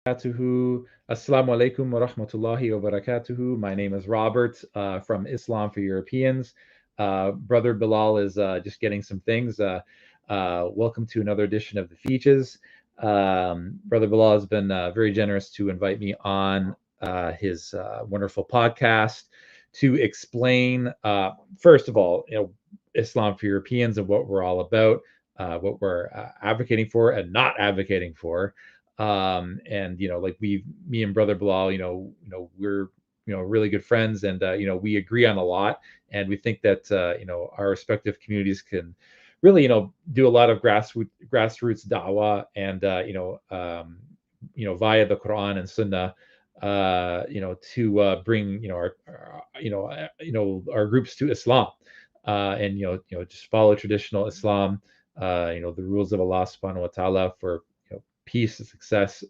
barakatuhu. Assalamu alaikum wa rahmatullahi wa barakatuhu. My name is Robert from Islam4Europeans. Brother Bilal is just getting some things. Welcome to another edition of the Feachaz. Brother Bilal has been very generous to invite me on his wonderful podcast to explain, first of all, Islam4Europeans and what we're all about, what we're advocating for and not advocating for. And like me and Brother Bilal, we're really good friends, and we agree on a lot, and we think that our respective communities can really do a lot of grassroots dawah, and via the Quran and Sunnah, to bring our groups to Islam, and just follow traditional Islam, the rules of Allah Subhanahu wa Taala for peace and success,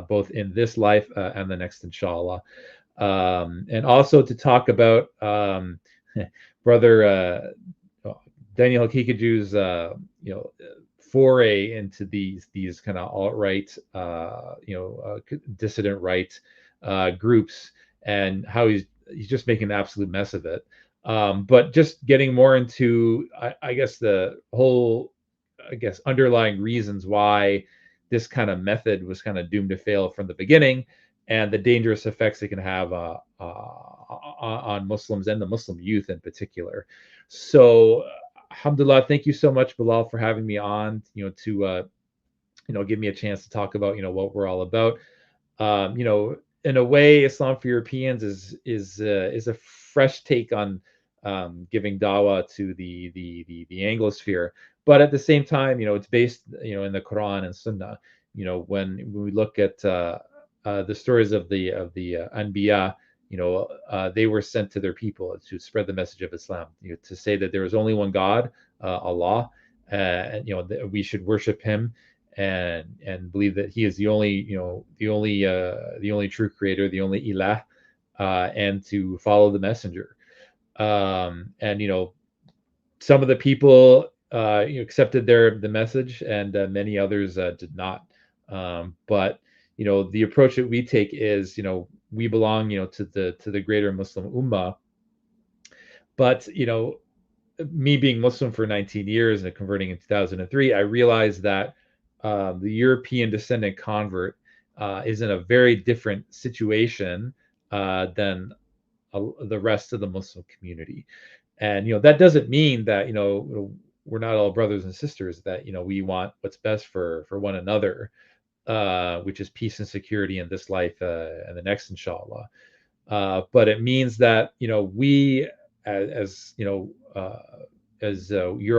both in this life and the next, inshallah. And also to talk about brother Daniel Haqiqatjou's foray into these kind of alt-right, dissident right groups, and how he's just making an absolute mess of it. But just getting more into, I guess, the whole, underlying reasons why this kind of method was kind of doomed to fail from the beginning, and the dangerous effects it can have on Muslims and the Muslim youth in particular. So, alhamdulillah, thank you so much, Bilal, for having me on. To give me a chance to talk about what we're all about. In a way, Islam4Europeans is a fresh take on giving dawah to the Anglosphere, but at the same time, it's based in the Quran and Sunnah. When we look at the stories of the Anbiya, they were sent to their people to spread the message of Islam, to say that there is only one God, Allah, and we should worship Him, and believe that He is the only true Creator, the only Ilah, and to follow the Messenger. And some of the people accepted the message, and many others did not. But the approach that we take is, we belong to the greater Muslim ummah. But me being Muslim for 19 years and converting in 2003, I realized that the European descendant convert is in a very different situation than the rest of the Muslim community. And that doesn't mean that we're not all brothers and sisters, that we want what's best for one another, which is peace and security in this life and the next, inshallah. But it means that we, as Euro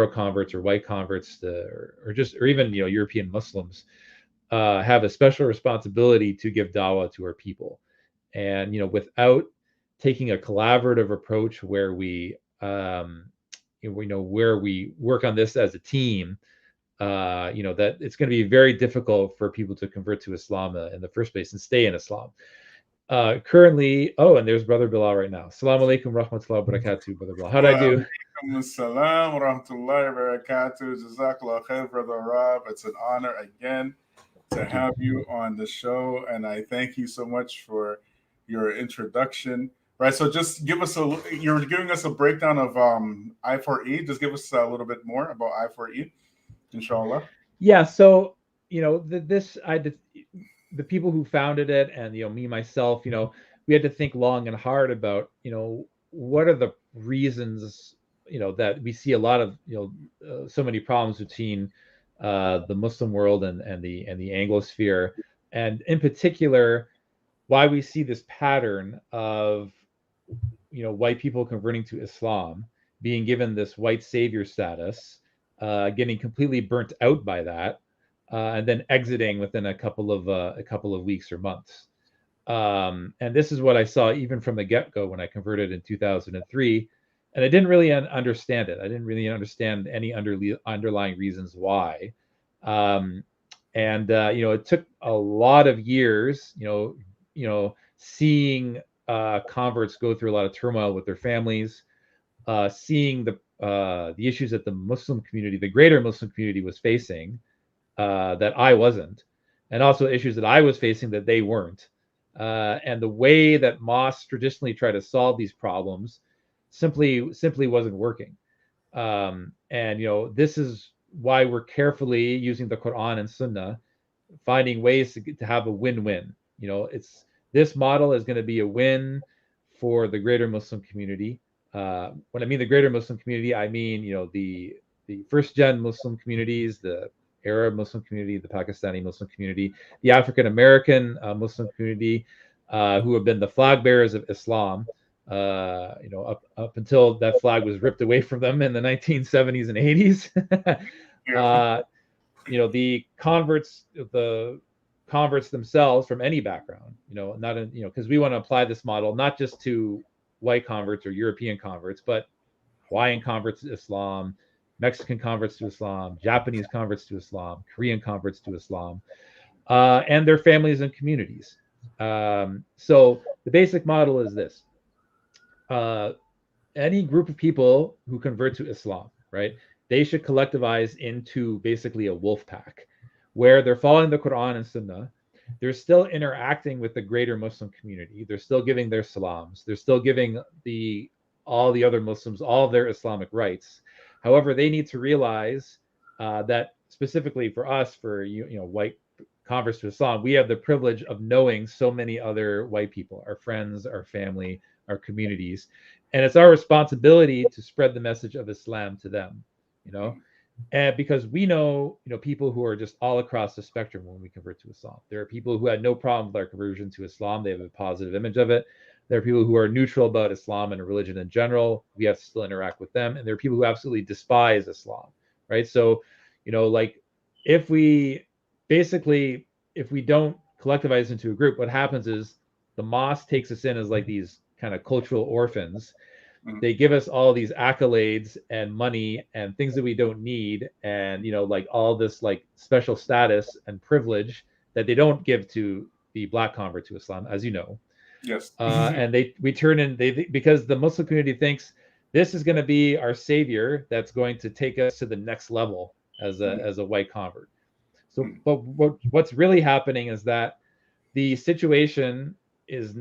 converts or white converts, or even European Muslims, have a special responsibility to give dawah to our people, and without taking a collaborative approach where we where we work on this as a team, that it's going to be very difficult for people to convert to Islam in the first place and stay in Islam. Currently, and there's Brother Bilal right now. Salaam Alaikum rahmatullahi wa barakatuh, Brother Bilal. How'd I do? Salaam wa rahmatullahi wa barakatuh. Jazakallah khair, Brother Rob. It's an honor again to have you on the show, and I thank you so much for your introduction. Right, so just give us you're giving us a breakdown of I4E. Just give us a little bit more about I4E, inshallah. Yeah, so the people who founded it, and me myself, we had to think long and hard about what are the reasons that we see a lot of so many problems between the Muslim world and the Anglosphere, and in particular why we see this pattern of white people converting to Islam, being given this white savior status, getting completely burnt out by that, and then exiting within a couple of weeks or months. And this is what I saw even from the get-go when I converted in 2003, and I didn't really understand it. I didn't really understand any underlying reasons why. And it took a lot of years, seeing converts go through a lot of turmoil with their families, seeing the issues that the Muslim community, the greater Muslim community, was facing, that I wasn't, and also issues that I was facing that they weren't. And the way that mosques traditionally try to solve these problems simply wasn't working. And this is why we're carefully using the Quran and Sunnah, finding ways to have a win-win. It's this model is going to be a win for the greater Muslim community. When I mean the greater Muslim community, I mean the first gen Muslim communities, the Arab Muslim community, the Pakistani Muslim community, the African American Muslim community, who have been the flag bearers of Islam. Up until that flag was ripped away from them in the 1970s and 80s. The converts themselves from any background, not in, because we want to apply this model not just to white converts or European converts, but Hawaiian converts to Islam, Mexican converts to Islam, Japanese converts to Islam, Korean converts to Islam, and their families and communities. So the basic model is this. Any group of people who convert to Islam, right, they should collectivize into basically a wolf pack where they're following the Quran and Sunnah. They're still interacting with the greater Muslim community. They're still giving their salams. They're still giving all the other Muslims all of their Islamic rights. However, they need to realize that specifically for us, for white converts to Islam, we have the privilege of knowing so many other white people, our friends, our family, our communities, and it's our responsibility to spread the message of Islam to them. And because we know people who are just all across the spectrum when we convert to Islam. There are people who had no problem with our conversion to Islam. They have a positive image of it. There are people who are neutral about Islam and religion in general. We have to still interact with them. And there are people who absolutely despise Islam, right? So, like if we don't collectivize into a group, what happens is the mosque takes us in as like these kind of cultural orphans. They give us all these accolades and money and things that we don't need, and like all this like special status and privilege that they don't give to the black convert to Islam, as you know. Yes. And we turn in because the Muslim community thinks this is going to be our savior that's going to take us to the next level as a white convert. So, but what's really happening is that the situation is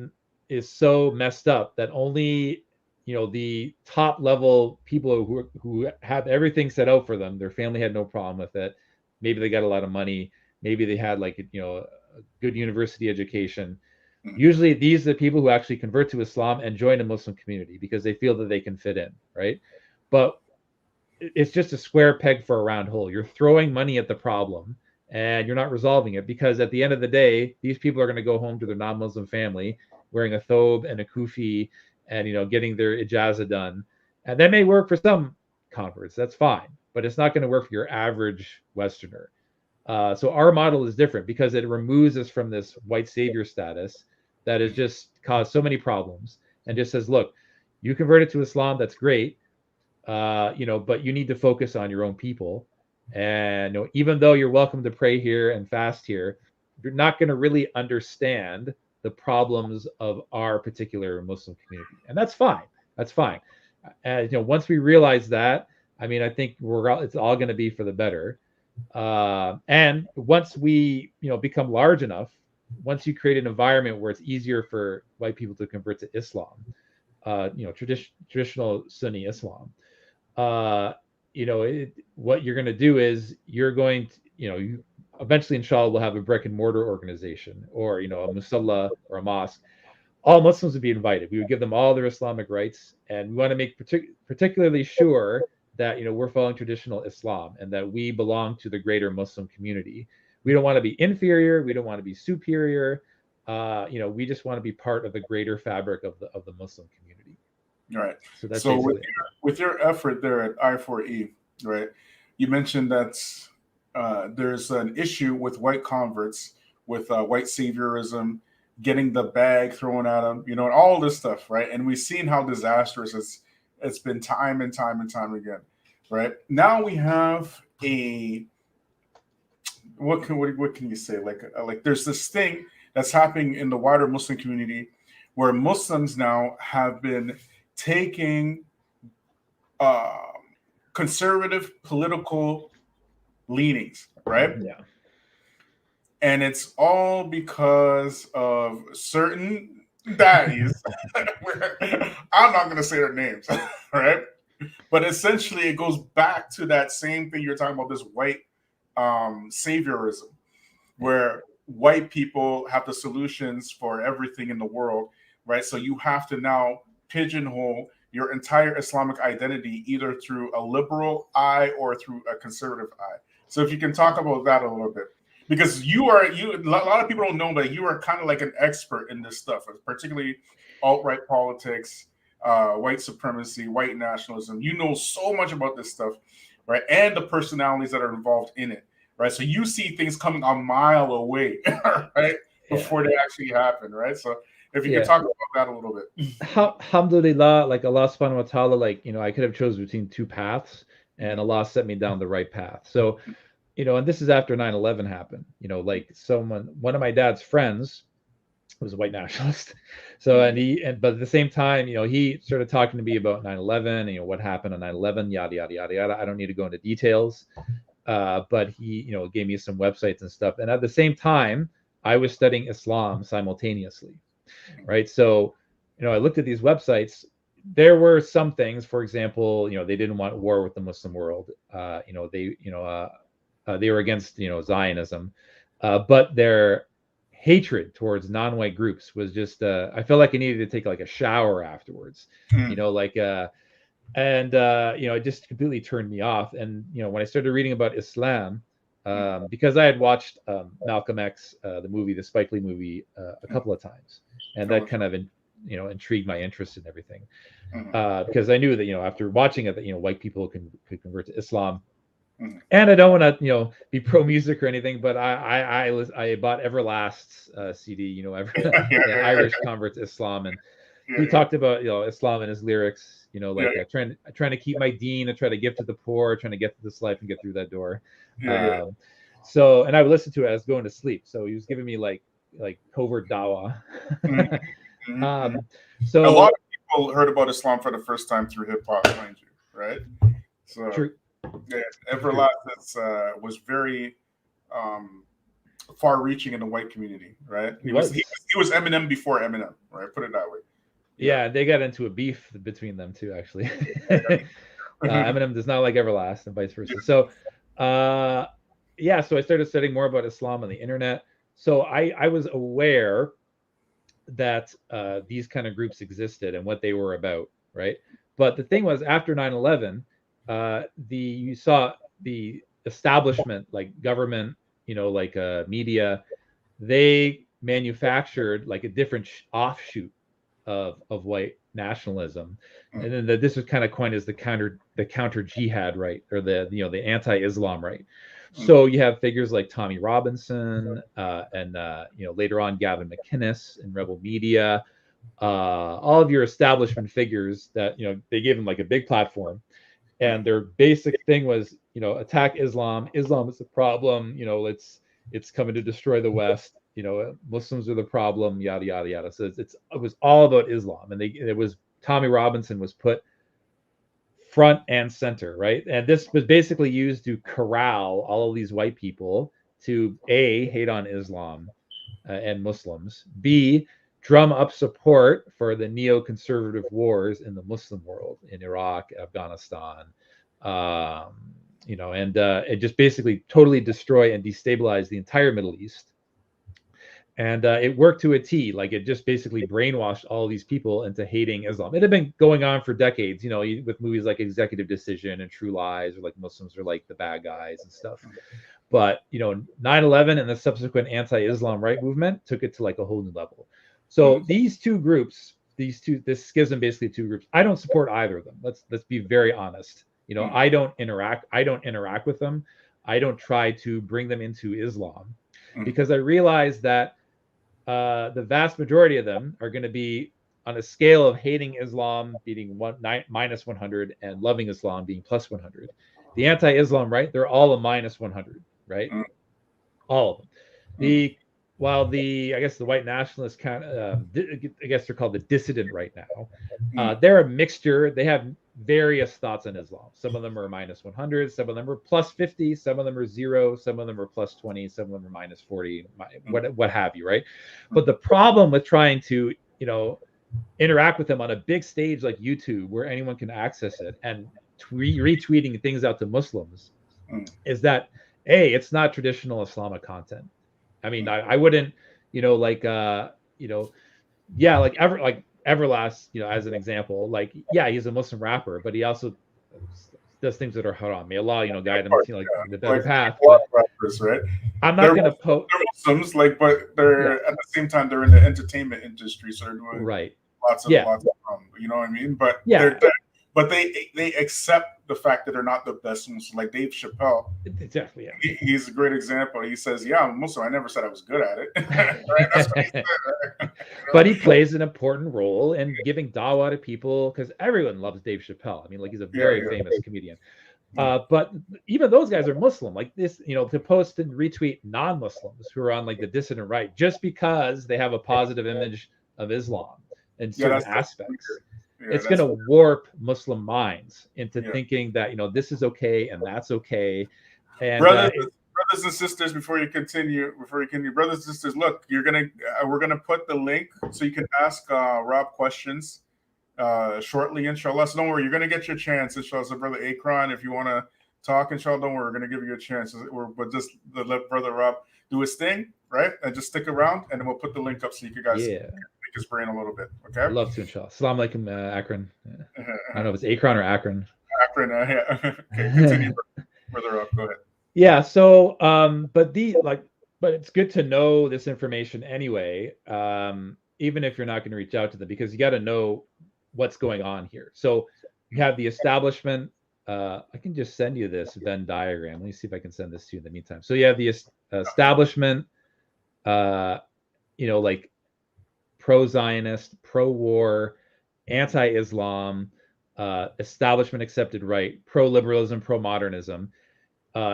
so messed up that only the top level people who have everything set out for them, their family had no problem with it. Maybe they got a lot of money. Maybe they had like a good university education. Usually these are the people who actually convert to Islam and join a Muslim community because they feel that they can fit in, right? But it's just a square peg for a round hole. You're throwing money at the problem and you're not resolving it, because at the end of the day, these people are going to go home to their non-Muslim family wearing a thobe and a kufi and getting their ijazah done. And that may work for some converts. That's fine. But it's not going to work for your average Westerner. So our model is different because it removes us from this white savior status that has just caused so many problems, and just says, look, you converted to Islam, that's great, but you need to focus on your own people. And even though you're welcome to pray here and fast here, you're not going to really understand the problems of our particular Muslim community, and that's fine. That's fine. And once we realize that, I think it's all going to be for the better. And once we become large enough, once you create an environment where it's easier for white people to convert to Islam, traditional Sunni Islam, what you're going to do is you're going to, you eventually, inshallah, will have a brick and mortar organization or a musalla or a mosque. All Muslims would be invited. We would give them all their Islamic rights, and we want to make particularly sure that we're following traditional Islam and that we belong to the greater Muslim community. We don't want to be inferior. We don't want to be superior. We just want to be part of the greater fabric of the Muslim community. Right. So that's so with your effort there at I4E, right? You mentioned that there's an issue with white converts, with white saviorism, getting the bag thrown at them, and all this stuff, right? And we've seen how disastrous it's been time and time and time again, right? Now we have what can you say? Like there's this thing that's happening in the wider Muslim community where Muslims now have been taking conservative political leanings, right? Yeah. And it's all because of certain daddies. I'm not going to say their names, right? But essentially, it goes back to that same thing you're talking about, this white saviorism, where white people have the solutions for everything in the world, right? So you have to now pigeonhole your entire Islamic identity either through a liberal eye or through a conservative eye. So if you can talk about that a little bit, because a lot of people don't know that you are kind of like an expert in this stuff, particularly alt-right politics, white supremacy, white nationalism. You know so much about this stuff, right? And the personalities that are involved in it, right? So you see things coming a mile away, right? Before they actually happen, right? So if you could talk about that a little bit. Alhamdulillah, like Allah subhanahu wa ta'ala, like, I could have chosen between two paths, and Allah set me down the right path. So, and this is after 9/11 happened, like one of my dad's friends was a white nationalist. So, but at the same time, he started talking to me about 9/11, what happened on 9/11, yada, yada, yada, yada. I don't need to go into details. But he, gave me some websites and stuff. And at the same time, I was studying Islam simultaneously, right? So, I looked at these websites. There were some things, for example, they didn't want war with the Muslim world. They were against, Zionism, but their hatred towards non-white groups was just, I felt like I needed to take like a shower afterwards, it just completely turned me off. And, when I started reading about Islam, because I had watched Malcolm X, the movie, the Spike Lee movie, a couple of times, and that kind of, intrigued my interest in everything, because I knew that, after watching it, that, white people could convert to Islam. And I don't want to, be pro music or anything, but I bought Everlast's CD, the Irish convert to Islam, and he talked about, Islam in his lyrics, trying to keep my deen and try to give to the poor, trying to get to this life and get through that door. So, and I would listen to it as going to sleep. So he was giving me like covert Dawah. So a lot of people heard about Islam for the first time through hip hop, mind you, right? So true. Yeah, Everlast was very far-reaching in the white community, right? He was Eminem before Eminem, right? Put it that way. Yeah, they got into a beef between them too, actually. Eminem does not like Everlast, and vice versa. So, so I started studying more about Islam on the internet. So I was aware that these kind of groups existed and what they were about, right? But the thing was, after 9/11. You saw the establishment, like government, media, they manufactured like a different offshoot of white nationalism, and then this was kind of coined as the counter jihad right, or the anti-Islam right. So you have figures like Tommy Robinson, and later on Gavin McInnes in Rebel Media, all of your establishment figures that they gave them like a big platform. And their basic thing was, attack Islam. Islam is the problem. It's coming to destroy the West. Muslims are the problem. Yada yada yada. So it was all about Islam, and Tommy Robinson was put front and center, right? And this was basically used to corral all of these white people to A, hate on Islam and Muslims, B, drum up support for the neoconservative wars in the Muslim world, in Iraq, Afghanistan, and it just basically totally destroy and destabilize the entire Middle East. And it worked to a T. Like, it just basically brainwashed all these people into hating Islam. It had been going on for decades, with movies like Executive Decision and True Lies, or like Muslims are like the bad guys and stuff. But 9/11 and the subsequent anti-Islam right movement took it to like a whole new level. So these two groups, this schism, basically two groups, I don't support either of them. Let's be very honest. I don't interact with them. I don't try to bring them into Islam, because I realize that the vast majority of them are going to be on a scale of hating Islam being minus 100 and loving Islam being plus 100. The anti-Islam right, they're all a minus 100, right? All of them. I guess the white nationalists I guess they're called the dissident right now. They're a mixture. They have various thoughts on Islam. Some of them are minus 100, some of them are plus 50, some of them are 0, some of them are plus 20, some of them are minus 40, what have you, right? But the problem with trying to, interact with them on a big stage like YouTube, where anyone can access it, and retweeting things out to Muslims, is that it's not traditional Islamic content. I mean, I wouldn't, like Everlast, as an example, like, he's a Muslim rapper, but he also does things that are haram. May Allah, guide him to the better path. But rappers, right? I'm not going to post. They're Muslims, but they're at the same time they're in the entertainment industry, so they're doing lots of you know what I mean? But they accept the fact that they're not the best Muslim. Like Dave Chappelle, exactly. Yeah. He's a great example. He says, "Yeah, I'm Muslim. I never said I was good at it." Right? That's what he said. Right? But he plays an important role in giving dawah to people, because everyone loves Dave Chappelle. I mean, like, he's a very famous comedian. But even those guys are Muslim, like this, to post and retweet non-Muslims who are on like the dissident right, just because they have a positive image of Islam in certain aspects. It's going to warp Muslim minds into thinking that, this is okay and that's okay. And brothers and sisters, before you continue, brothers and sisters, look, we're gonna put the link so you can ask Rob questions shortly, inshallah. So don't worry, you're gonna get your chance, inshallah. So brother Akron, if you want to talk, inshallah, don't worry, we're gonna give you a chance. But just let brother Rob do his thing, right? And just stick around, and then we'll put the link up so you guys can pick his brain a little bit. Okay. I'd love to, inshallah. Salaam Alaikum, Akron. I don't know if it's Akron or Akron. Akron, yeah. Okay, continue, brother Rob. Go ahead. Yeah. So, but it's good to know this information anyway, even if you're not going to reach out to them, because you got to know what's going on here. So you have the establishment. I can just send you this Venn diagram. Let me see if I can send this to you in the meantime. So you have the establishment, like pro-Zionist, pro-war, anti-Islam, establishment accepted right, pro-liberalism, pro-modernism.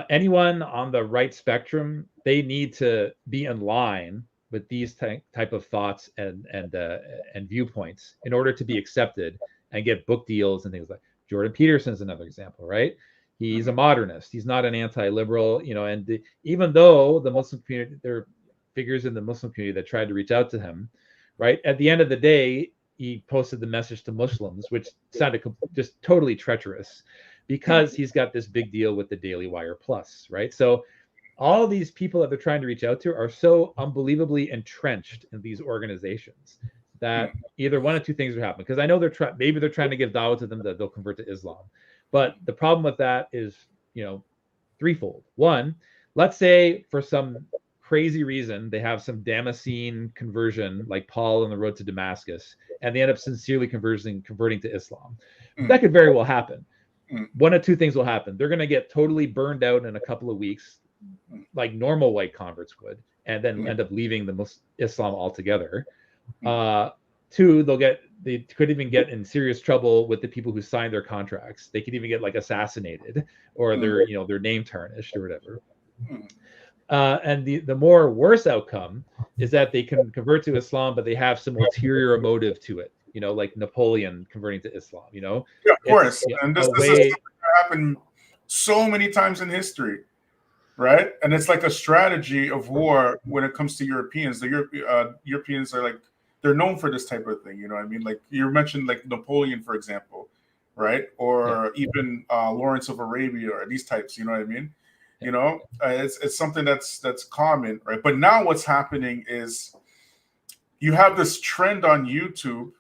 Anyone on the right spectrum, they need to be in line with these type of thoughts and viewpoints in order to be accepted and get book deals and things like. Jordan Peterson is another example, right? He's a modernist. He's not an anti-liberal, and even though the Muslim community, there are figures in the Muslim community that tried to reach out to him, right? At the end of the day, he posted the message to Muslims, which sounded just totally treacherous, because he's got this big deal with the Daily Wire Plus, right? So all these people that they're trying to reach out to are so unbelievably entrenched in these organizations that either one of two things are happening. Because I know maybe they're trying to give dawah to them that they'll convert to Islam. But the problem with that is, threefold. One, let's say for some crazy reason they have some Damascene conversion, like Paul on the road to Damascus, and they end up sincerely converting to Islam. That could very well happen. One of two things will happen. They're going to get totally burned out in a couple of weeks, like normal white converts would, and then end up leaving the Islam altogether. Two, they could even get in serious trouble with the people who signed their contracts. They could even get like assassinated, or their name tarnished or whatever. And the more worse outcome is that they can convert to Islam, but they have some ulterior motive to it. Like Napoleon converting to Islam. Yeah, of course. And this is happened so many times in history, right? And it's like a strategy of war when it comes to Europeans. The Europeans are like, they're known for this type of thing. You know what I mean? Like you mentioned, like Napoleon, for example, right? Or even Lawrence of Arabia, or these types. You know what I mean? It's something that's common, right? But now what's happening is you have this trend on YouTube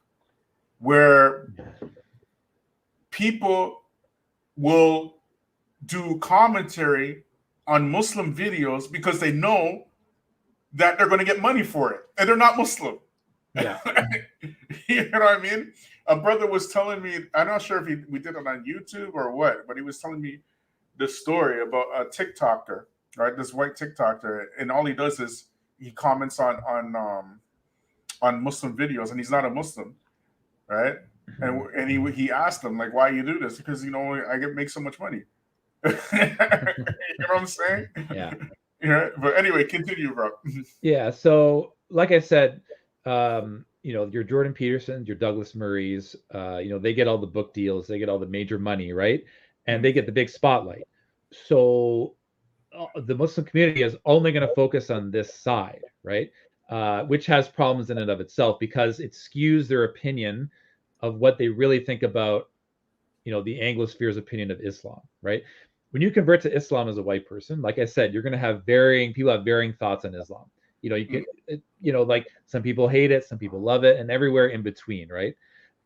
where people will do commentary on Muslim videos because they know that they're going to get money for it, and they're not Muslim. Yeah. You know what I mean? A brother was telling me, I'm not sure if we did it on YouTube or what, but he was telling me this story about a TikToker, right? This white TikToker, and all he does is he comments on Muslim videos, and he's not a Muslim, right? And he asked them, like, why you do this? Because I make so much money. You know what I'm saying? Yeah. Yeah. But anyway, continue, bro. Yeah. So, like I said, your Jordan Petersons, your Douglas Murrays, they get all the book deals, they get all the major money, right? And they get the big spotlight. So the Muslim community is only going to focus on this side, right? Which has problems in and of itself because it skews their opinion of what they really think about, the Anglosphere's opinion of Islam, right? When you convert to Islam as a white person, like I said, you're going to have people have varying thoughts on Islam. You can, like some people hate it, some people love it, and everywhere in between, right?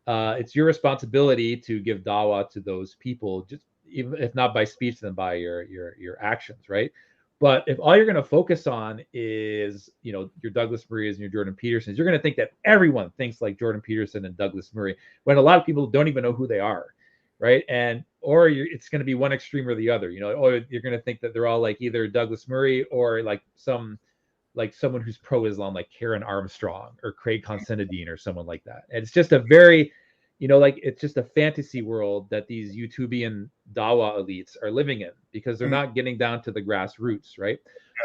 It's your responsibility to give dawah to those people, just even if not by speech, then by your actions, right? But if all you're going to focus on is, your Douglas Murrays and your Jordan Petersons, you're going to think that everyone thinks like Jordan Peterson and Douglas Murray, when a lot of people don't even know who they are, right? It's going to be one extreme or the other, or you're going to think that they're all like either Douglas Murray or like someone who's pro-Islam, like Karen Armstrong or Craig Constantine or someone like that. And it's just a very, it's just a fantasy world that these YouTubian Dawah elites are living in because they're not getting down to the grassroots, right?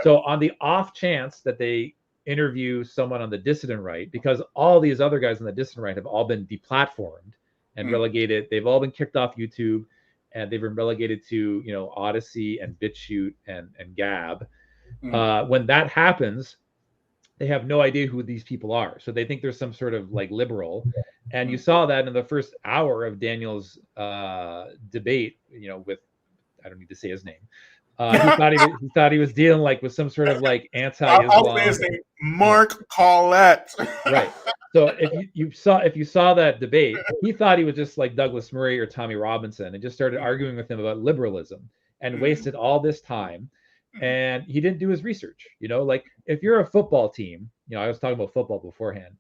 So on the off chance that they interview someone on the dissident right, because all these other guys on the dissident right have all been deplatformed and relegated, they've all been kicked off YouTube and they've been relegated to, Odyssey and BitChute and Gab. When that happens, they have no idea who these people are. So they think there's some sort of like liberal. And you saw that in the first hour of Daniel's debate, with, I don't need to say his name. He thought he was dealing like with some sort of like anti-Islam. I'll say his name, Mark Collette. Right. So if you saw that debate, he thought he was just like Douglas Murray or Tommy Robinson and just started arguing with him about liberalism and wasted all this time. And he didn't do his research, like if you're a football team, I was talking about football beforehand,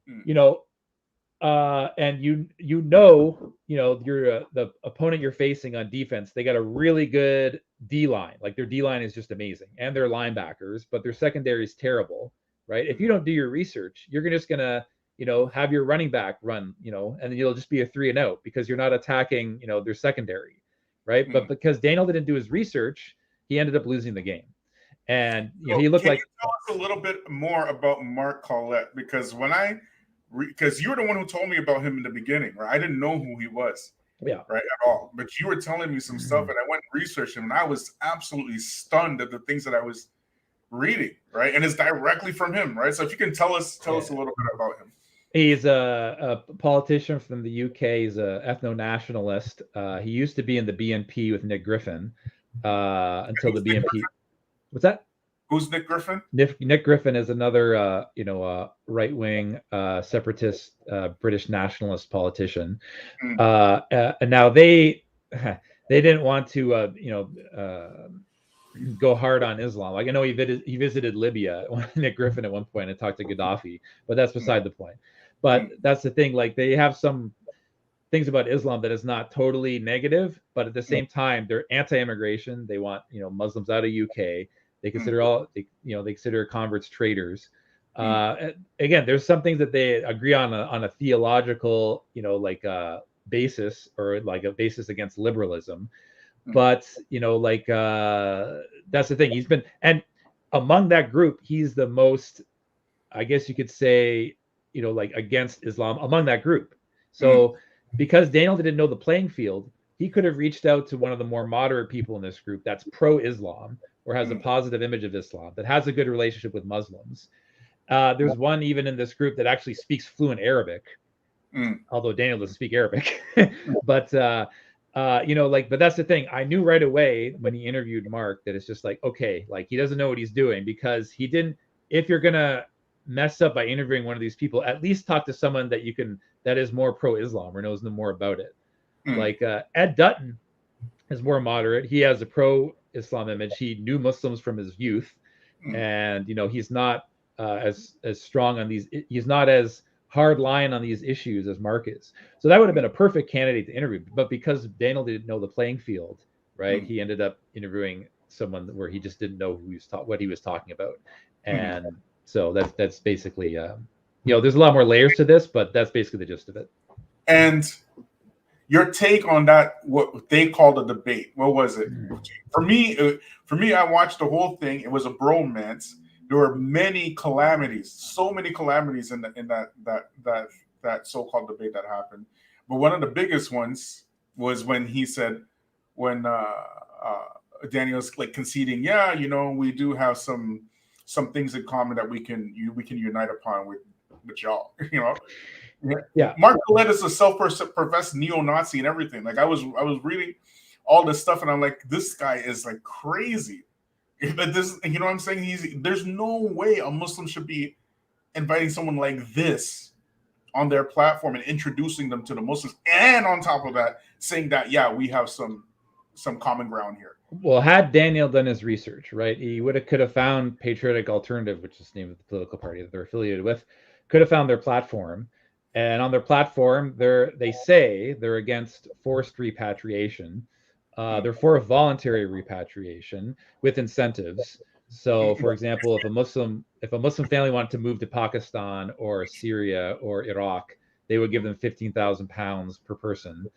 and you're the opponent you're facing on defense, they got a really good D-line, like their D-line is just amazing and their linebackers, but their secondary is terrible, right? If you don't do your research, you're just gonna, have your running back run, and then you'll just be a 3-and-out because you're not attacking, their secondary, right? But because Daniel didn't do his research, he ended up losing the game. And he looked like. Can you tell us a little bit more about Mark Collette? Because because you were the one who told me about him in the beginning, right? I didn't know who he was, right, at all. But you were telling me some stuff, and I went and researched him, and I was absolutely stunned at the things that I was reading, right? And it's directly from him, right? So if you can tell us a little bit about him. He's a politician from the UK. He's an ethno-nationalist. He used to be in the BNP with Nick Griffin. Until the BNP. What's that? Who's Nick Griffin? Nick Griffin is another, right-wing separatist British nationalist politician. And now they didn't want to, go hard on Islam. Like I know he visited Libya, Nick Griffin, at one point and talked to Gaddafi, but that's beside the point. But that's the thing. Like they have some things about Islam that is not totally negative, but at the same time, they're anti-immigration. They want, Muslims out of UK. They consider they consider converts traitors. Again, there's some things that they agree on a theological, basis or like a basis against liberalism. But, that's the thing. And among that group, he's the most, I guess you could say, against Islam among that group. So, because Daniel didn't know the playing field, he could have reached out to one of the more moderate people in this group that's pro-Islam or has a positive image of Islam, that has a good relationship with Muslims. There's one even in this group that actually speaks fluent Arabic, although Daniel doesn't speak Arabic. But, but that's the thing. I knew right away when he interviewed Mark that it's just like, okay, like he doesn't know what he's doing because he didn't, if you're going to mess up by interviewing one of these people, at least talk to someone that is more pro-Islam or knows more about it. Like Ed Dutton is more moderate. He has a pro-Islam image. He knew Muslims from his youth, and he's not as strong on these. He's not as hard line on these issues as Mark is. So that would have been a perfect candidate to interview. But because Daniel didn't know the playing field, right, he ended up interviewing someone where he just didn't know what he was talking about, and so that's basically there's a lot more layers to this, but that's basically the gist of it. And your take on that, what they called a debate, what was it? For me, I watched the whole thing. It was a bromance. there were many calamities, so many calamities in that so-called debate that happened. But one of the biggest ones was when he said, when Daniel's like conceding, yeah, we do have some things in common that we can unite upon with y'all. Yeah. Mark Collette is a self-professed neo-Nazi and everything. Like I was reading all this stuff and I'm like, this guy is like crazy. But this, what I'm saying? There's no way a Muslim should be inviting someone like this on their platform and introducing them to the Muslims, and on top of that, saying that we have some common ground here. Well, had Daniel done his research, right, he could have found Patriotic Alternative, which is the name of the political party that they're affiliated with, could have found their platform, and on their platform, they say they're against forced repatriation. They're for voluntary repatriation with incentives. So, for example, if a Muslim family wanted to move to Pakistan or Syria or Iraq, they would give them £15,000 per person.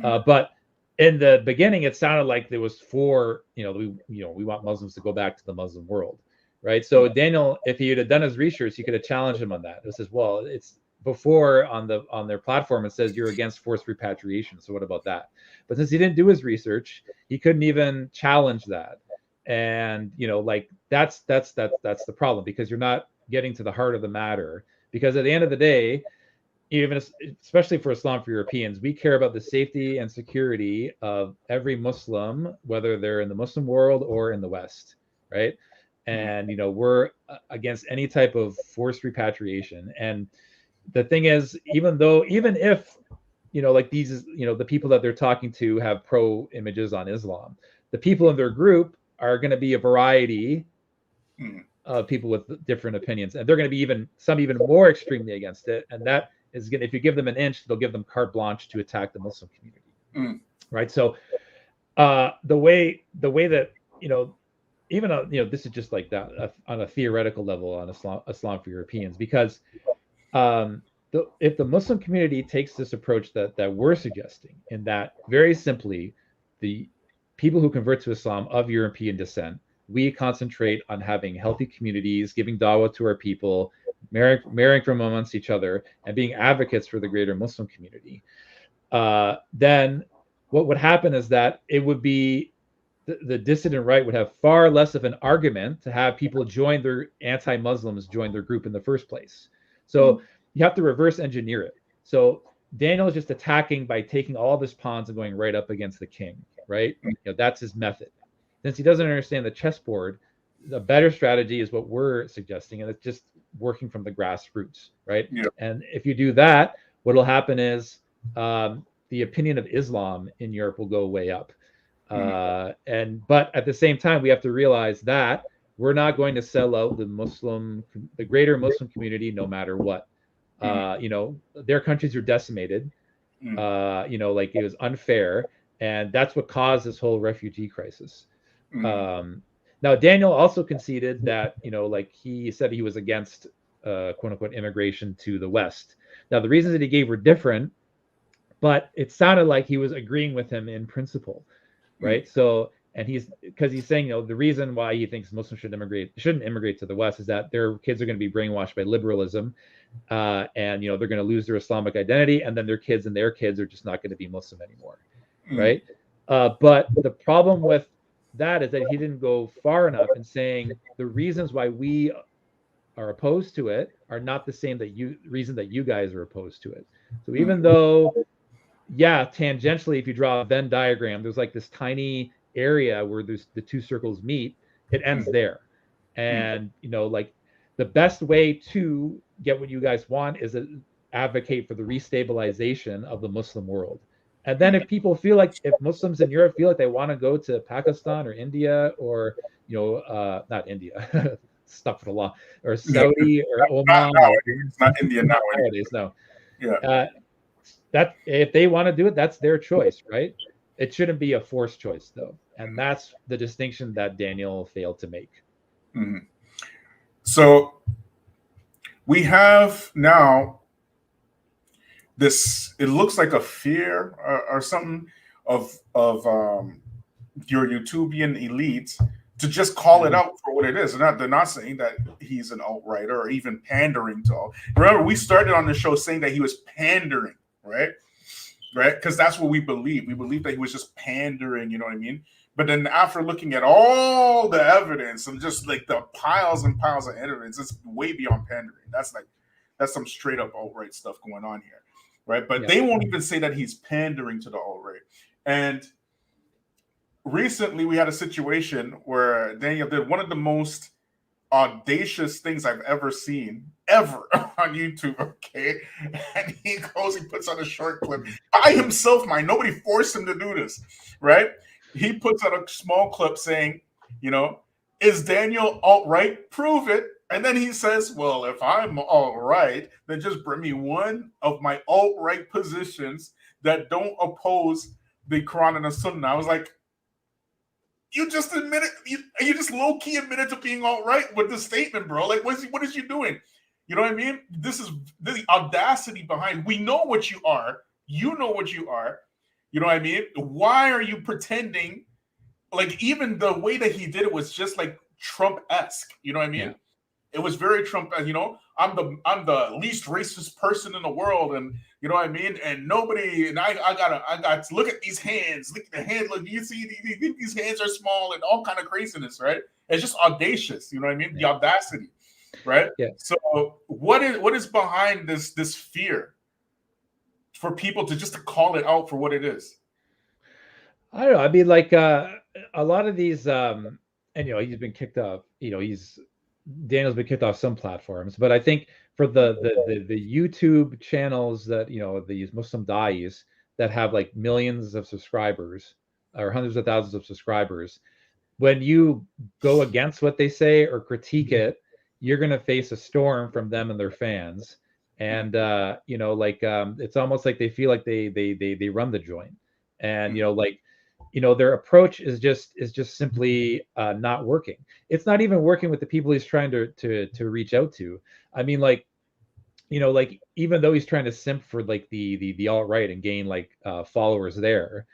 But in the beginning, it sounded like there was we want Muslims to go back to the Muslim world, right? So Daniel, if he had done his research, he could have challenged him on that. It says, well, it's before on their platform, it says you're against forced repatriation. So what about that? But since he didn't do his research, he couldn't even challenge that. And that's the problem, because you're not getting to the heart of the matter. Because at the end of the day, even especially for Islam4Europeans, we care about the safety and security of every Muslim, whether they're in the Muslim world or in the West, right? And we're against any type of forced repatriation. And the thing is, even if these, the people that they're talking to have pro images on Islam, the people in their group are going to be a variety of people with different opinions, and they're going to be some even more extremely against it. And that is going to, if you give them an inch, they'll give them carte blanche to attack the Muslim community, right? So the way that even this is just like that on a theoretical level on Islam4Europeans, because if the Muslim community takes this approach that we're suggesting, in that very simply, the people who convert to Islam of European descent, we concentrate on having healthy communities, giving Dawah to our people, marrying from amongst each other, and being advocates for the greater Muslim community, then what would happen is that it would be the dissident right would have far less of an argument to have people anti-Muslims join their group in the first place. So you have to reverse engineer it. So Daniel is just attacking by taking all of his pawns and going right up against the king, right? That's his method. Since he doesn't understand the chessboard, the better strategy is what we're suggesting, and it's just working from the grassroots, right? Yeah. And if you do that, what will happen is the opinion of Islam in Europe will go way up. But at the same time, we have to realize that we're not going to sell out the greater Muslim community, no matter what. Their countries are decimated. It was unfair, and that's what caused this whole refugee crisis. Now, Daniel also conceded that, he said he was against, quote unquote, immigration to the West. Now, the reasons that he gave were different, but it sounded like he was agreeing with him in principle, right? So, and he's saying, the reason why he thinks Muslims shouldn't immigrate to the West is that their kids are going to be brainwashed by liberalism, and they're going to lose their Islamic identity, and then their kids are just not going to be Muslim anymore, right? But the problem with that is that he didn't go far enough in saying the reasons why we are opposed to it are not the same reason that you guys are opposed to it. So even though, tangentially, if you draw a Venn diagram, there's like this tiny area where the two circles meet, it ends there. And the best way to get what you guys want is to advocate for the restabilization of the Muslim world. And then if Muslims in Europe feel like they want to go to Pakistan or India or, not India, astaghfirullah, or Saudi or Oman. It's not India nowadays. No. Yeah. That if they want to do it, that's their choice, right? It shouldn't be a forced choice, though. And that's the distinction that Daniel failed to make. So we have now this, it looks like a fear or something of your YouTubian elite to just call it out for what it is. They're not saying that he's an alt-righter or even pandering to all. Remember, we started on the show saying that he was pandering, right? Right? Because that's what we believe. We believe that he was just pandering, you know what I mean? But then after looking at all the evidence and just like the piles and piles of evidence, it's way beyond pandering. That's some straight up alt-right stuff going on here, right? But they won't even say that he's pandering to the alt-right. And recently we had a situation where Daniel did one of the most audacious things I've ever seen ever on YouTube, okay? And he puts on a short clip by himself, mind. Nobody forced him to do this, right? He puts out a small clip saying, you know, is Daniel alt-right? Prove it. And then he says, well, if I'm alt-right, then just bring me one of my alt-right positions that don't oppose the Quran and the Sunnah. I was like, you just admitted, you just low-key admitted to being alt-right with this statement, bro. Like, what is you doing? You know what I mean? This is the audacity behind, we know what you are. You know what you are. You know what I mean? Why are you pretending? Like, even the way that he did it was just like Trump-esque. You know what I mean? Yeah. It was very Trump, you know, I'm the least racist person in the world, and you know what I mean? And nobody, and I got to look at these hands, look at the hands, look, you see these hands are small and all kind of craziness, right? It's just audacious, you know what I mean? Yeah. The audacity, right? Yeah. So what is behind this fear for people to just to call it out for what it is? I don't know. I mean, like a lot of these, and you know, he's been kicked off. You know, Daniel's been kicked off some platforms, but I think for the YouTube channels that, you know, these Muslim da'is that have like millions of subscribers or hundreds of thousands of subscribers, when you go against what they say or critique it, you're going to face a storm from them and their fans. And you know, like it's almost like they feel like they run the joint, and you know, like, you know, their approach is just simply not working. It's not even working with the people he's trying to reach out to. I mean, like, you know, like, even though he's trying to simp for like the alt-right and gain like followers there,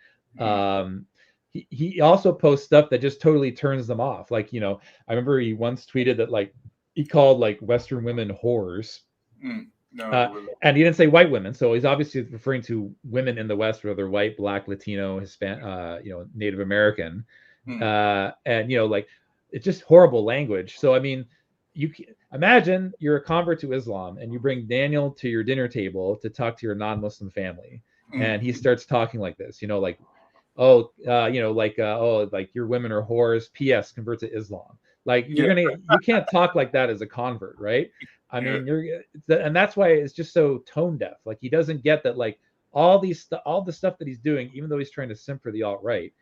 he also posts stuff that just totally turns them off. Like, you know, I remember he once tweeted that like he called like Western women whores. And he didn't say white women, so he's obviously referring to women in the West, whether white, black, Latino, Hispanic, you know, Native American, and you know, like, it's just horrible language. So I mean, you imagine you're a convert to Islam and you bring Daniel to your dinner table to talk to your non-Muslim family, and he starts talking like this, you know, like, oh, you know, like, oh, like your women are whores. P.S. Convert to Islam. Like, you can't talk like that as a convert, right? I mean, and that's why it's just so tone deaf. Like, he doesn't get that, like, all the stuff that he's doing, even though he's trying to simp for the alt-right,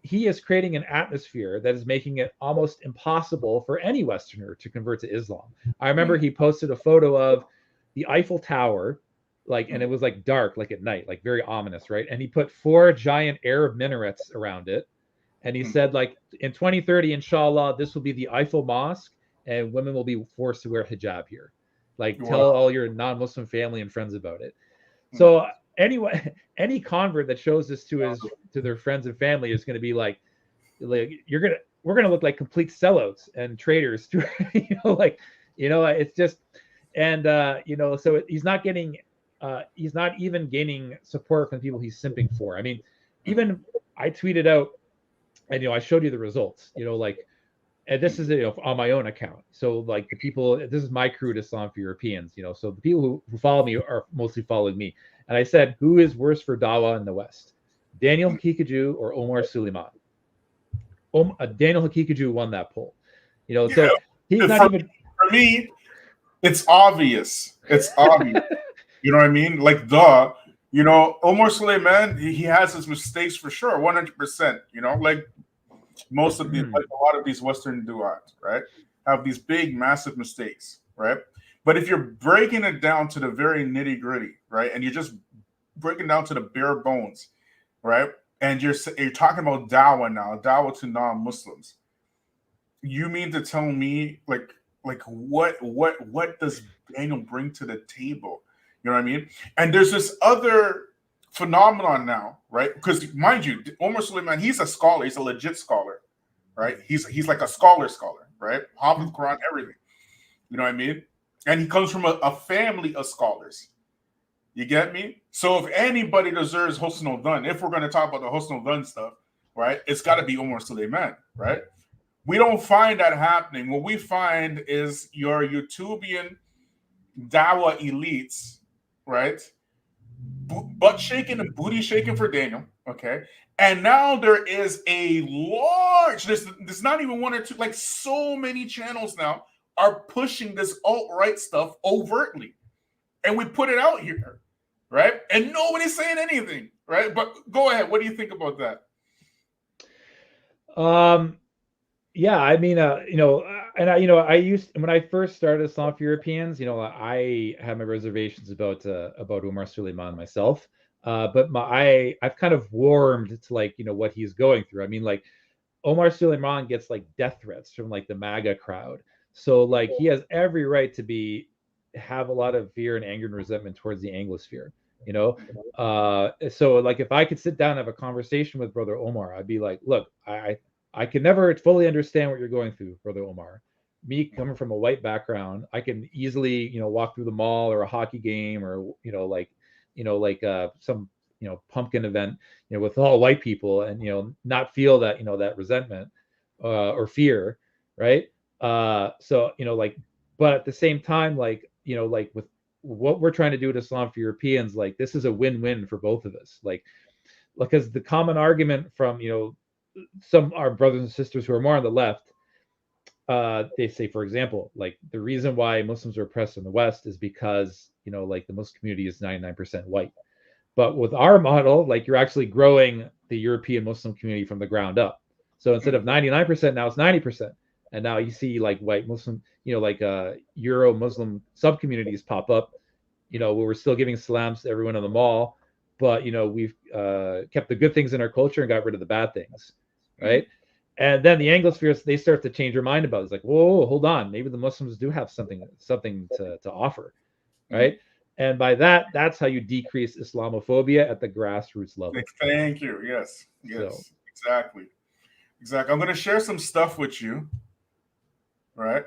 he is creating an atmosphere that is making it almost impossible for any Westerner to convert to Islam. I remember he posted a photo of the Eiffel Tower, like, and it was like dark, like at night, like very ominous, right? And he put 4 giant Arab minarets around it. And he said, like, in 2030, inshallah, this will be the Eiffel Mosque, and women will be forced to wear hijab here. Like, tell all your non-Muslim family and friends about it. So anyway, any convert that shows this to their friends and family is going to be like we're going to look like complete sellouts and traitors to, you know, like, you know, it's just, and you know, so he's not even gaining support from the people he's simping for. I mean, even I tweeted out, and, you know, I showed you the results, you know, like, and this is, you know, on my own account. So like the people, this is my crew at Islam4Europeans, you know, so the people who follow me are mostly following me. And I said, who is worse for Dawah in the West, Daniel Haqiqatjou or Omar Suleiman? Daniel Haqiqatjou won that poll, you know, so he's not even. For me, it's obvious. It's obvious. You know what I mean? Like, you know, Omar Suleiman, he has his mistakes for sure, 100%. You know, like most of these, like a lot of these Western du'at, right, have these big, massive mistakes, right? But if you're breaking it down to the very nitty gritty, right, and you're just breaking down to the bare bones, right, and you're talking about Dawah now, Dawah to non-Muslims, you mean to tell me, like what does Daniel bring to the table? You know what I mean? And there's this other phenomenon now, right? Because mind you, Omar Suleiman, he's a scholar, he's a legit scholar, right? He's like a scholar, right? Hafiz Quran, everything. You know what I mean? And he comes from a family of scholars. You get me? So if anybody deserves Hosnul Dun, if we're going to talk about the Hosnul Dun stuff, right, it's got to be Omar Suleiman, right? We don't find that happening. What we find is your YouTubian Dawah elites, right? Butt shaking and booty shaking for Daniel, okay? And now there is a large, there's not even one or two, like so many channels now are pushing this alt-right stuff overtly. And we put it out here, right? And nobody's saying anything, right? But go ahead. What do you think about that? Yeah, I mean, and I used when I first started Islam4Europeans, I had my reservations about Omar Suleiman myself, but I've kind of warmed to like what he's going through. I mean, like Omar Suleiman gets like death threats from like the MAGA crowd, so like he has every right to have a lot of fear and anger and resentment towards the Anglosphere. So like if I could sit down and have a conversation with Brother Omar, I'd be like, look, I can never fully understand what you're going through, Brother Omar. Me coming from a white background, I can easily, walk through the mall or a hockey game or, some, pumpkin event, with all white people and, not feel that, that resentment or fear. Right. So, but at the same time, like with what we're trying to do at Islam4Europeans, like this is a win-win for both of us. Like, because the common argument from, some our brothers and sisters who are more on the left, they say, for example, like the reason why Muslims are oppressed in the West is because like the Muslim community is 99% white. But with our model, like you're actually growing the European Muslim community from the ground up. So instead of 99%, now it's 90%. And now you see like white Muslim, like Euro Muslim sub communities pop up, where we're still giving salams to everyone in the mall, but we've kept the good things in our culture and got rid of the bad things. Right. And then the Anglospheres, they start to change their mind about it. It's like, whoa, hold on. Maybe the Muslims do have something to offer. Right. And by that's how you decrease Islamophobia at the grassroots level. Thank you. Yes. Exactly. I'm going to share some stuff with you. Right.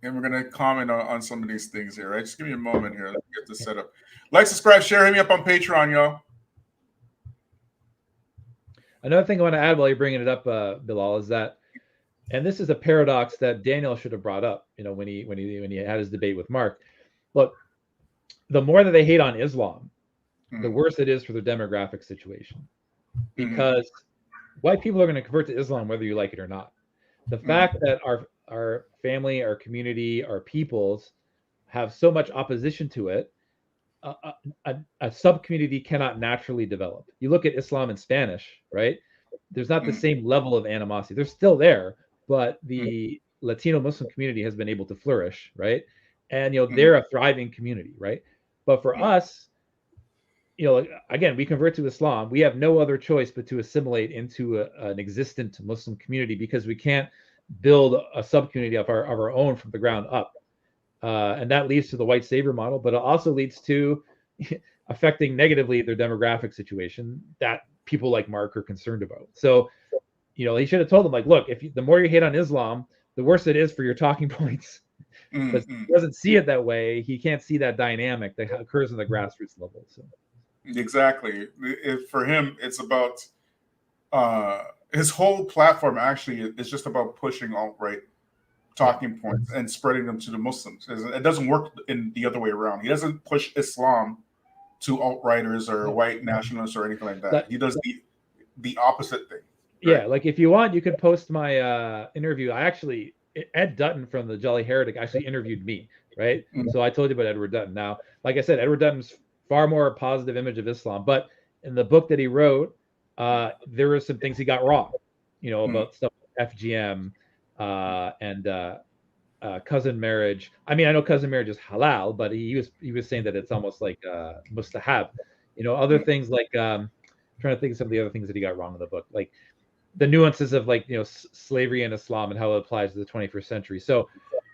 And we're going to comment on some of these things here. Right. Just give me a moment here. Let's get this set up. Like, subscribe, share, hit me up on Patreon, y'all. Another thing I want to add while you're bringing it up, Bilal, is that, and this is a paradox that Daniel should have brought up, when he had his debate with Mark. Look, the more that they hate on Islam, the worse it is for their demographic situation, because white people are going to convert to Islam whether you like it or not. The fact that our family, our community, our peoples have so much opposition to it, a sub-community cannot naturally develop. You look at Islam in Spanish, right? There's not the same level of animosity. They're still there, but the Latino Muslim community has been able to flourish, right? And, they're a thriving community, right? But for us, again, we convert to Islam. We have no other choice but to assimilate into an existent Muslim community, because we can't build a sub-community of our own from the ground up. And that leads to the white savior model, but it also leads to affecting negatively their demographic situation that people like Mark are concerned about. So, he should have told them, like, look, the more you hate on Islam, the worse it is for your talking points. But he doesn't see it that way. He can't see that dynamic that occurs on the grassroots level. So, exactly. For him, it's about his whole platform actually is just about pushing alt-right talking points and spreading them to the Muslims. It doesn't work in the other way around. He doesn't push Islam to alt-righters or white nationalists or anything like that. He does the opposite thing. Right? Yeah, like if you want, you can post my interview. Ed Dutton from the Jolly Heretic actually interviewed me, right? So I told you about Edward Dutton. Now, like I said, Edward Dutton's far more positive image of Islam, but in the book that he wrote, there were some things he got wrong, about stuff like FGM, and cousin marriage. I mean, I know cousin marriage is halal, but he was saying that it's almost like mustahab. Other things like trying to think of some of the other things that he got wrong in the book, like the nuances of like slavery in Islam and how it applies to the 21st century. So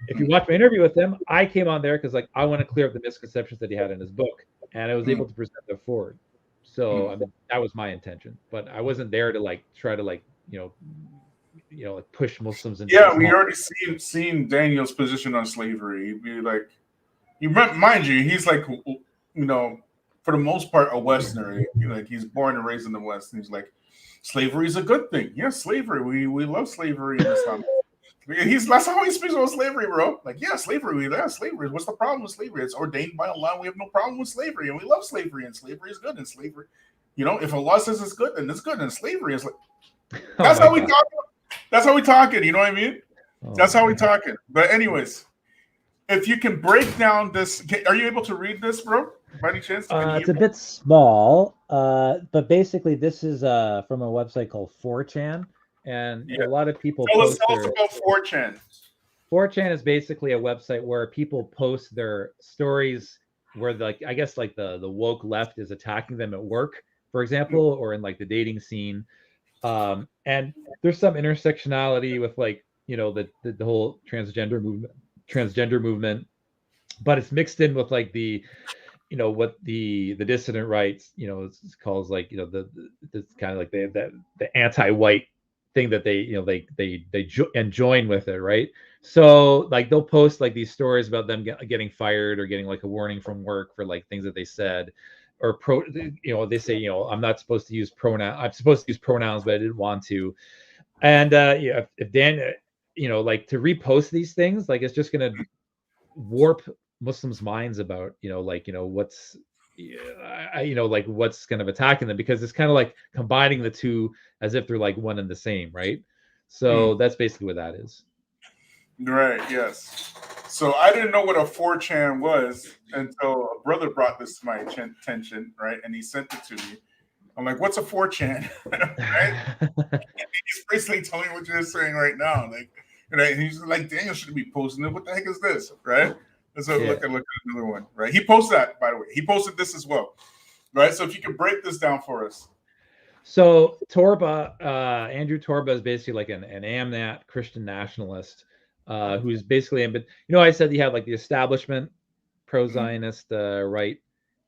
if you watch my interview with him, I came on there because like I want to clear up the misconceptions that he had in his book, and I was able to present them forward. So I mean, that was my intention, but I wasn't there to like try to like like push Muslims into Yeah, this we hole. already seen Daniel's position on slavery. He'd be like, mind you, he's like, for the most part, a Westerner. Like he's born and raised in the West, and he's like, slavery is a good thing. Yes, slavery. We love slavery in Islam. That's how he speaks about slavery, bro. Like, yeah, slavery. Yeah, slavery. What's the problem with slavery? It's ordained by Allah. We have no problem with slavery, and we love slavery, and slavery is good. And slavery, if Allah says it's good, then it's good. And slavery is like, that's how we talk. That's how we talking. You know what I mean? That's how we talking. But anyways, if you can break down this, are you able to read this, bro? By any chance? It's a bit small, but basically this is from a website called 4chan, and a lot of people tell us about 4chan. 4chan is basically a website where people post their stories where I guess like the woke left is attacking them at work, for example, or in like the dating scene. And there's some intersectionality with like, the whole transgender movement, but it's mixed in with like the, what the dissident rights, it's calls like, it's kind of like the anti-white thing that they join with it, right? So like they'll post like these stories about them getting fired or getting like a warning from work for like things that they said, or they say, I'm not supposed to use pronouns. I'm supposed to use pronouns, but I didn't want to. And if Dan, like to repost these things, like it's just gonna warp Muslims' minds about, what's, like what's kind of attacking them, because it's kind of like combining the two as if they're like one and the same, right? So that's basically what that is. Right. Yes. So I didn't know what a 4chan was until a brother brought this to my attention, right? And he sent it to me. I'm like, "What's a 4chan?" Right? He's basically telling me what you're saying right now. Like, right? He's like, "Daniel shouldn't be posting it. What the heck is this?" Right? Let's look at another one. Right? He posted that, by the way. He posted this as well. Right? So if you could break this down for us. So Torba, Andrew Torba is basically like an AMNAT Christian nationalist. Who's basically, I said you have like the establishment pro-Zionist right,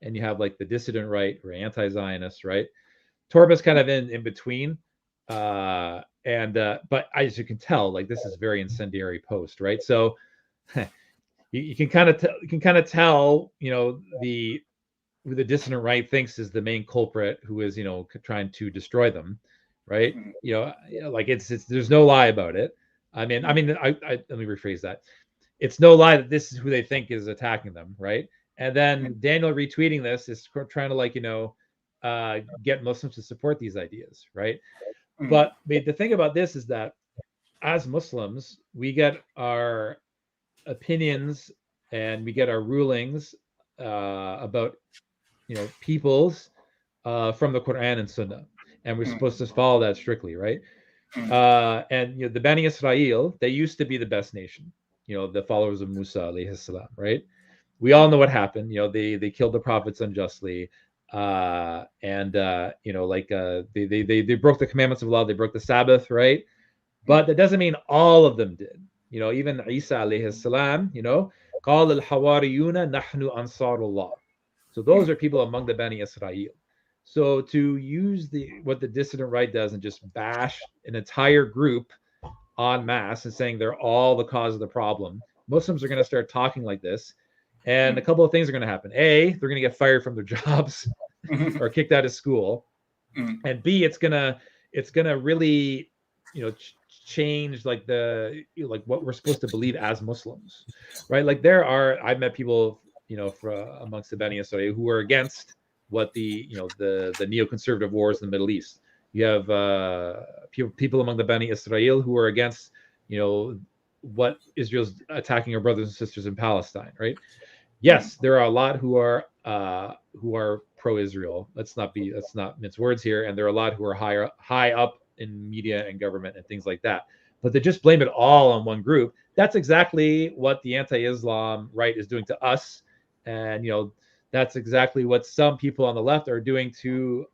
and you have like the dissident right or anti-Zionist, right? Torba's kind of in between, but as you can tell, like this is very incendiary post, right? So you can kind of tell, the who the dissident right thinks is the main culprit, who is trying to destroy them, right? Like it's there's no lie about it. I mean, let me rephrase that. It's no lie that this is who they think is attacking them, right? And then Daniel retweeting this is trying to like, get Muslims to support these ideas, right? But the thing about this is that as Muslims, we get our opinions and we get our rulings about, peoples from the Quran and Sunnah, and we're supposed to follow that strictly, right? And the Bani Israel, they used to be the best nation, the followers of Musa alayhi salam, right? We all know what happened. They killed the prophets unjustly, and they broke the commandments of Allah. They broke the Sabbath, right? But that doesn't mean all of them did. Even Isa alayhi salam, قال الحواريون نحن أنصار الله. So those are people among the Bani Israel. So to use what the dissident right does and just bash an entire group en masse and saying they're all the cause of the problem, Muslims are going to start talking like this, and a couple of things are going to happen. A, they're going to get fired from their jobs or kicked out of school, and B, it's gonna really change like what we're supposed to believe as Muslims, right? Like I've met people amongst the Bani Israel who are against what the neoconservative wars in the Middle East. You have people among the Bani Israel who are against what Israel's attacking our brothers and sisters in Palestine, right? Yes, there are a lot who are pro-Israel. Let's not mince words here. And there are a lot who are high up in media and government and things like that. But to just blame it all on one group, that's exactly what the anti-Islam right is doing to us. And that's exactly what some people on the left are doing to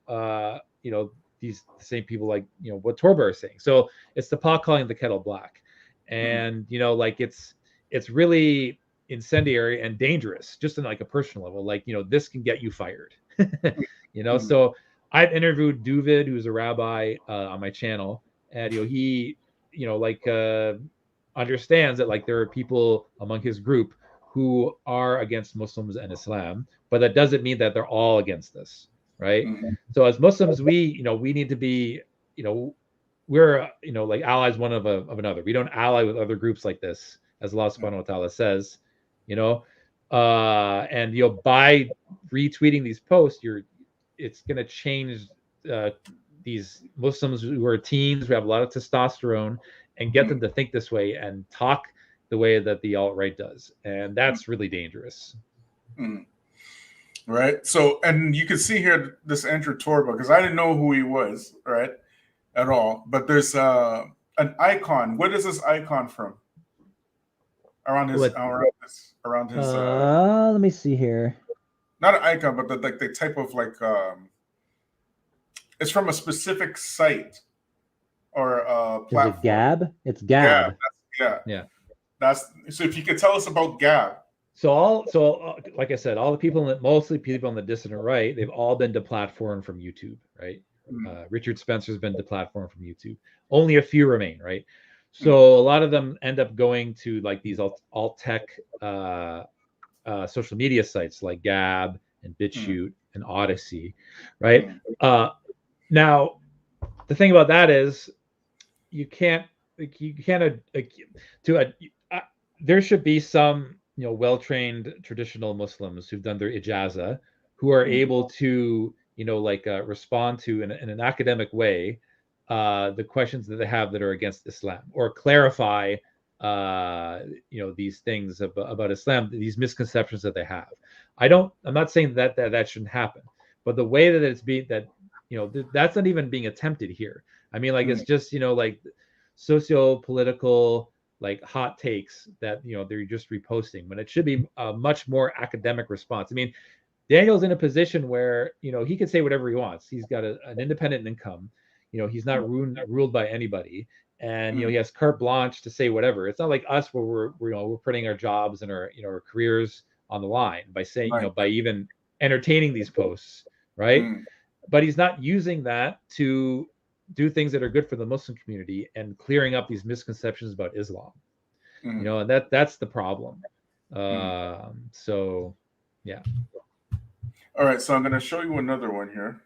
these same people, like what Torba is saying. So it's the pot calling the kettle black, and like it's really incendiary and dangerous, just on like a personal level. Like this can get you fired. So I've interviewed Duvid, who's a rabbi, on my channel, and he like understands that like there are people among his group who are against Muslims and Islam, but that doesn't mean that they're all against this, right? So as Muslims, we need to be, we're like allies one of another. We don't ally with other groups like this, as Allah subhanahu wa ta'ala says, and by retweeting these posts, it's going to change these Muslims who are teens, who have a lot of testosterone, and get them to think this way and talk the way that the alt-right does. And that's really dangerous. Right. So, and you can see here this Andrew Torba, because I didn't know who he was, right, at all. But there's an icon. What is this icon from? Around his, let me see here. Not an icon, but the type of like, it's from a specific site or platform. Is it Gab? It's Gab. Yeah. That's so. If you could tell us about Gab. So like I said, mostly people on the dissident right, they've all been deplatformed from YouTube, right? Richard Spencer's been deplatformed from YouTube. Only a few remain, right? So a lot of them end up going to like these alt tech social media sites like Gab and BitChute and Odyssey, right? Now, the thing about that is there should be some well-trained traditional Muslims who've done their ijaza, who are able to respond to in an academic way the questions that they have that are against Islam, or clarify these things about Islam, these misconceptions that they have. I'm not saying that shouldn't happen, but the way that it's being that's not even being attempted here. I mean, like, it's just like socio-political like hot takes that they're just reposting, when it should be a much more academic response. I mean, Daniel's in a position where he can say whatever he wants. He's got an independent income. He's not ruled by anybody, and he has carte blanche to say whatever. It's not like us where we're putting our jobs and our our careers on the line by saying by even entertaining these posts, right? But he's not using that to do things that are good for the Muslim community and clearing up these misconceptions about Islam. And that's the problem. So yeah. All right, so I'm going to show you another one here.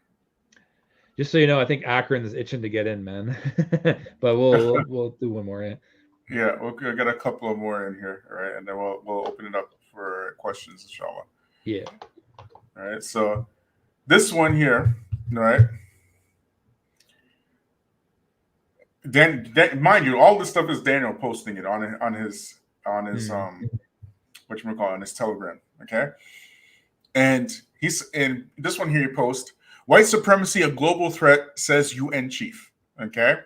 Just so you know, I think Akron is itching to get in, man. But we'll do one more. Yeah, we'll get a couple of more in here, all right, and then we'll open it up for questions, inshallah. Yeah. All right, so this one here, all right. Mind you, all this stuff is Daniel posting it on his whatchamacallit, on his Telegram, okay? And he's in this one here. He posts, "White supremacy a global threat," says UN chief, okay?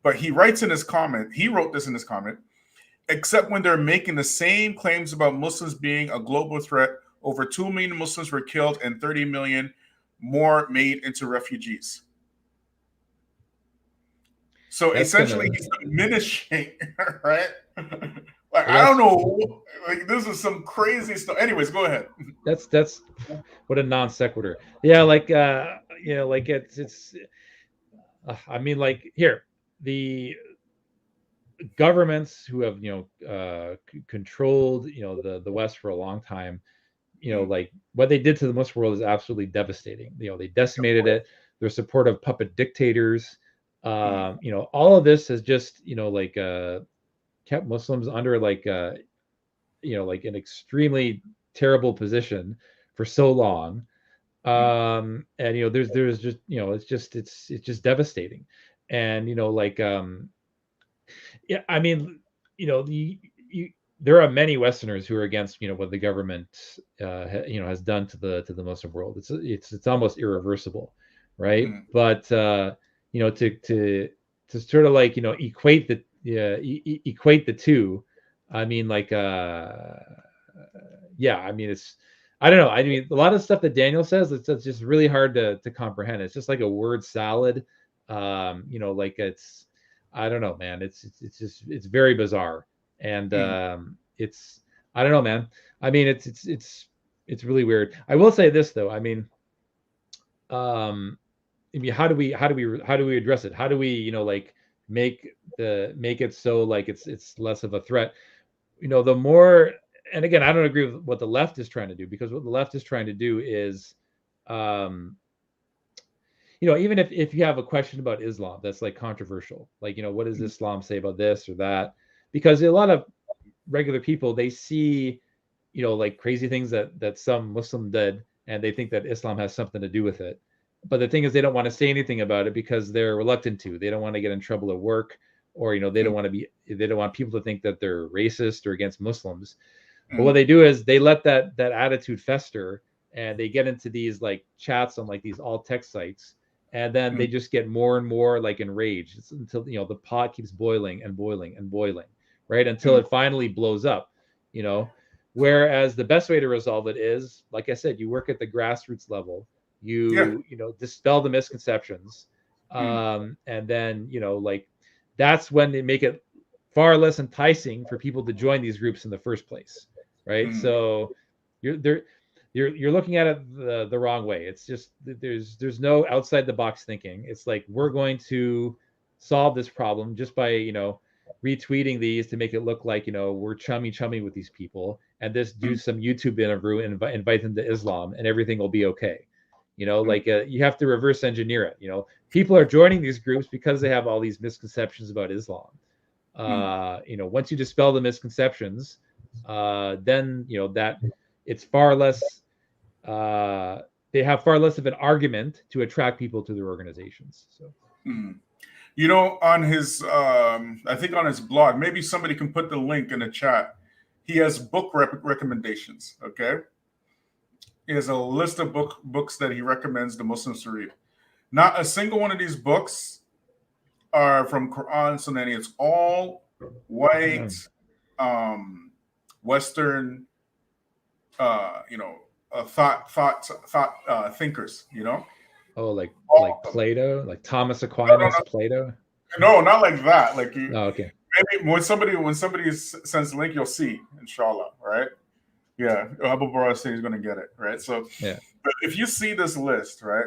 But he writes in his comment, he wrote this in his comment, "Except when they're making the same claims about Muslims being a global threat, over 2 million Muslims were killed and 30 million more made into refugees." So essentially, he's diminishing, right? Like, I don't know, like, this is some crazy stuff. Anyways, go ahead. That's what a non sequitur. Yeah, like like it's. I mean, like, here, the governments who have controlled the West for a long time, like, what they did to the Muslim world is absolutely devastating. They decimated it. They're supportive puppet dictators. All of this has just kept Muslims under like an extremely terrible position for so long. And there's just it's just devastating. And yeah, I mean, there are many Westerners who are against what the government has done to the Muslim world. It's almost irreversible, right? But to sort of like equate the two, I mean, like yeah, I mean, I don't know. I mean, a lot of stuff that Daniel says, it's just really hard to comprehend. It's just like a word salad. Like, it's, I don't know, man. It's very bizarre. And it's, I don't know, man. I mean, it's really weird. I will say this though. I mean, how do we address it? How do we, like, make it so like it's less of a threat. The more, and again, I don't agree with what the left is trying to do, because what the left is trying to do is, even if you have a question about Islam that's like controversial, like, what does Islam say about this or that? Because a lot of regular people, they see, like crazy things that some Muslim did, and they think that Islam has something to do with it. But the thing is, they don't want to say anything about it because they're reluctant to. They don't want to get in trouble at work, or they don't want people to think that they're racist or against Muslims. But what they do is they let that attitude fester, and they get into these like chats on like these alt text sites, and then they just get more and more like enraged. It's until the pot keeps boiling and boiling and boiling, right? Until it finally blows up, Whereas the best way to resolve it is, like I said, you work at the grassroots level. You dispel the misconceptions, and then like that's when they make it far less enticing for people to join these groups in the first place, right? So you're looking at it the wrong way. It's just there's no outside the box thinking. It's like, we're going to solve this problem just by retweeting these to make it look like we're chummy with these people, and just do some YouTube interview and invite them to Islam, and everything will be okay. Like you have to reverse engineer it. People are joining these groups because they have all these misconceptions about Islam. Once you dispel the misconceptions, then that it's far less. They have far less of an argument to attract people to their organizations. So, on his, I think on his blog, maybe somebody can put the link in the chat. He has book recommendations. Okay. He has a list of books that he recommends the Muslims to read. Not a single one of these books are from Quran, Sunnah. It's all white, Western, thought thinkers. Oh, like Plato, like Thomas Aquinas, no. Plato. No, not like that. Like okay. Maybe when somebody sends the link, you'll see, inshallah, right? Yeah, Abu Bara says he's going to get it, right? So, but if you see this list, right,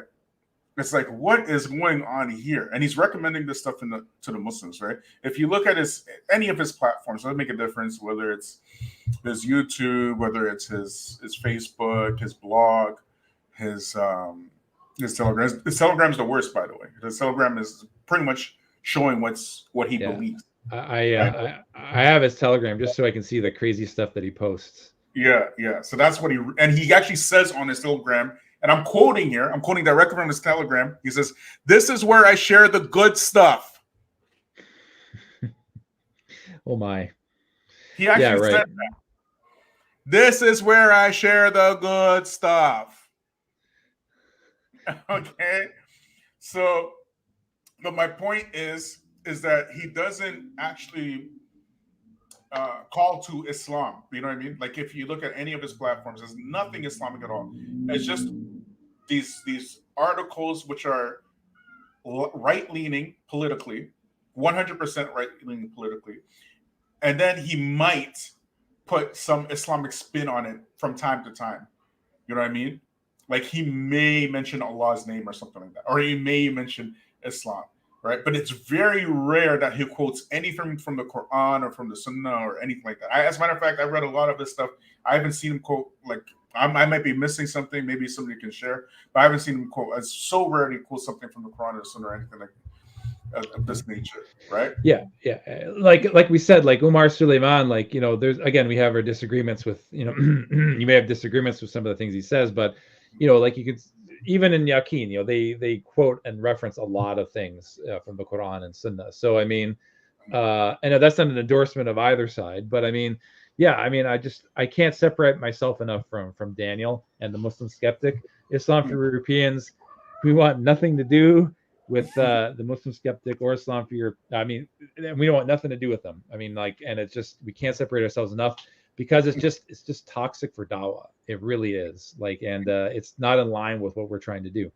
it's like, what is going on here? And he's recommending this stuff to the Muslims, right? If you look at any of his platforms, it doesn't make a difference whether it's his YouTube, whether it's his Facebook, his blog, his Telegram. His Telegram is the worst, by the way. His Telegram is pretty much showing what he believes. I have his Telegram just so I can see the crazy stuff that he posts. Yeah. So that's what he actually says on his Telegram, and I'm quoting here. I'm quoting directly from his Telegram. He says, "This is where I share the good stuff." Oh my. He actually said that. This is where I share the good stuff. Okay. So, but my point is that he doesn't actually call to Islam. You know what I mean? Like, if you look at any of his platforms, there's nothing Islamic at all. It's just these articles which are right-leaning politically, 100% right-leaning politically, and then he might put some Islamic spin on it from time to time. You know what I mean? Like, he may mention Allah's name or something like that, or he may mention Islam. Right, but it's very rare that he quotes anything from the Quran or from the Sunnah or anything like that. As a matter of fact, I read a lot of this stuff. I haven't seen him quote, like, I might be missing something. Maybe somebody can share, but I haven't seen him quote. It's so rare to quote something from the Quran or Sunnah or anything like of this nature, right? Yeah. Like we said, like Umar Suleiman, like there's, again, we have our disagreements with you may have disagreements with some of the things he says, but like you could. Even in Yaqeen, they quote and reference a lot of things from the Quran and Sunnah. So I mean, I know that's not an endorsement of either side, but I mean, I can't separate myself enough from Daniel and the Muslim skeptic. Islam4Europeans, we want nothing to do with the Muslim skeptic or Islam4Europe. I mean, we don't want nothing to do with them. I mean, like, and it's just, we can't separate ourselves enough, because it's just toxic for Dawah. It really is. Like, and it's not in line with what we're trying to do.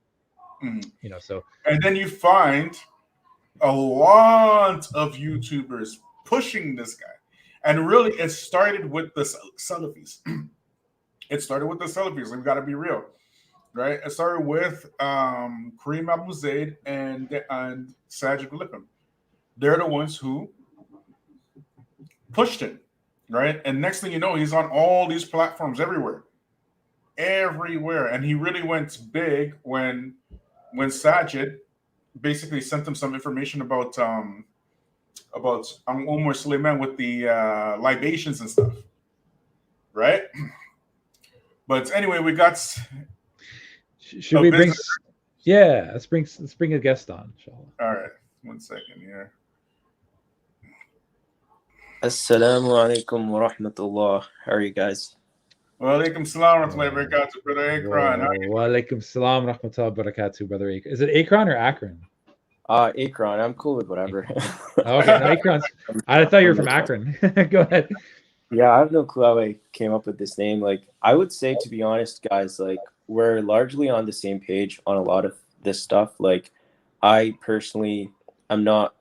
So. And then you find a lot of YouTubers pushing this guy, and really, it started with the Salafis. It started with the Salafis. We've got to be real, right? It started with Kareem Abu Zaid and Sajid Lippim, they're the ones who pushed it, right? And next thing you know, he's on all these platforms everywhere. And he really went big when Sajid basically sent him some information about Omar Suleiman with the libations and stuff, right? But anyway, we got. Should we bring? Yeah, let's bring a guest on. Inshallah. All right, 1 second here. Assalamu alaikum wa rahmatullah. How are you guys? Wa alaikum salam wa rahmatullahi wa barakatuh, brother Akron. Wa alaikum salam wa rahmatullahi wa barakatuh, brother Akron. Is it Akron or Akron? Akron. I'm cool with whatever. Okay, no, Akron's. I thought you were from Akron. Go ahead. Yeah, I have no clue how I came up with this name. Like, I would say, to be honest, guys, like, we're largely on the same page on a lot of this stuff. Like, I personally am not.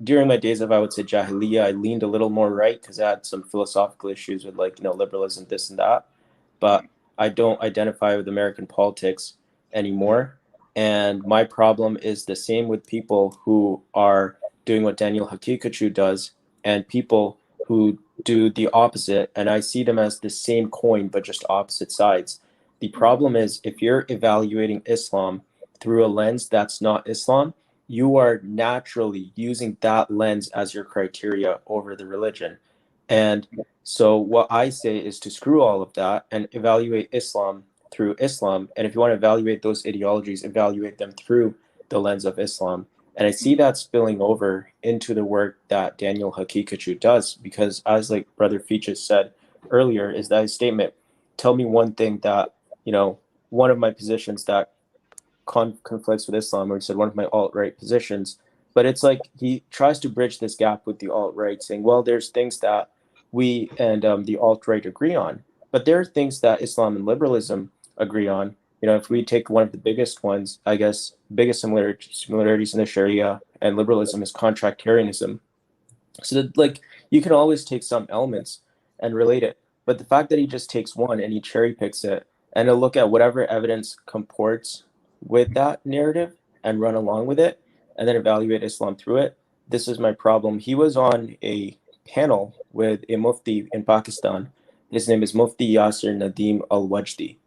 During my days of, I would say, Jahiliyyah, I leaned a little more right because I had some philosophical issues with, like, liberalism, this and that. But I don't identify with American politics anymore. And my problem is the same with people who are doing what Daniel Haqiqatjou does and people who do the opposite. And I see them as the same coin, but just opposite sides. The problem is if you're evaluating Islam through a lens that's not Islam, you are naturally using that lens as your criteria over the religion. And so what I say is to screw all of that and evaluate Islam through Islam. And if you want to evaluate those ideologies, evaluate them through the lens of Islam. And I see that spilling over into the work that Daniel Haqiqatjou does, because as like Brother Feachaz said earlier, is that his statement, tell me one thing that, one of my positions that conflicts with Islam, or he said one of my alt-right positions, but it's like he tries to bridge this gap with the alt-right, saying, well, there's things that we and the alt-right agree on, but there are things that Islam and liberalism agree on. If we take one of the biggest ones, I guess, biggest similarities in the Sharia and liberalism is contractarianism. So that, like, you can always take some elements and relate it, but the fact that he just takes one and he cherry picks it and he'll look at whatever evidence comports with that narrative and run along with it and then evaluate Islam through it. This is my problem. He was on a panel with a mufti in Pakistan. His name is Mufti Yasir Nadeem Al-Wajdi.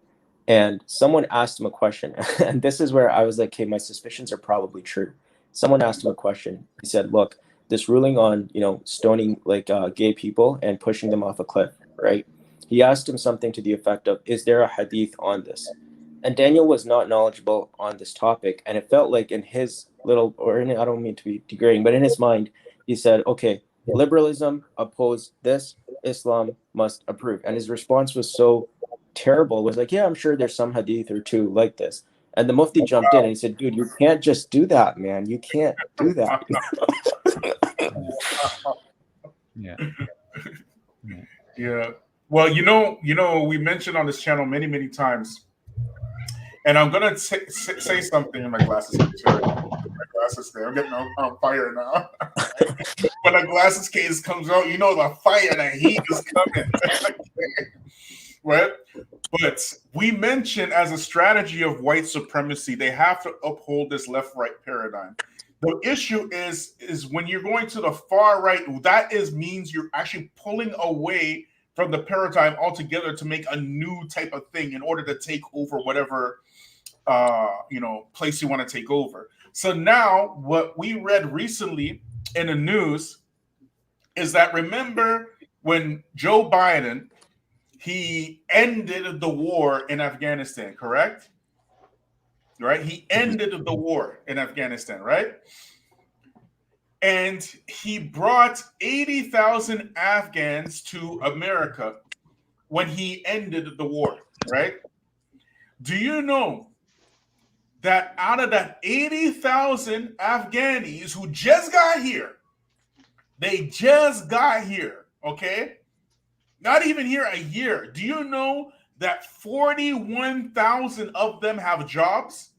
And someone asked him a question. And this is where I was like, okay, my suspicions are probably true. Someone asked him a question. He said, look, this ruling on, stoning like gay people and pushing them off a cliff, right? He asked him something to the effect of, is there a hadith on this? And Daniel was not knowledgeable on this topic. And it felt like in his little, I don't mean to be degrading, but in his mind, he said, okay, liberalism oppose this, Islam must approve. And his response was so terrible, was like, yeah, I'm sure there's some hadith or two like this. And the mufti jumped in and he said, dude, you can't just do that, man. You can't do that. Yeah. Well, we mentioned on this channel many, many times, and I'm gonna say something in my glasses. My glasses there. I'm getting on fire now. When the glasses case comes out, the fire, the heat is coming. Right? But we mentioned as a strategy of white supremacy, they have to uphold this left-right paradigm. The issue is when you're going to the far right, that means you're actually pulling away from the paradigm altogether to make a new type of thing in order to take over whatever place you want to take over. So now what we read recently in the news is that, remember when Joe Biden, he ended the war in Afghanistan, correct? Right? He ended the war in Afghanistan, right? And he brought 80,000 Afghans to America when he ended the war, right? Do you know that out of that 80,000 Afghanis who just got here, okay? Not even here a year. Do you know that 41,000 of them have jobs?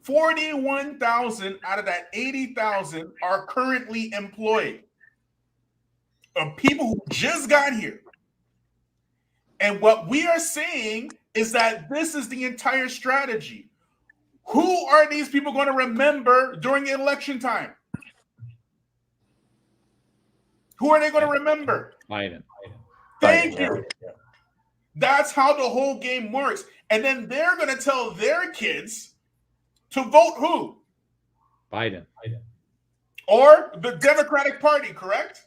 41,000 out of that 80,000 are currently employed. Of people who just got here. And what we are saying is that this is the entire strategy. Who are these people going to remember during election time? Who are they going to remember? Biden. Thank you. That's how the whole game works. And then they're going to tell their kids to vote who? Biden. Or the Democratic Party, correct?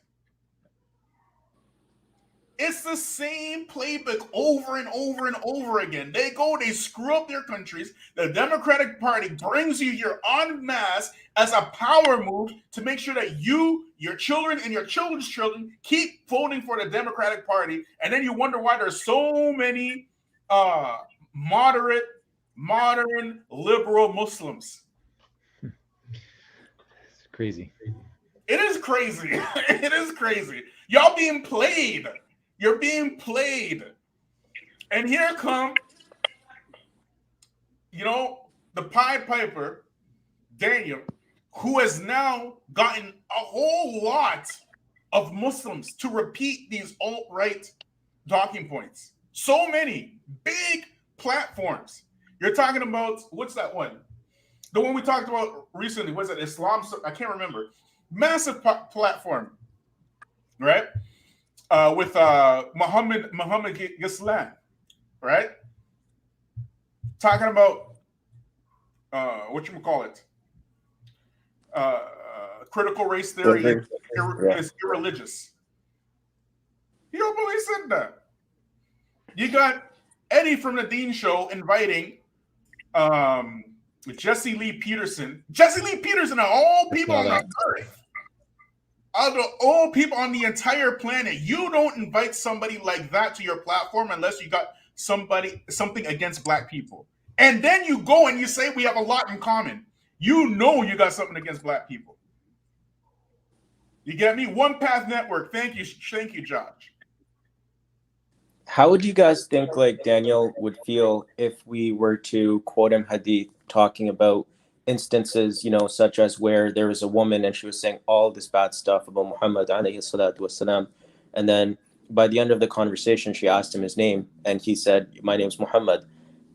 It's the same playbook over and over and over again. They screw up their countries. The Democratic Party brings you here en masse as a power move to make sure that you, your children, and your children's children keep voting for the Democratic Party. And then you wonder why there's so many modern, liberal Muslims. It's crazy. It is crazy. It is crazy. Y'all being played. You're being played. And here come, the Pied Piper, Daniel, who has now gotten a whole lot of Muslims to repeat these alt-right talking points. So many big platforms. You're talking about, what's that one? The one we talked about recently, was it Islam? I can't remember. Massive platform, right? With Muhammad Islam, right? Talking about critical race theory is irreligious. You don't believe said that. You got Eddie from the Dean Show inviting Jesse Lee Peterson. Jesse Lee Peterson, of all people on the earth. Out of all people on the entire planet, you don't invite somebody like that to your platform unless you got something against black people. And then you go and you say we have a lot in common. You know you got something against black people. You get me? One Path Network. Thank you, Josh. How would you guys think like Daniel would feel if we were to quote him hadith talking about instances, such as where there was a woman and she was saying all this bad stuff about Muhammad alayhi salatu wasalam, and then by the end of the conversation she asked him his name and he said, my name's Muhammad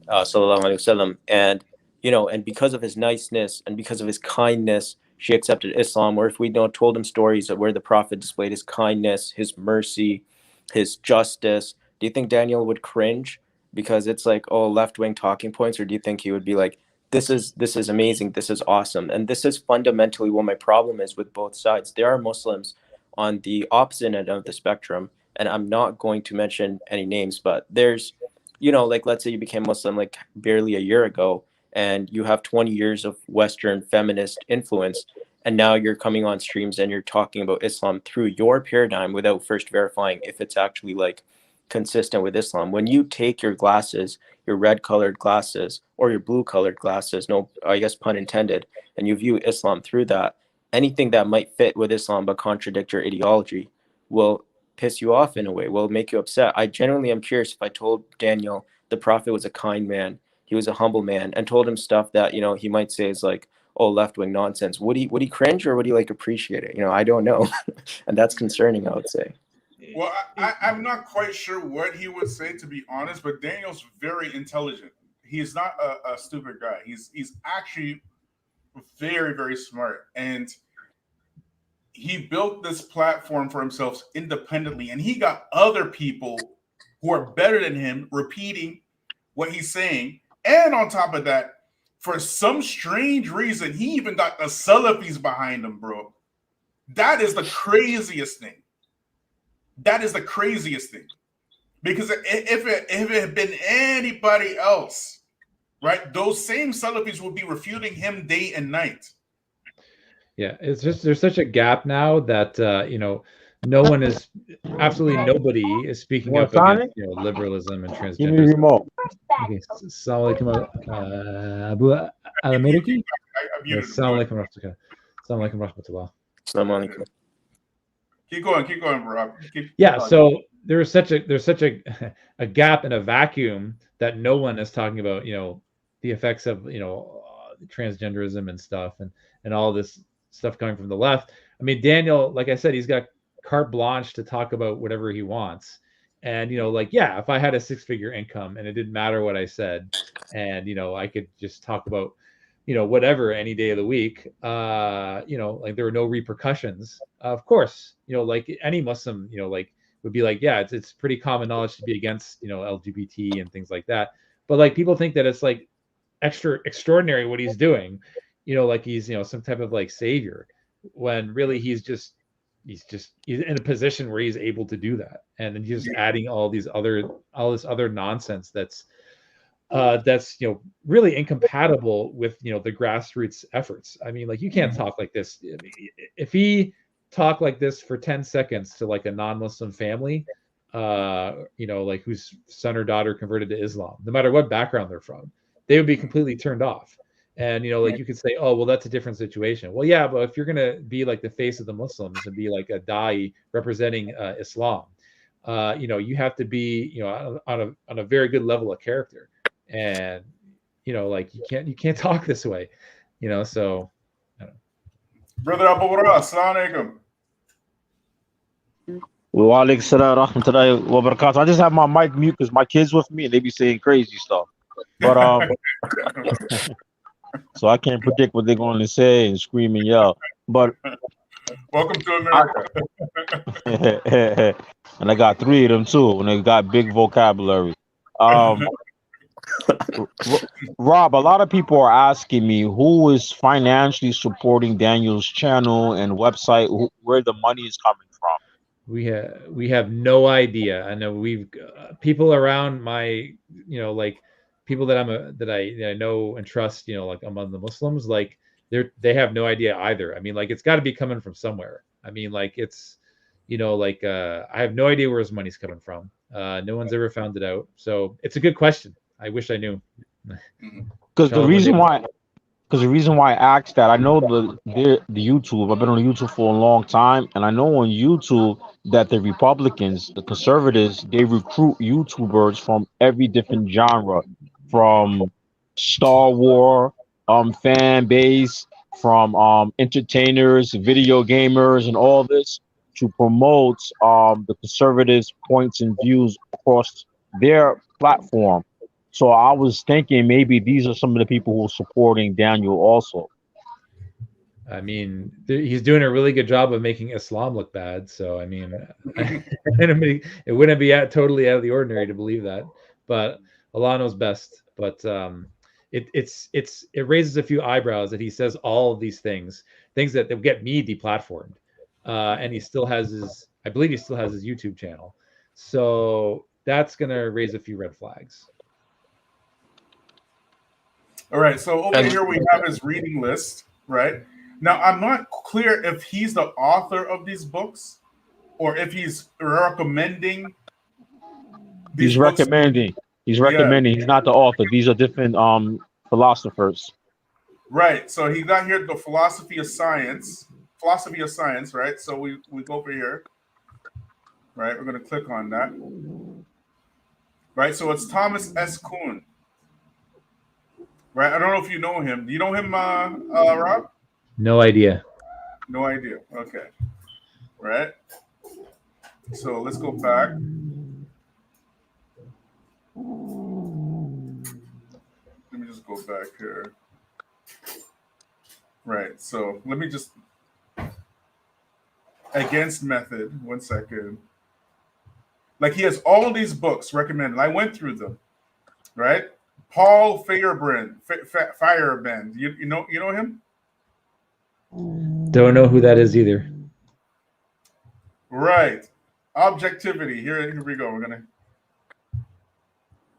sallallahu alaihi wasallam, and and because of his niceness and because of his kindness she accepted Islam. Or if we told him stories of where the Prophet displayed his kindness, his mercy, his justice, do you think Daniel would cringe because it's like, oh, left-wing talking points? Or do you think he would be like, this is amazing, this is awesome? And this is fundamentally what my problem is with both sides. There are Muslims on the opposite end of the spectrum, and I'm not going to mention any names, but there's, like let's say you became Muslim like barely a year ago, and you have 20 years of Western feminist influence, and now you're coming on streams and you're talking about Islam through your paradigm without first verifying if it's actually like consistent with Islam. When you take your glasses, your red colored glasses or your blue colored glasses, no, I guess pun intended, and you view Islam through that, anything that might fit with Islam but contradict your ideology will piss you off in a way, will make you upset. I genuinely am curious if I told Daniel the Prophet was a kind man, he was a humble man, and told him stuff that, he might say is like, oh, left-wing nonsense. Would he cringe or would he like appreciate it? I don't know. And that's concerning, I would say. Well, I'm not quite sure what he would say, to be honest, but Daniel's very intelligent. He's not a stupid guy. He's actually very, very smart. And he built this platform for himself independently. And he got other people who are better than him repeating what he's saying. And on top of that, for some strange reason, he even got the Salafis behind him, bro. That is the craziest thing. That is the craziest thing. Because if it had been anybody else, right, those same Salafis would be refuting him day and night. Yeah, it's just there's such a gap now that no one is, absolutely nobody is speaking up against liberalism and transgenderism. Give me the remote. Okay, Salaam Alaikum Abu Al-Ameriki. Salaam Alaikum Rahmatullah. Salaam Alaikum. Keep going, Rob. Yeah, so there's such a gap and a vacuum that no one is talking about, the effects of transgenderism and stuff and all this stuff coming from the left. I mean, Daniel, like I said, he's got carte blanche to talk about whatever he wants. And yeah, if I had a 6-figure income and it didn't matter what I said, and I could just talk about whatever any day of the week, like there were no repercussions. Of course, like any Muslim, like would be like, yeah, it's pretty common knowledge to be against, LGBT and things like that. But like people think that it's like extraordinary what he's doing, like he's, some type of like savior, when really he's in a position where he's able to do that. And then he's just adding all this other nonsense that's really incompatible with the grassroots efforts. I mean, like you can't talk like this. If he talked like this for 10 seconds to like a non-Muslim family, like whose son or daughter converted to Islam, no matter what background they're from, they would be completely turned off. And like you could say, oh well, that's a different situation. Well, yeah, but if you're gonna be like the face of the Muslims and be like a da'i representing Islam, you have to be on a very good level of character. And like you can't talk this way, so I don't know. Brother Abu Ra, Assalamu Alaikum. Wa alaikum salam wa rahmatullahi wa barakatuh. I just have my mic mute because my kids with me and they be saying crazy stuff. But so I can't predict what they're going to say and scream and yell. But welcome to America. And I got 3 of them too, and they got big vocabulary. Rob, a lot of people are asking me who is financially supporting Daniel's channel and website, where the money is coming from. We have no idea. I know we've people around my, like people that I know and trust, like among the Muslims, like they have no idea either. I mean, like it's got to be coming from somewhere. I mean, like it's, I have no idea where his money's coming from. No one's ever found it out. So it's a good question. I wish I knew. Because the reason why I asked that, I know the YouTube. I've been on YouTube for a long time, and I know on YouTube that the Republicans, the conservatives, they recruit YouTubers from every different genre, from Star Wars fan base, from entertainers, video gamers, and all this to promote the conservatives' points and views across their platform. So I was thinking maybe these are some of the people who are supporting Daniel also. I mean, he's doing a really good job of making Islam look bad. So, I mean, it wouldn't be totally out of the ordinary to believe that. But Allah knows best. But it raises a few eyebrows that he says all of these things that will get me deplatformed. And I believe he still has his YouTube channel. So that's going to raise a few red flags. All right, so over here we have his reading list, right? Now, I'm not clear if he's the author of these books or if he's recommending these He's books. recommending. He's recommending. He's not the author. These are different philosophers. Right, so he got here the philosophy of science, right? So we go over here, right? We're going to click on that. Right, so it's Thomas S. Kuhn. Right, I don't know if you know him. Do you know him, Rob? No idea. No idea. Okay. Right. So let's go back. Let me just go back here. Right. So let me just against method. 1 second. Like he has all these books recommended. I went through them. Right. Paul Feyerabend. You know him? Don't know who that is either. Right. Objectivity. Here we go.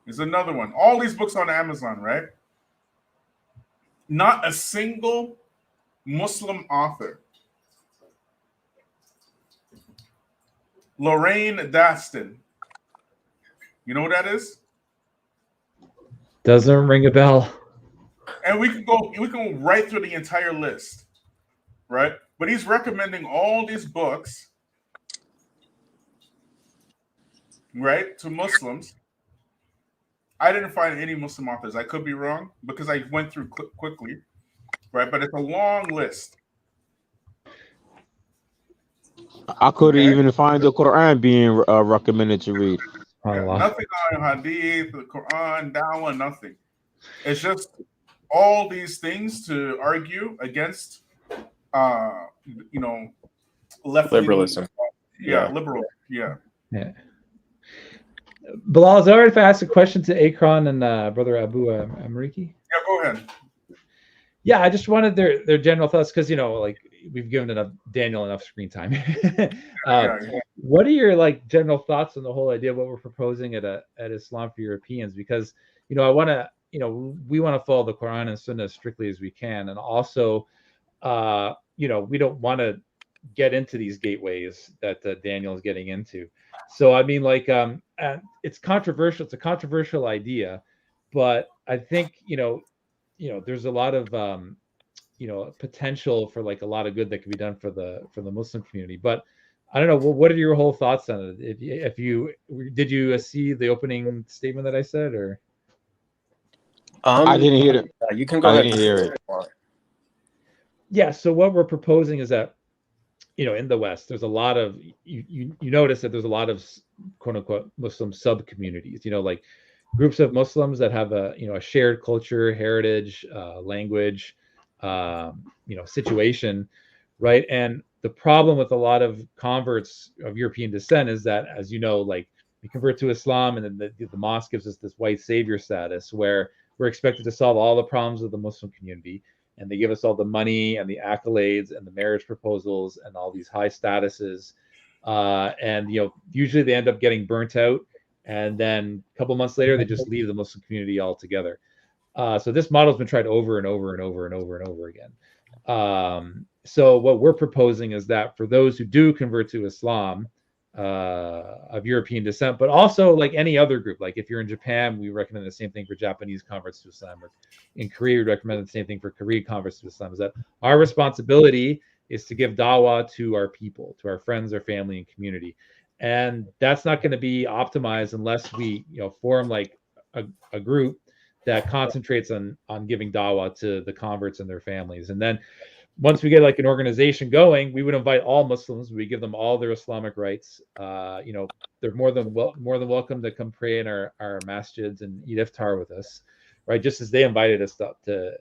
There's another one. All these books on Amazon, right? Not a single Muslim author. Lorraine Daston. You know what that is? Doesn't ring a bell. And we can go right through the entire list, right? But he's recommending all these books, right, to Muslims. I didn't find any Muslim authors. I could be wrong because I went through quickly, right? But it's a long list. I couldn't even find the Quran being recommended to read. Yeah, nothing on Hadith, the Quran, Dawah, nothing. It's just all these things to argue against, you know, left Liberalism. Yeah, liberal. Yeah. Yeah. Bilal, is it all right if I ask a question to Akron and Brother Abu Amariki? Yeah, go ahead. Yeah, I just wanted their general thoughts because, you know, like we've given Daniel enough screen time. Yeah. What are your like general thoughts on the whole idea of what we're proposing at Islam for Europeans? Because, you know, I want to, you know, we want to follow the Quran and Sunnah as strictly as we can, and also, you know, we don't want to get into these gateways that Daniel is getting into. So I mean, like, it's controversial. It's a controversial idea, but I think you know, there's a lot of you know, potential for like a lot of good that can be done for the Muslim community. But I don't know. What are your whole thoughts on it? If you did you see the opening statement that I said, or I didn't hear it. You can go I ahead. didn't hear it. yeah. So what we're proposing is that, you know, in the West, there's a lot of you notice that there's a lot of quote unquote Muslim sub communities. You know, like groups of Muslims that have a, you know, a shared culture, heritage, language, you know, situation, right? And the problem with a lot of converts of European descent is that, as you know, like we convert to Islam, and then the mosque gives us this white savior status where we're expected to solve all the problems of the Muslim community, and they give us all the money and the accolades and the marriage proposals and all these high statuses, and you know, usually they end up getting burnt out, and then a couple months later they just leave the Muslim community altogether. So this model has been tried over and over and over and over and over again. So what we're proposing is that for those who do convert to Islam, of European descent, but also like any other group, like if you're in Japan, we recommend the same thing for Japanese converts to Islam, or in Korea, we recommend the same thing for Korean converts to Islam, is that our responsibility is to give dawah to our people, to our friends, our family, and community. And that's not going to be optimized unless we, you know, form like a group that concentrates on giving dawah to the converts and their families. And then once we get like an organization going, we would invite all Muslims. We give them all their Islamic rights. You know, they're more than welcome to come pray in our masjids and eat iftar with us, right? Just as they invited us to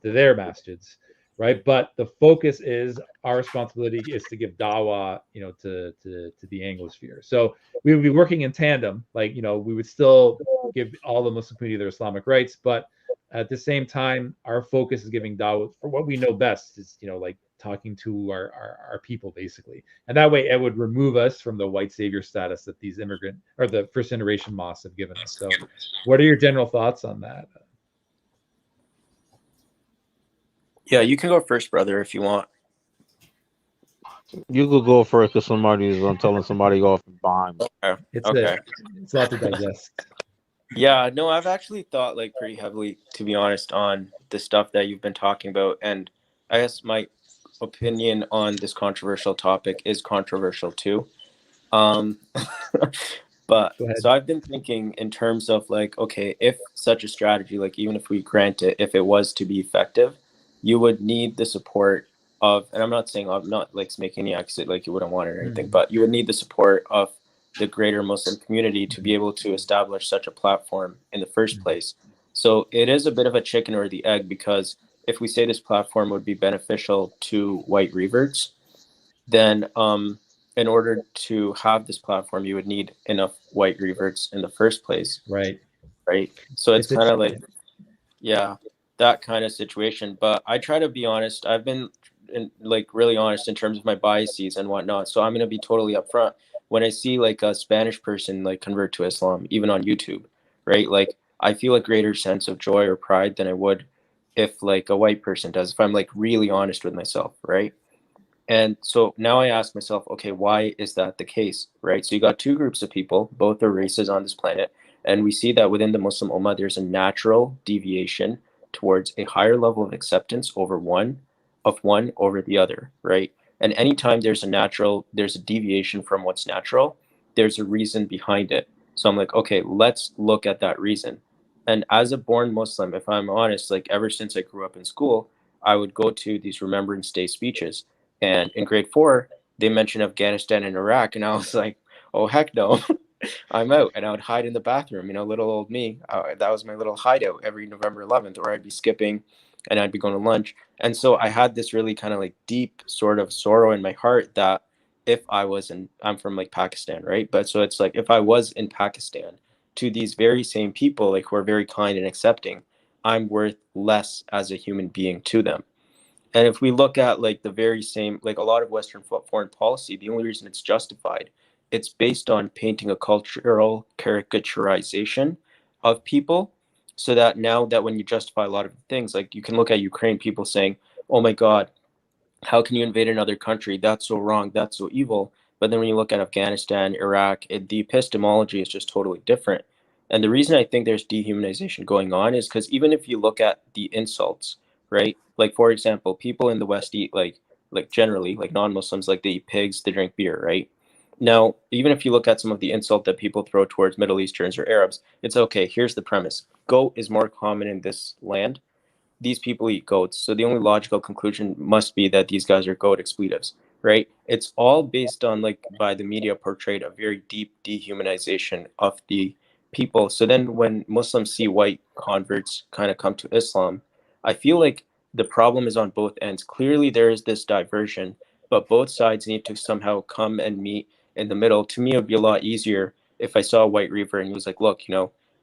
their masjids, right? But the focus is our responsibility is to give dawah, you know, to the Anglosphere. So we would be working in tandem. Like, you know, we would still give all the Muslim community their Islamic rights, but at the same time, our focus is giving dawah for what we know best, is, you know, like talking to our people, basically. And that way it would remove us from the white savior status that these immigrant or the first generation mosques have given us. So what are your general thoughts on that? Yeah, you can go first, brother, if you want. You could go first because somebody is telling somebody off behind. It's Okay. it's a lot to digest. Yeah, no, I've actually thought like pretty heavily, to be honest, on the stuff that you've been talking about. And I guess my opinion on this controversial topic is controversial too. But so I've been thinking in terms of like, okay, if such a strategy, like even if we grant it, if it was to be effective, you would need the support of, and I'm not saying, I'm not like making any exit like you wouldn't want it or anything, but you would need the support of the greater Muslim community to be able to establish such a platform in the first place. So it is a bit of a chicken or the egg, because if we say this platform would be beneficial to white reverts, then in order to have this platform, you would need enough white reverts in the first place. Right. So it's kind of like, yeah, that kind of situation. But I try to be honest. I've been like really honest in terms of my biases and whatnot. So I'm going to be totally upfront. When I see like a Spanish person like convert to Islam, even on YouTube, right? Like I feel a greater sense of joy or pride than I would if like a white person does, if I'm like really honest with myself, right? And so now I ask myself, okay, why is that the case, right? So you got two groups of people, both are races on this planet, and we see that within the Muslim Ummah, there's a natural deviation towards a higher level of acceptance over one over the other, right? And anytime there's a deviation from what's natural, there's a reason behind it. So I'm like, okay, let's look at that reason. And as a born Muslim, if I'm honest, like ever since I grew up in school, I would go to these Remembrance Day speeches. And in grade 4, they mentioned Afghanistan and Iraq. And I was like, oh, heck no. I'm out, and I would hide in the bathroom. Little old me. That was my little hideout every November 11th, or I'd be skipping, and I'd be going to lunch. And so I had this really kind of like deep sort of sorrow in my heart that if I was I'm from like Pakistan, right? But so it's like if I was in Pakistan, to these very same people, like who are very kind and accepting, I'm worth less as a human being to them. And if we look at like the very same, like a lot of Western foreign policy, the only reason it's justified, it's based on painting a cultural caricaturization of people. So that now that when you justify a lot of things, like you can look at Ukraine, people saying, oh my God, how can you invade another country? That's so wrong. That's so evil. But then when you look at Afghanistan, Iraq, the epistemology is just totally different. And the reason I think there's dehumanization going on is because even if you look at the insults, right? Like for example, people in the West eat like generally like non-Muslims, like they eat pigs, they drink beer, right? Now, even if you look at some of the insult that people throw towards Middle Easterns or Arabs, it's okay. Here's the premise: goat is more common in this land. These people eat goats. So the only logical conclusion must be that these guys are goat expletives, right? It's all based on like by the media portrayed a very deep dehumanization of the people. So then when Muslims see white converts kind of come to Islam, I feel like the problem is on both ends. Clearly there is this diversion, but both sides need to somehow come and meet in the middle. To me, it would be a lot easier if I saw a white reaver and he was like, look,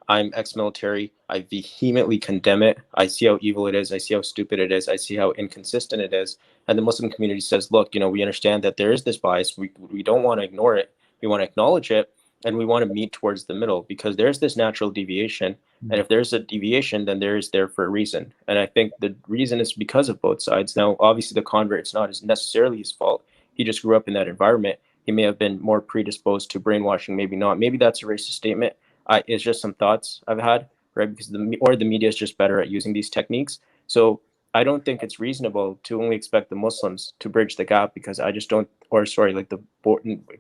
I'm ex-military. I vehemently condemn it. I see how evil it is. I see how stupid it is. I see how inconsistent it is. And the Muslim community says, look, we understand that there is this bias. We don't want to ignore it. We want to acknowledge it. And we want to meet towards the middle because there's this natural deviation. And if there's a deviation, then there is there for a reason. And I think the reason is because of both sides. Now, obviously, the convert, it's not necessarily his fault. He just grew up in that environment. He may have been more predisposed to brainwashing, maybe not. Maybe that's a racist statement. It's just some thoughts I've had, right? Because the media is just better at using these techniques. So I don't think it's reasonable to only expect the Muslims to bridge the gap because I just don't, or sorry, like the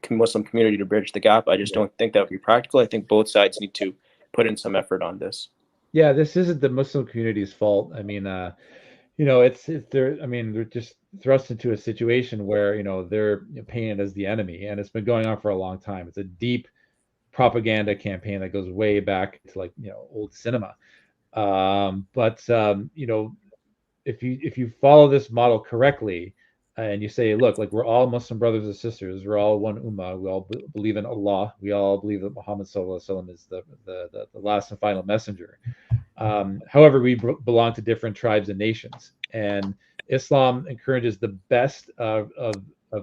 Muslim community to bridge the gap. I just don't think that would be practical. I think both sides need to put in some effort on this. Yeah, this isn't the Muslim community's fault. I mean, it's they're I mean they're just thrust into a situation where they're painted as the enemy, and it's been going on for a long time. It's a deep propaganda campaign that goes way back to like old cinema. But if you follow this model correctly, and you say, look, like we're all Muslim brothers and sisters, we're all one ummah, we all believe in Allah, we all believe that Muhammad sallallahu alaihi wasallam is the last and final messenger. However, we belong to different tribes and nations, and Islam encourages the best of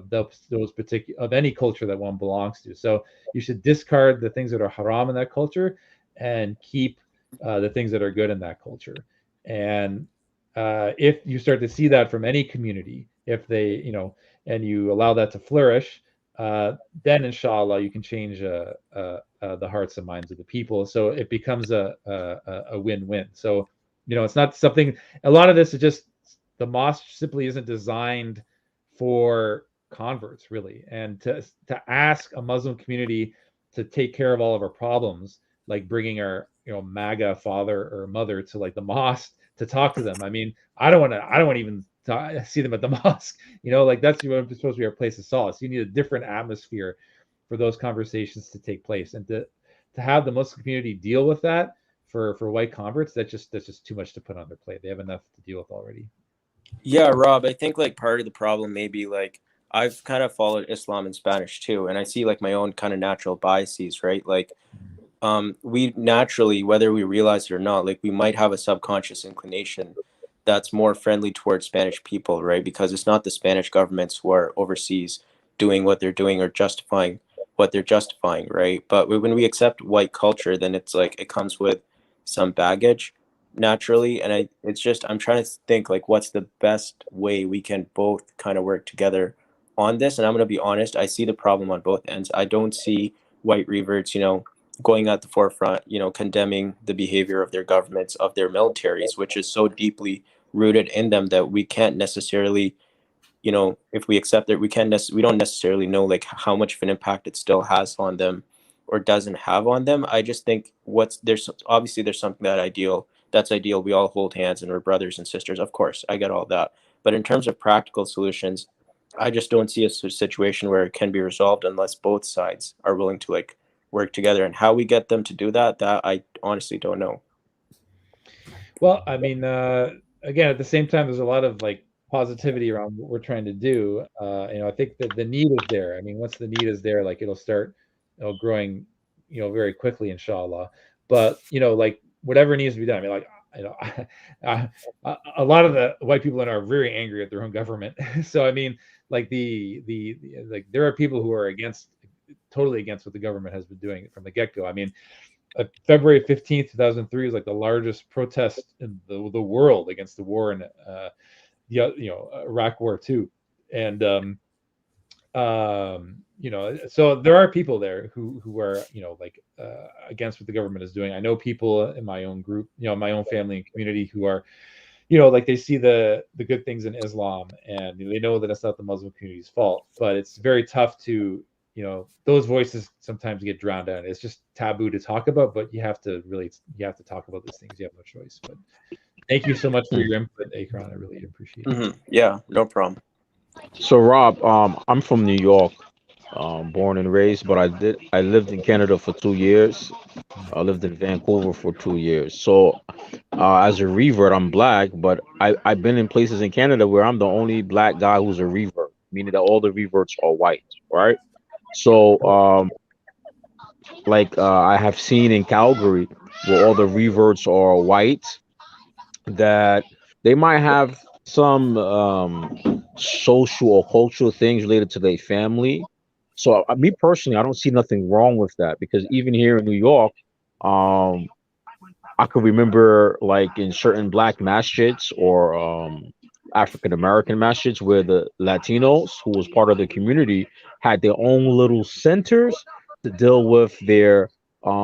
those particular of any culture that one belongs to. So you should discard the things that are haram in that culture and keep the things that are good in that culture. And if you start to see that from any community, if they and you allow that to flourish, then inshallah you can change the hearts and minds of the people. So it becomes a win-win. So it's not something. A lot of this is just the mosque simply isn't designed for converts really, and to ask a Muslim community to take care of all of our problems, like bringing our MAGA father or mother to like the mosque to talk to them. I mean, I don't want to even see them at the mosque. Like that's supposed to be our place of solace. You need a different atmosphere for those conversations to take place, and to have the Muslim community deal with that for white converts, that's just too much to put on their plate. They have enough to deal with already. Yeah, Rob, I think like part of the problem may be like I've kind of followed Islam in Spanish too, and I see like my own kind of natural biases, right? Like we naturally, whether we realize it or not, like we might have a subconscious inclination that's more friendly towards Spanish people, right? Because it's not the Spanish governments who are overseas doing what they're doing or justifying what they're justifying, right? But when we accept white culture, then it's like it comes with some baggage naturally. And it's just, I'm trying to think like what's the best way we can both kind of work together on this. And I'm going to be honest, I see the problem on both ends. I don't see white reverts, going at the forefront, condemning the behavior of their governments, of their militaries, which is so deeply rooted in them that we can't necessarily, if we accept it, we don't necessarily know like how much of an impact it still has on them or doesn't have on them. I just think there's something that's ideal. We all hold hands and we're brothers and sisters. Of course, I get all that. But in terms of practical solutions, I just don't see a situation where it can be resolved unless both sides are willing to like work together. And how we get them to do that, that I honestly don't know. Well, I mean, again, at the same time, there's a lot of like positivity around what we're trying to do. I think that the need is there. I mean, once the need is there, like it'll start, growing, very quickly, inshallah. But like whatever needs to be done. I mean, like a lot of the white people are very angry at their own government. So I mean, like like there are people who are totally against what the government has been doing from the get-go. I mean, February 15th, 2003 was like the largest protest in the world against the war in Iraq War II. And so there are people there who are against what the government is doing. I know people in my own group, my own family and community who are like they see the good things in Islam, and they know that it's not the Muslim community's fault, but it's very tough to those voices sometimes get drowned out. It's just taboo to talk about, but you have to talk about these things. You have no choice. But thank you so much for your input, Akron. I really appreciate it. Yeah, no problem. So Rob, I'm from New York, born and raised, but I lived in Canada for 2 years. I lived in Vancouver for 2 years. So as a revert, I'm black, but I've been in places in Canada where I'm the only black guy who's a revert, meaning that all the reverts are white, right? So I have seen in Calgary where all the reverts are white, that they might have some social or cultural things related to their family. So me personally, I don't see nothing wrong with that, because even here in New York, I could remember like in certain black masjids or African American masjids where the Latinos who was part of the community had their own little centers to deal with their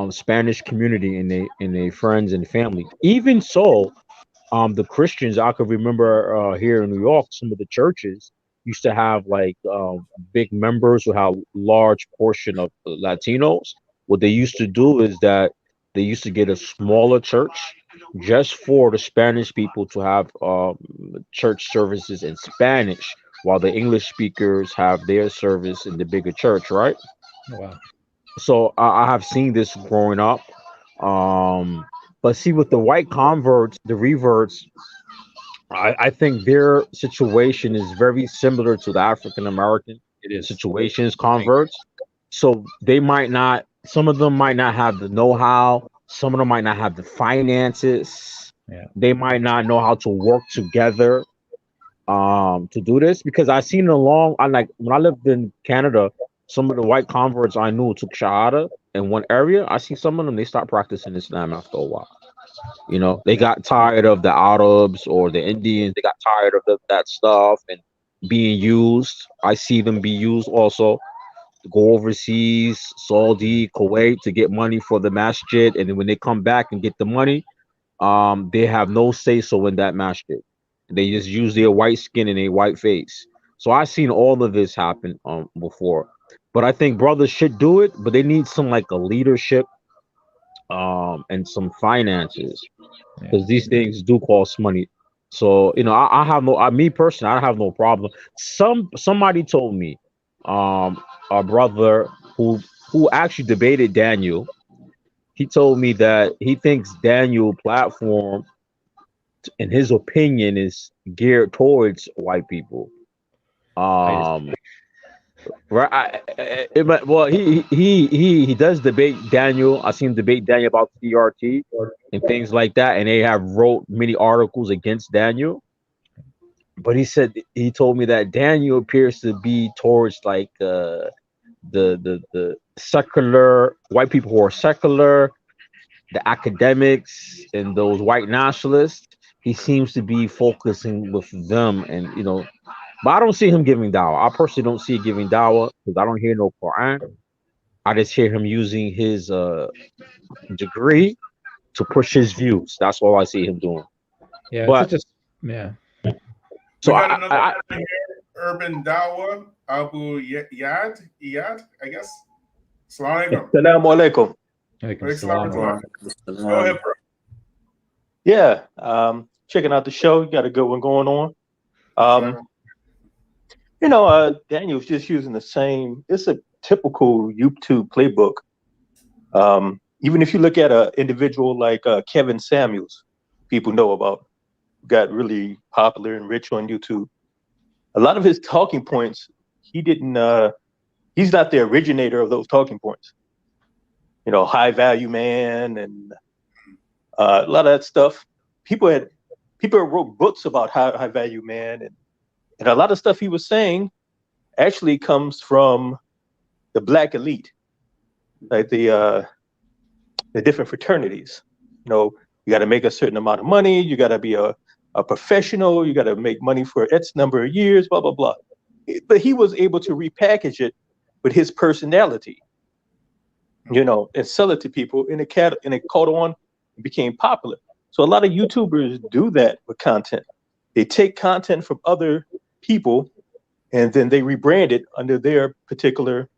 Spanish community and their friends and family. Even so, the Christians, I could remember here in New York, some of the churches used to have like big members who have large portion of Latinos. What they used to do is that they used to get a smaller church just for the Spanish people to have church services in Spanish, while the English speakers have their service in the bigger church, right? Oh, wow. So I have seen this growing up. But see, with the white converts, the reverts, I think their situation is very similar to the African American situations, converts. So they might not, some of them might not have the know-how, some of them might not have the finances. Yeah. They might not know how to work together to do this, because I seen when I lived in Canada, some of the white converts I knew took Shahada in one area. I see some of them, they start practicing Islam after a while. They got tired of the Arabs or the Indians. They got tired of that stuff and being used. I see them be used also to go overseas, Saudi, Kuwait, to get money for the masjid. And then when they come back and get the money, they have no say so in that masjid. They just use their white skin and their white face. So I've seen all of this happen before. But I think brothers should do it, but they need some like a leadership and some finances, because these things do cost money. So I have me personally, I have no problem. Somebody told me, a brother who actually debated Daniel, he told me that he thinks Daniel platform, in his opinion, is geared towards white people. Right. Well, he does debate Daniel. I seen him debate Daniel about CRT and things like that, and they have wrote many articles against Daniel. But he told me that Daniel appears to be towards like the secular white people who are secular, the academics, and those white nationalists. He seems to be focusing with them, and but I don't see him giving dawah. I personally don't see giving dawah, because I don't hear no Quran. I just hear him using his degree to push his views. That's all I see him doing. Yeah, but yeah. So we got another here, Urban Dawah, Abu Iyad, I guess. Salaam Alaikum. Go ahead, bro. Yeah, checking out the show. You got a good one going on. Daniel's just using the same. It's a typical YouTube playbook Even if you look at an individual like Kevin Samuels, people know about, got really popular and rich on YouTube. A lot of his talking points, he didn't. He's not the originator of those talking points. You know, high value man and a lot of that stuff. People wrote books about high value man, and a lot of stuff he was saying actually comes from the Black elite, like the different fraternities. You know, you got to make a certain amount of money. You got to be a professional. You got to make money for X number of years. Blah blah blah. But he was able to repackage it with his personality, you know, and sell it to people, and it caught on and became popular. So a lot of YouTubers do that with content. They take content from other people and then they rebrand it under their particular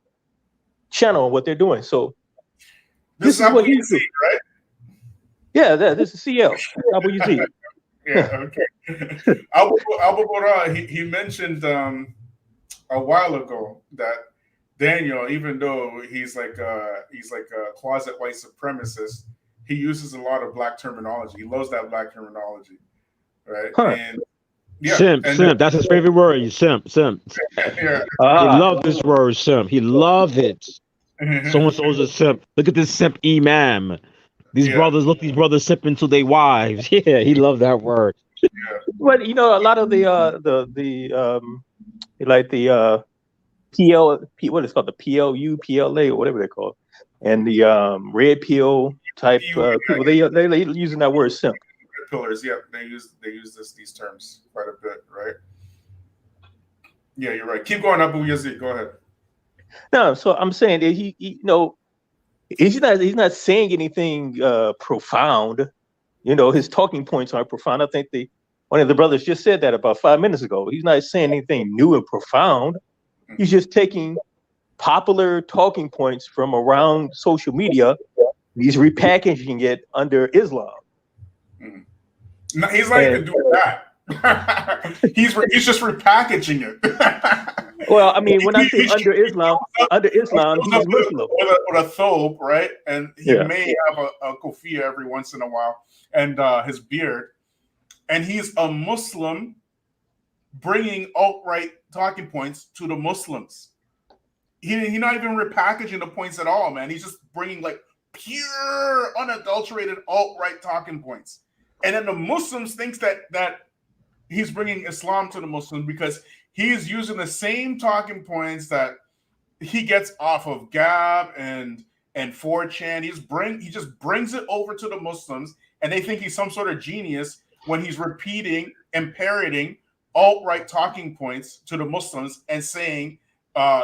channel, what they're doing. So this is what you do, right? Yeah, this is CL. WZ. Yeah, okay. Abu Bora, he mentioned a while ago that Daniel, even though he's like a closet white supremacist, he uses a lot of black terminology. He loves that black terminology, right? Huh. And yeah, simp. That's his favorite word. Simp. Yeah. He loved this word, simp. He loved it. So and so's a simp. Look at this simp imam. These brothers simping to their wives. Yeah, he loved that word. Yeah. But you know, a lot of the PL, what is called the PLU, PLA, or whatever they call it, and the red pill type people, they using that word simp. Red pillars, yeah, they use these terms quite a bit, right? Yeah, you're right. Keep going, Abu Yazid. Go ahead. No, so I'm saying that he you know, he's not saying anything profound. You know, his talking points aren't profound. I think one of the brothers just said that about 5 minutes ago. He's not saying anything new and profound. He's just taking popular talking points from around social media. He's repackaging it under Islam. No, he's not even doing that. he's just repackaging it. Well, I mean, when I say under Islam, he's Muslim. With a thobe, right? And he may have a kufiyah every once in a while, and his beard. And he's a Muslim bringing alt-right talking points to the Muslims. He's not even repackaging the points at all, man. He's just bringing like pure, unadulterated alt-right talking points. And then the Muslims thinks that he's bringing Islam to the Muslims because he's using the same talking points that he gets off of Gab and 4chan. He just brings it over to the Muslims, and they think he's some sort of genius when he's repeating and parroting alt-right talking points to the Muslims and saying,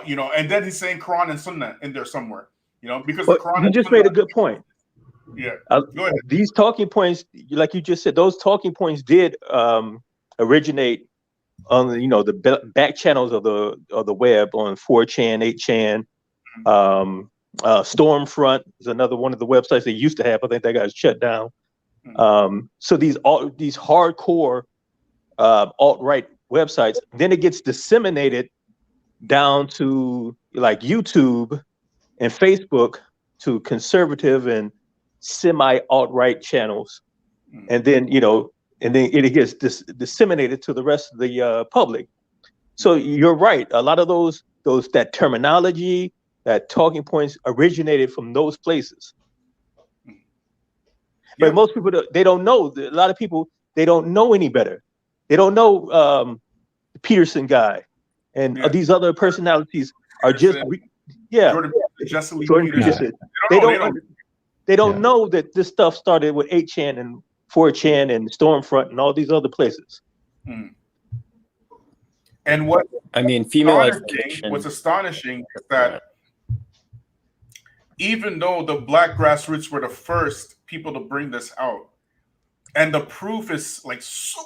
you know, and then he's saying Quran and Sunnah in there somewhere, you know, because the Quran. You just made a good point. Yeah, go ahead. These talking points, like you just said, those talking points did originate on the, you know, the back channels of the web on 4chan, 8chan. Stormfront is another one of the websites they used to have. I think that got shut down. So these hardcore alt-right websites, then it gets disseminated down to like YouTube and Facebook to conservative and semi-alt-right channels, and then it gets disseminated to the rest of the public. So you're right. A lot of that terminology, that talking points originated from those places. But most people, they don't know. A lot of people, they don't know any better. They don't know the Peterson guy and these other personalities are just Jordan Peterson. They don't know that this stuff started with 8chan and 4chan and Stormfront and all these other places. And what I mean, what's astonishing is that even though the Black Grassroots were the first people to bring this out, and the proof is like,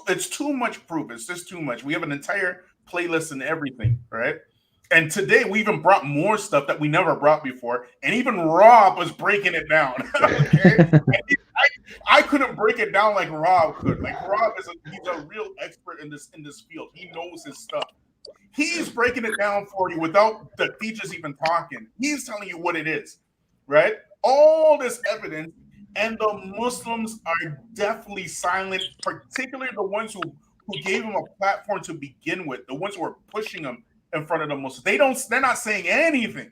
it's too much proof. It's just too much. We have an entire playlist and everything, right? And today we even brought more stuff that we never brought before. And even Rob was breaking it down. Okay? I couldn't break it down like Rob could. Like Rob he's a real expert in this field. He knows his stuff. He's breaking it down for you without the teachers even talking. He's telling you what it is, right? all this evidence, and the Muslims are definitely silent, particularly the ones who gave him a platform to begin with, the ones who are pushing him in front of the Muslims. They're not saying anything.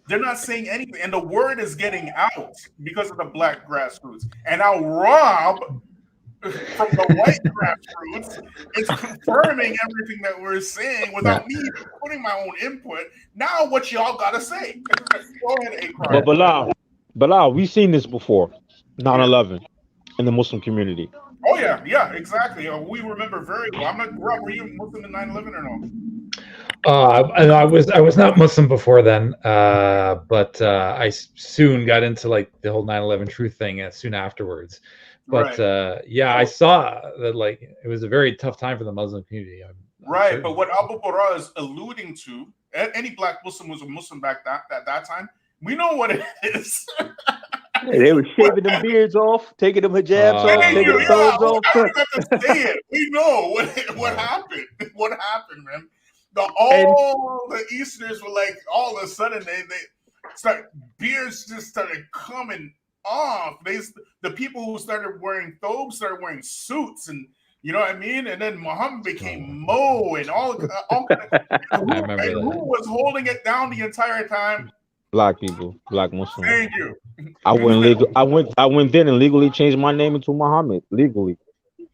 They're not saying anything, and the word is getting out because of the black grassroots. And now Rob from the white grassroots is confirming everything that we're saying without me even putting my own input. Now, what y'all gotta say? Go ahead, Akron. But Bilal, we've seen this before. 9/11 in the Muslim community. Oh yeah, exactly. We remember very well. I'm not. Rob, were you Muslim in 9/11 or no? I was not Muslim before then, but I soon got into like the whole 9/11 truth thing soon afterwards. But I saw that like it was a very tough time for the Muslim community. Right, but what Abu Bara is alluding to, any black Muslim was a Muslim back at that time. We know what it is. They were shaving them beards off, taking them hijabs off, taking them thongs off. I don't have to say it. We know what happened. What happened, man? The Easterners were like, all of a sudden beards just started coming off. The people who started wearing thobes started wearing suits, and you know what I mean. And then Muhammad became Mo, and all kind of. Who was holding it down the entire time? Black people, black Muslims. Thank you. I went in and legally changed my name into Muhammad legally.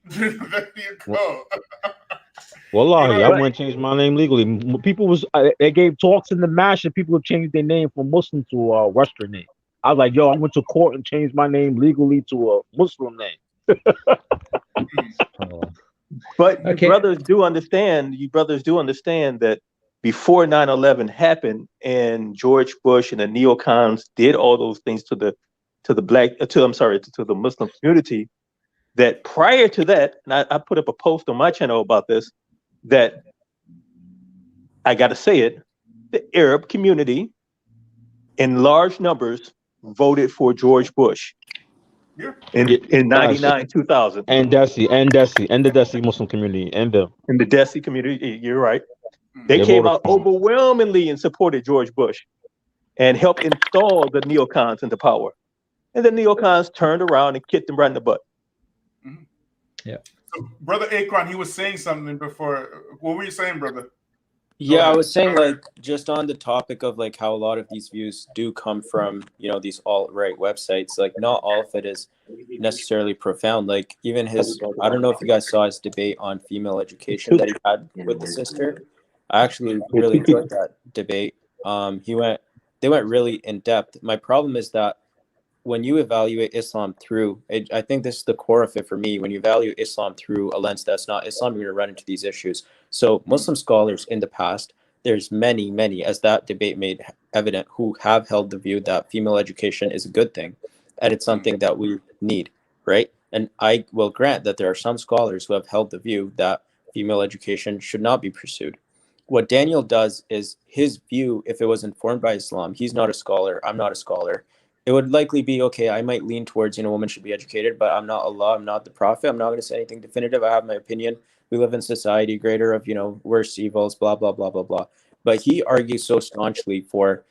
There you go. Wallahi, I went and changed my name legally. People they gave talks in the mash and people changed their name from Muslim to a Western name. I was like, yo, I went to court and changed my name legally to a Muslim name. But you brothers do understand that before 9/11 happened and George Bush and the neocons did all those things to the Muslim community, that prior to that, and I put up a post on my channel about this, that I got to say it, the Arab community in large numbers voted for George Bush in 99, 2000. And the Desi Muslim community in the Desi community, you're right. They came out overwhelmingly and supported George Bush and helped install the neocons into power. And the neocons turned around and kicked them right in the butt. Mm-hmm. Yeah. So, Brother Akron, he was saying something before. What were you saying, brother? Yeah, I was saying, like, just on the topic of like how a lot of these views do come from, you know, these alt-right websites. Like, not all of it is necessarily profound. Like, even I don't know if you guys saw his debate on female education that he had with the sister. I actually really enjoyed that debate. They went really in depth. My problem is that when you evaluate Islam through, I think this is the core of it for me. When you evaluate Islam through a lens that's not Islam, you're going to run into these issues. So Muslim scholars in the past, there's many, as that debate made evident, who have held the view that female education is a good thing, and it's something that we need, right? And I will grant that there are some scholars who have held the view that female education should not be pursued. What Daniel does is his view, if it was informed by Islam, he's not a scholar, I'm not a scholar. It would likely be, okay, I might lean towards, women should be educated, but I'm not Allah, I'm not the prophet, I'm not going to say anything definitive, I have my opinion. We live in society, greater of, worse evils, blah, blah, blah, blah, blah. But he argues so staunchly for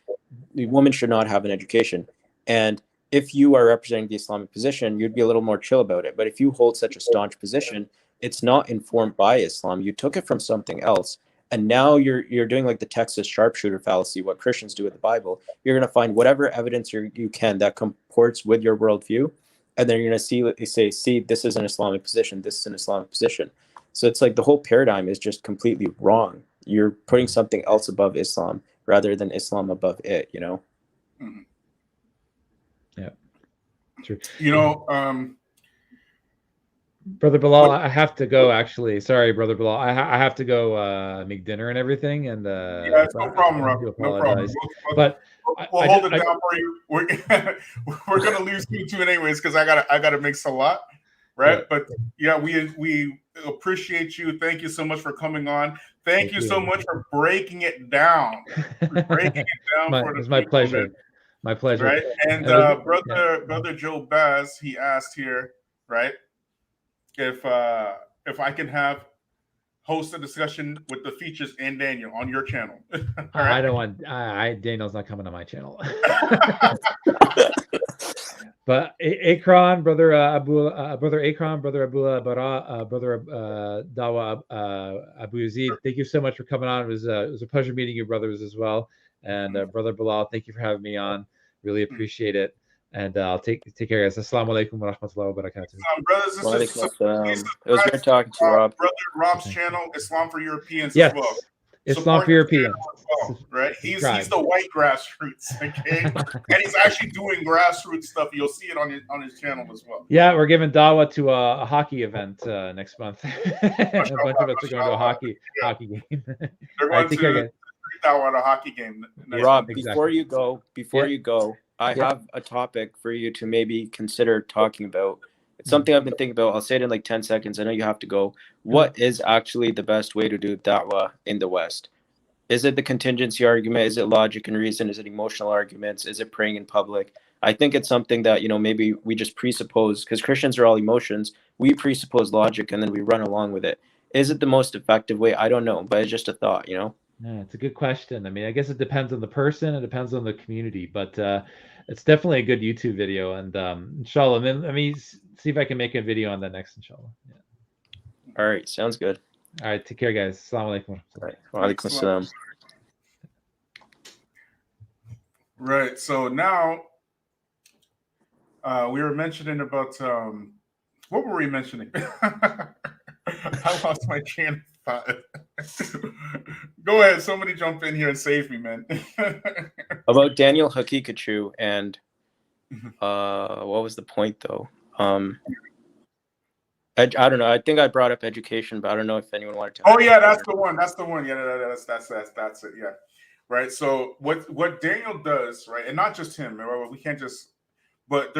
the woman should not have an education. And if you are representing the Islamic position, you'd be a little more chill about it. But if you hold such a staunch position, it's not informed by Islam. You took it from something else. And now you're doing like the Texas sharpshooter fallacy, what Christians do with the Bible. You're going to find whatever evidence you can that comports with your worldview. And then you're going to see, this is an Islamic position. This is an Islamic position. So it's like the whole paradigm is just completely wrong. You're putting something else above Islam rather than Islam above it, Mm-hmm. Yeah. True. Brother Bilal, I have to go. Actually, sorry, Brother Bilal, I have to go make dinner and everything. And yeah, it's no problem, Rob. No problem. But we'll hold it down for you. We're gonna lose you two anyways because I gotta make salat, right? Yeah. But yeah, we appreciate you. Thank you so much for coming on. Thank you so much for breaking it down. It's my pleasure. My pleasure. Right, and brother Joe Baz, he asked here, right? If I can have host a discussion with the Feachaz and Daniel on your channel. I don't want. Daniel's not coming on my channel. But Akron, brother brother Akron, brother Abdullah Bara, brother Dawah, Abu Yazid, thank you so much for coming on. It was a pleasure meeting you, brothers, as well. And brother Bilal, thank you for having me on. Really appreciate it. And I'll take care, guys. Assalamu alaikum wa rahmatullahi wa barakatuh. Brothers, it was great talking to you, Rob. Brother Rob's channel, Islam4Europeans, Yes. as well. Islam4Europeans. Well, right? He's the white grassroots, okay? And he's actually doing grassroots stuff. You'll see it on his channel as well. Yeah, we're giving Dawah to a hockey event next month. A bunch of us are going to a hockey game. They're going to treat Dawah at a hockey game. Rob, before you go, I have a topic for you to maybe consider talking about. It's something I've been thinking about. I'll say it in like 10 seconds. I know you have to go. What is actually the best way to do da'wah in the West? Is it the contingency argument? Is it logic and reason? Is it emotional arguments? Is it praying in public? I think it's something that, maybe we just presuppose, because Christians are all emotions. We presuppose logic and then we run along with it. Is it the most effective way? I don't know, but it's just a thought, Yeah, it's a good question. I mean, I guess it depends on the person. It depends on the community, but it's definitely a good YouTube video. And inshallah, let me see if I can make a video on that next, inshallah. Yeah. All right, sounds good. All right, take care, guys. Assalamu alaikum. Wa alaikum assalam. Right. So now we were mentioning about what were we mentioning? I lost my train of thought. Go ahead. Somebody jump in here and save me, man. About Daniel Haqiqatjou and what was the point though? I don't know. I think I brought up education, but I don't know if anyone wanted to. Oh yeah, that's the one. That's the one. Yeah, that's it. Yeah, right. So what Daniel does, right, and not just him. Right? We can't just. But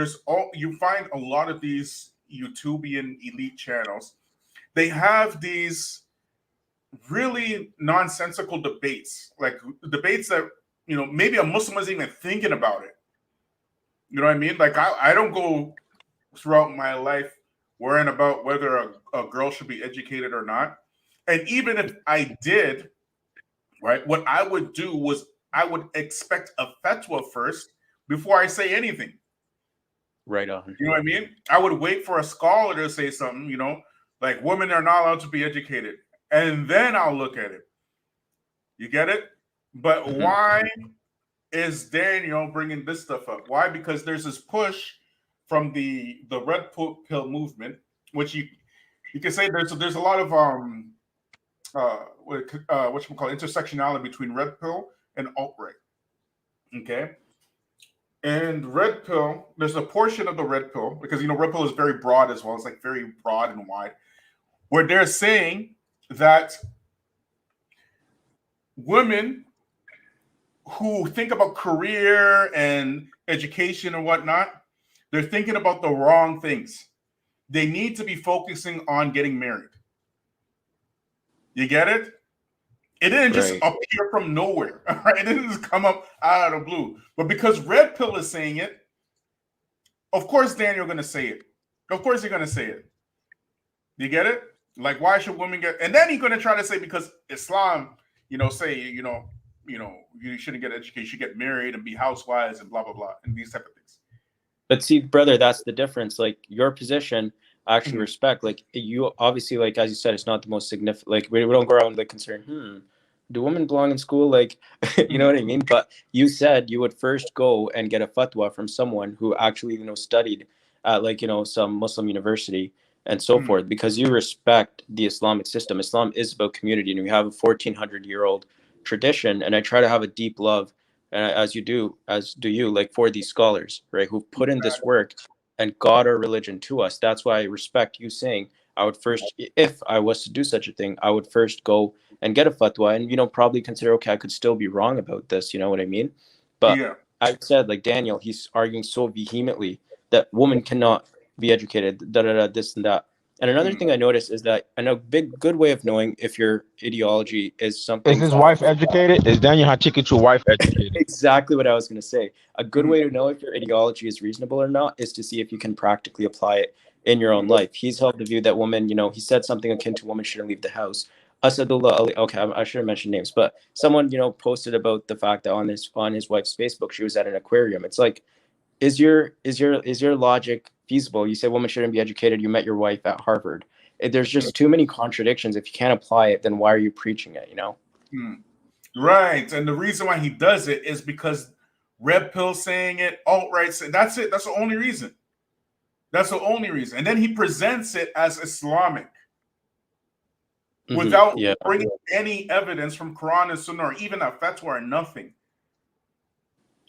you find a lot of these YouTubian elite channels. They have these really nonsensical debates, like debates that maybe a Muslim isn't even thinking about it. You know what I mean? Like I don't go throughout my life worrying about whether a girl should be educated or not. And even if I did, right, what I would do was I would expect a fatwa first before I say anything. Right on. You know what I mean? I would wait for a scholar to say something, like women are not allowed to be educated. And then I'll look at it. You get it? But why is Daniel bringing this stuff up? Why? Because there's this push from the red pill movement, which you can say there's a lot of what you call intersectionality between red pill and alt-right. Okay, and red pill, there's a portion of the red pill, because red pill is very broad as well. It's like very broad and wide, where they're saying that women who think about career and education and whatnot, they're thinking about the wrong things. They need to be focusing on getting married. You get it? It didn't just appear from nowhere. Right? It didn't just come up out of the blue. But because Red Pill is saying it, of course Daniel's going to say it. Of course he's going to say it. You get it? Like, why should women get? And then he's going to try to say because Islam, say, you shouldn't get educated, you should get married and be housewives and blah, blah, blah, and these type of things. But see, brother, that's the difference. Like your position, I actually respect. Like you, obviously, like as you said, it's not the most significant. Like we don't go around with the concern. Do women belong in school? Like, you know what I mean? But you said you would first go and get a fatwa from someone who actually, studied at like some Muslim university and so forth, because you respect the Islamic system. Islam is about community, and we have a 1400-year-old tradition. And I try to have a deep love, and as do you, like for these scholars, right, who've put in this work and got our religion to us. That's why I respect you saying I would first, if I was to do such a thing, I would first go and get a fatwa and, probably consider, okay, I could still be wrong about this. You know what I mean? But I said, like Daniel, he's arguing so vehemently that women cannot be educated, this and that. And another thing I noticed is that good way of knowing if your ideology is something. Is his wife educated? Is Daniel Haqiqatjou's wife educated? Exactly what I was going to say. A good way to know if your ideology is reasonable or not is to see if you can practically apply it in your own life. He's held the view that women, he said something akin to women shouldn't leave the house. Asadullah Ali. Okay, I should have mentioned names, but someone, you know, posted about the fact that on his wife's Facebook, she was at an aquarium. It's like, is your logic feasible? You say women shouldn't be educated. You met your wife at Harvard. There's just too many contradictions. If you can't apply it, then why are you preaching it? You know? Right. And the reason why he does it is because Red Pill saying it, alt-right saying, that's it. That's the only reason. That's the only reason. And then he presents it as Islamic without bringing any evidence from Quran and Sunnah, or even a fatwa or nothing.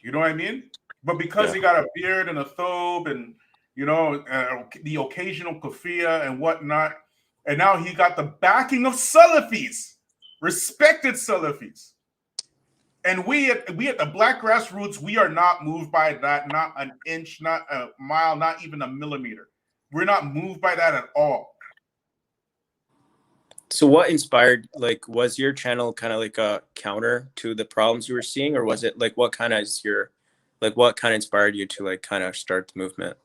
You know what I mean? But because he got a beard and a thobe and, you know, the occasional kafia and whatnot, and now he got the backing of Salafis, respected Salafis. And we at the Black Grassroots, we are not moved by that, not an inch, not a mile, not even a millimeter. We're not moved by that at all. So what inspired, like, was your channel kind of like a counter to the problems you were seeing, or was it like, what kind of inspired you to like kind of start the movement?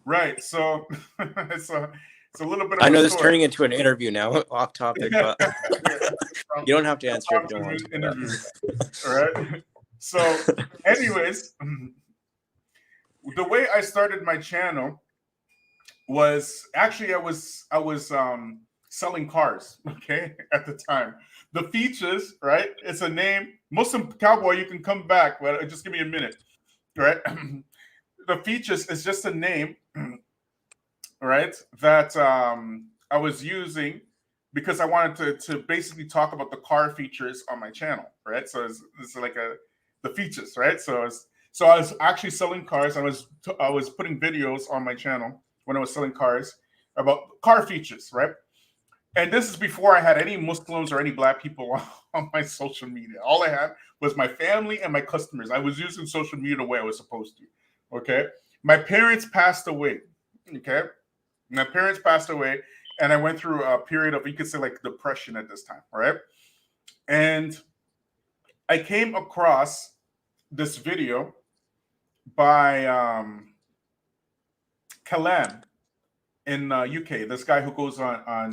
Right. So it's a little bit of I know this is turning into an interview now, off topic, but you don't have to answer if you don't want to. Interview. All right. So anyways, the way I started my channel was actually I was selling cars, okay, at the time. The Feachaz, right? It's a name. Muslim Cowboy, you can come back, but just give me a minute, right? The Feachaz is just a name, right, that I was using because I wanted to basically talk about the car features on my channel, right? So it's like the Feachaz, right? So I was actually selling cars. I was putting videos on my channel when I was selling cars about car features, right? And this is before I had any Muslims or any Black people on my social media. All I had was my family and my customers. I was using social media the way I was supposed to, okay? My parents passed away, okay? My parents passed away, and I went through a period of, you could say, like depression at this time, right? And I came across this video by Kalam in UK. This guy who goes on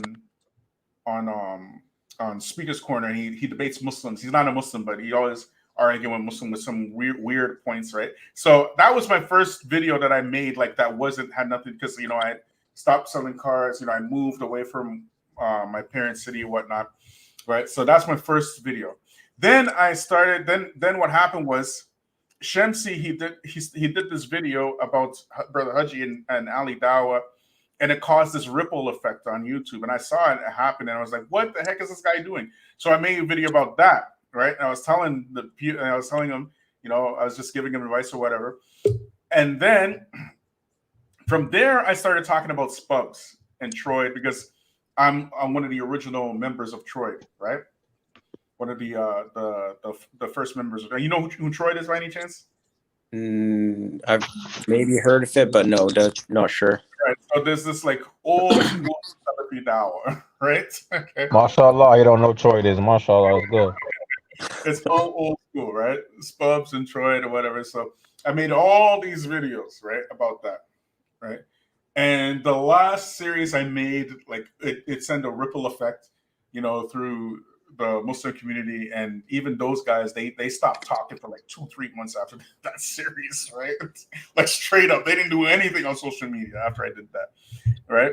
Speaker's Corner, and he debates Muslims. He's not a Muslim, but he always arguing with Muslim with some weird points, right? So that was my first video that I made, like that had nothing, because, you know, I stopped selling cars, you know, I moved away from my parents' city and whatnot, right? So that's my first video. Then I started, then what happened was Shamsi, he did this video about Brother Haji and Ali Dawah, and it caused this ripple effect on YouTube. And I saw it happen, and I was like, what the heck is this guy doing? So I made a video about that, right? And I was telling him, you know, I was just giving him advice or whatever. And then from there, I started talking about Spubs and Troy, because I'm one of the original members of Troy, right? One of the first members. You know who Troy is by any chance? I've maybe heard of it, but no, not sure. Right. So there's this like old school Salafi Dawah, right? Okay. MashaAllah, you don't know Troy it is. MashaAllah, it's good. It's all old school, right? Spubs and Troy or whatever. So I made all these videos, right, about that, right? And the last series I made, like it sent a ripple effect, you know, through the Muslim community, and even those guys, they stopped talking for like 2-3 months after that series, right? Like straight up, they didn't do anything on social media after I did that, right?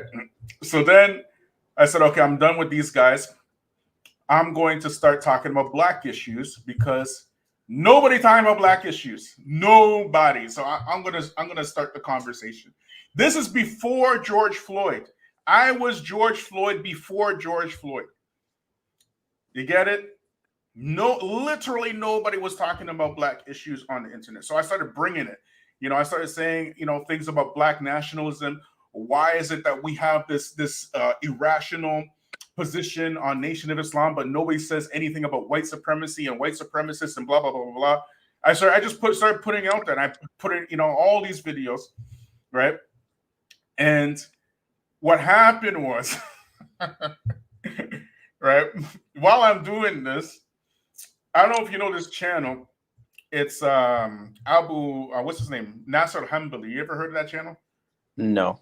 So then I said, okay, I'm done with these guys. I'm going to start talking about Black issues, because nobody talking about Black issues, nobody. So I'm gonna start the conversation. This is before George Floyd. I was George Floyd before George Floyd. You get it? No, literally nobody was talking about Black issues on the internet. So I started bringing it. You know, I started saying, you know, things about Black nationalism. Why is it that we have this irrational position on Nation of Islam, but nobody says anything about white supremacy and white supremacists and blah blah blah blah blah? I just started putting it out there, and I put it, you know, all these videos, right? And what happened was, right, while I'm doing this, I don't know if you know this channel. It's what's his name? Nasser Hanbali. You ever heard of that channel? No.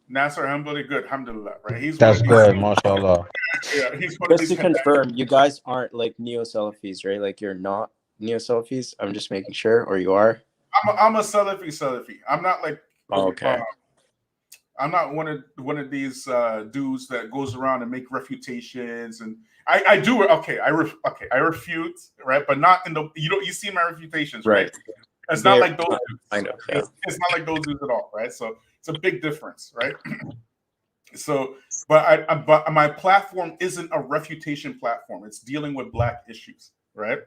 Nasser Hanbali, good, alhamdulillah, right? That's good, mashallah. Yeah, he's one of Just these to confirm, you guys aren't like neo-Salafis, right? Like you're not neo-Salafis. I'm just making sure, or you are. I'm a Salafi. I'm not like Okay. I'm not one of these dudes that goes around and make refutations, and I do I refute, right, but not in the you see my refutations, right? It's not like those dudes. I know. Yeah. It's not like those dudes at all, right? So it's a big difference, right? So, but my platform isn't a refutation platform. It's dealing with Black issues, right?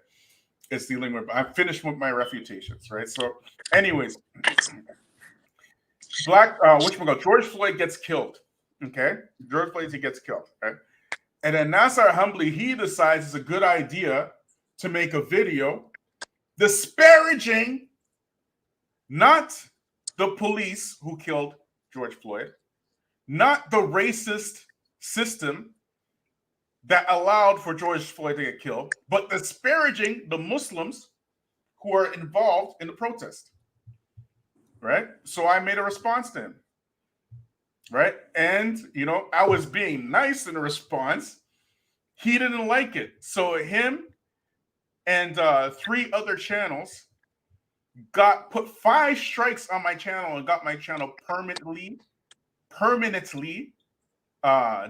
It's dealing with. I'm finished with my refutations, right? So, anyways. George Floyd gets killed. Okay, George Floyd gets killed. Right, and then Nasser Humbly, he decides it's a good idea to make a video disparaging not the police who killed George Floyd, not the racist system that allowed for George Floyd to get killed, but disparaging the Muslims who are involved in the protest. Right? So I made a response to him. Right? And, I was being nice in the response. He didn't like it. So him and 3 other channels put 5 strikes on my channel and got my channel permanently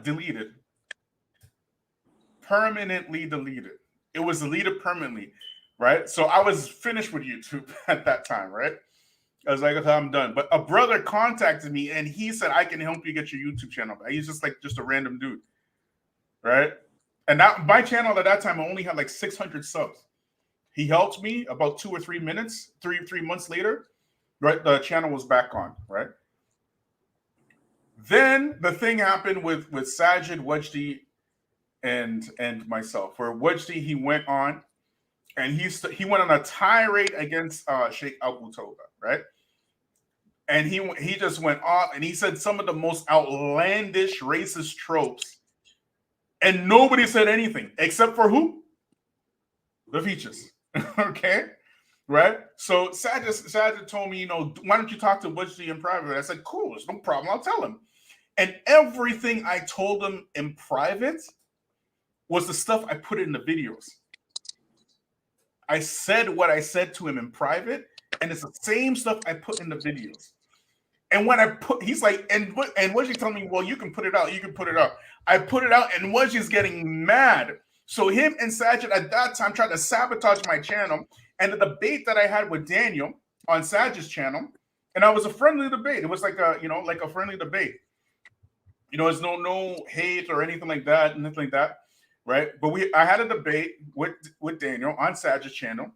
deleted. Permanently deleted. It was deleted permanently. Right? So I was finished with YouTube at that time, right? I was like, okay, I'm done. But a brother contacted me and he said, I can help you get your YouTube channel back. He's just a random dude. Right? And my channel at that time, I only had like 600 subs. He helped me about 2 or 3 minutes, three months later, right? The channel was back on, right? Then the thing happened with Sajid, Wajdi, and myself, where Wajdi, he went on and he went on a tirade against Sheikh Abu Toba, right? And he just went off and he said some of the most outlandish racist tropes, and nobody said anything except for who? The Feachaz. Okay, right? So Sajid told me, why don't you talk to Wajdi in private? I said, cool, there's no problem. I'll tell him. And everything I told him in private was the stuff I put in the videos. I said what I said to him in private, and it's the same stuff I put in the videos. And when he's like, and Wajdi told me, well, you can put it out. I put it out, and Wajdi's getting mad. So him and Sajid at that time tried to sabotage my channel. And the debate that I had with Daniel on Sajid's channel, and it was a friendly debate. It was like a friendly debate. It's no hate or anything like that, right? But I had a debate with Daniel on Sajid's channel.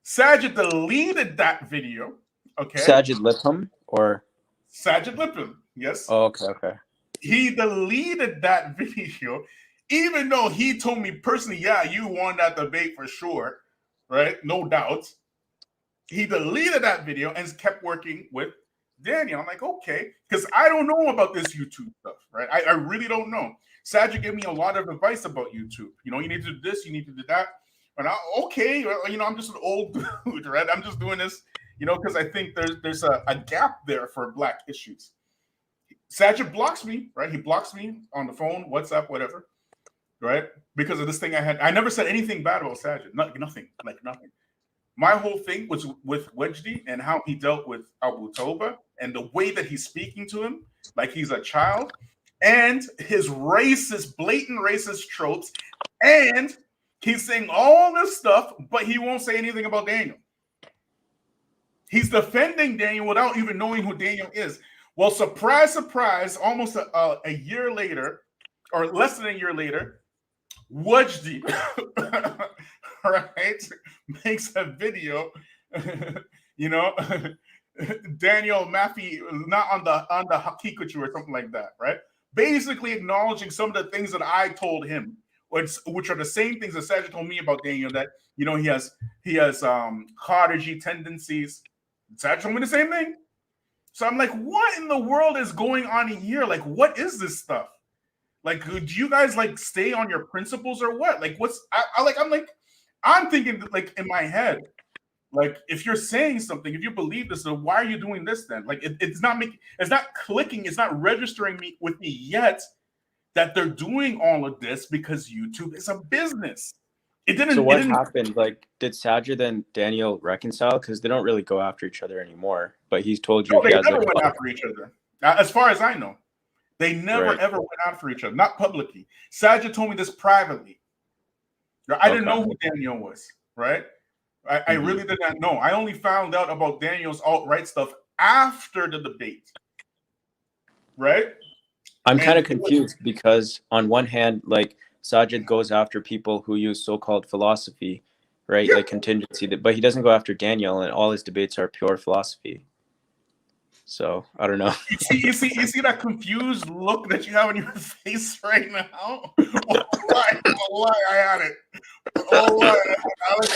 Sajid deleted that video. Okay. Sajid Lipham or Sajid Lipham, yes. Oh, okay. He deleted that video, even though he told me personally, yeah, you won that debate for sure, right? No doubt. He deleted that video and kept working with Daniel. I'm like, okay, because I don't know about this YouTube stuff, right? I really don't know. Sajid gave me a lot of advice about YouTube. You need to do this, you need to do that. And I'm just an old dude, right? I'm just doing this, because I think there's a gap there for Black issues. Sajid blocks me, right? He blocks me on the phone, WhatsApp, whatever, right? Because of this thing I had. I never said anything bad about Sajid. Nothing. My whole thing was with Wajdi and how he dealt with Abu Toba and the way that he's speaking to him like he's a child, and his blatant racist tropes, and he's saying all this stuff, but he won't say anything about Daniel. He's defending Daniel without even knowing who Daniel is. Well, surprise, surprise, almost a year later, or less than a year later, Wajdi, right, makes a video, Daniel Maffey, not on the Haqiqatjou or something like that, right? Basically acknowledging some of the things that I told him, which are the same things that Sajid told me about Daniel, that he has Khawariji tendencies. Sajid told me the same thing. So I'm like, what in the world is going on here? Like, what is this stuff? Like, do you guys stay on your principles or what? Like, I'm thinking in my head, if you're saying something, if you believe this, then why are you doing this then? It's not clicking, it's not registering with me yet that they're doing all of this because YouTube is a business. It didn't. So what it didn't, happened? Like, did Sajid and Daniel reconcile? Because they don't really go after each other anymore. But he's told you No, he they has never like went after each other. As far as I know, they never Right. ever went after each other. Not publicly. Sajid told me this privately. I didn't know who Daniel was. Right. I really did not know. I only found out about Daniel's alt-right stuff after the debate. Right. I'm kind of confused because on one hand, like Sajid goes after people who use so-called philosophy, right? Yeah. Like contingency, but he doesn't go after Daniel, and all his debates are pure philosophy. So I don't know. You see that confused look that you have on your face right now? I had it.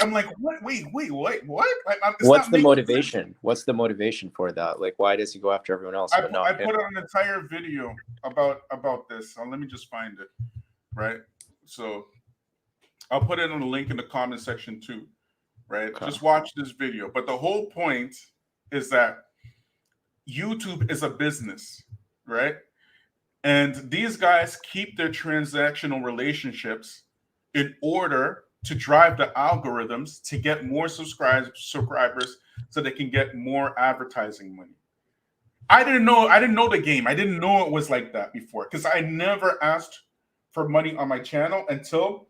I'm like, what? Wait, what? What's the motivation? Sense. What's the motivation for that? Like, why does he go after everyone else? I put out an entire video about this. So let me just find it. Right. So I'll put it on the link in the comment section too. Right. Okay. Just watch this video. But the whole point is that YouTube is a business, right? And these guys keep their transactional relationships in order to drive the algorithms to get more subscribers so they can get more advertising money. I didn't know the game. I didn't know it was like that before because I never asked for money on my channel until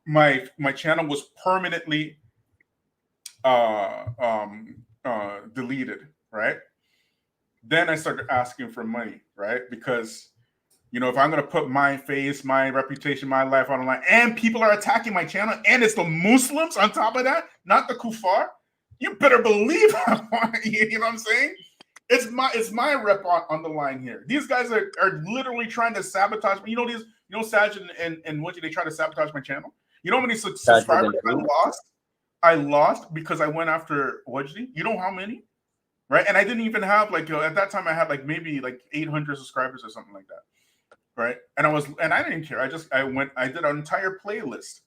my channel was permanently deleted, right? Then I started asking for money, right? Because, you know, if I'm going to put my face, my reputation, my life on the line, and people are attacking my channel, and it's the Muslims on top of that, not the kuffar, you better believe I want it. You know what I'm saying? It's my rep on the line here. These guys are literally trying to sabotage me. Sajid and Woodsy, they try to sabotage my channel. You know how many subscribers I lost because I went after Woodsy? You know how many? Right. And I didn't even have at that time I had maybe 800 subscribers or something like that. Right. And I didn't care. I did an entire playlist.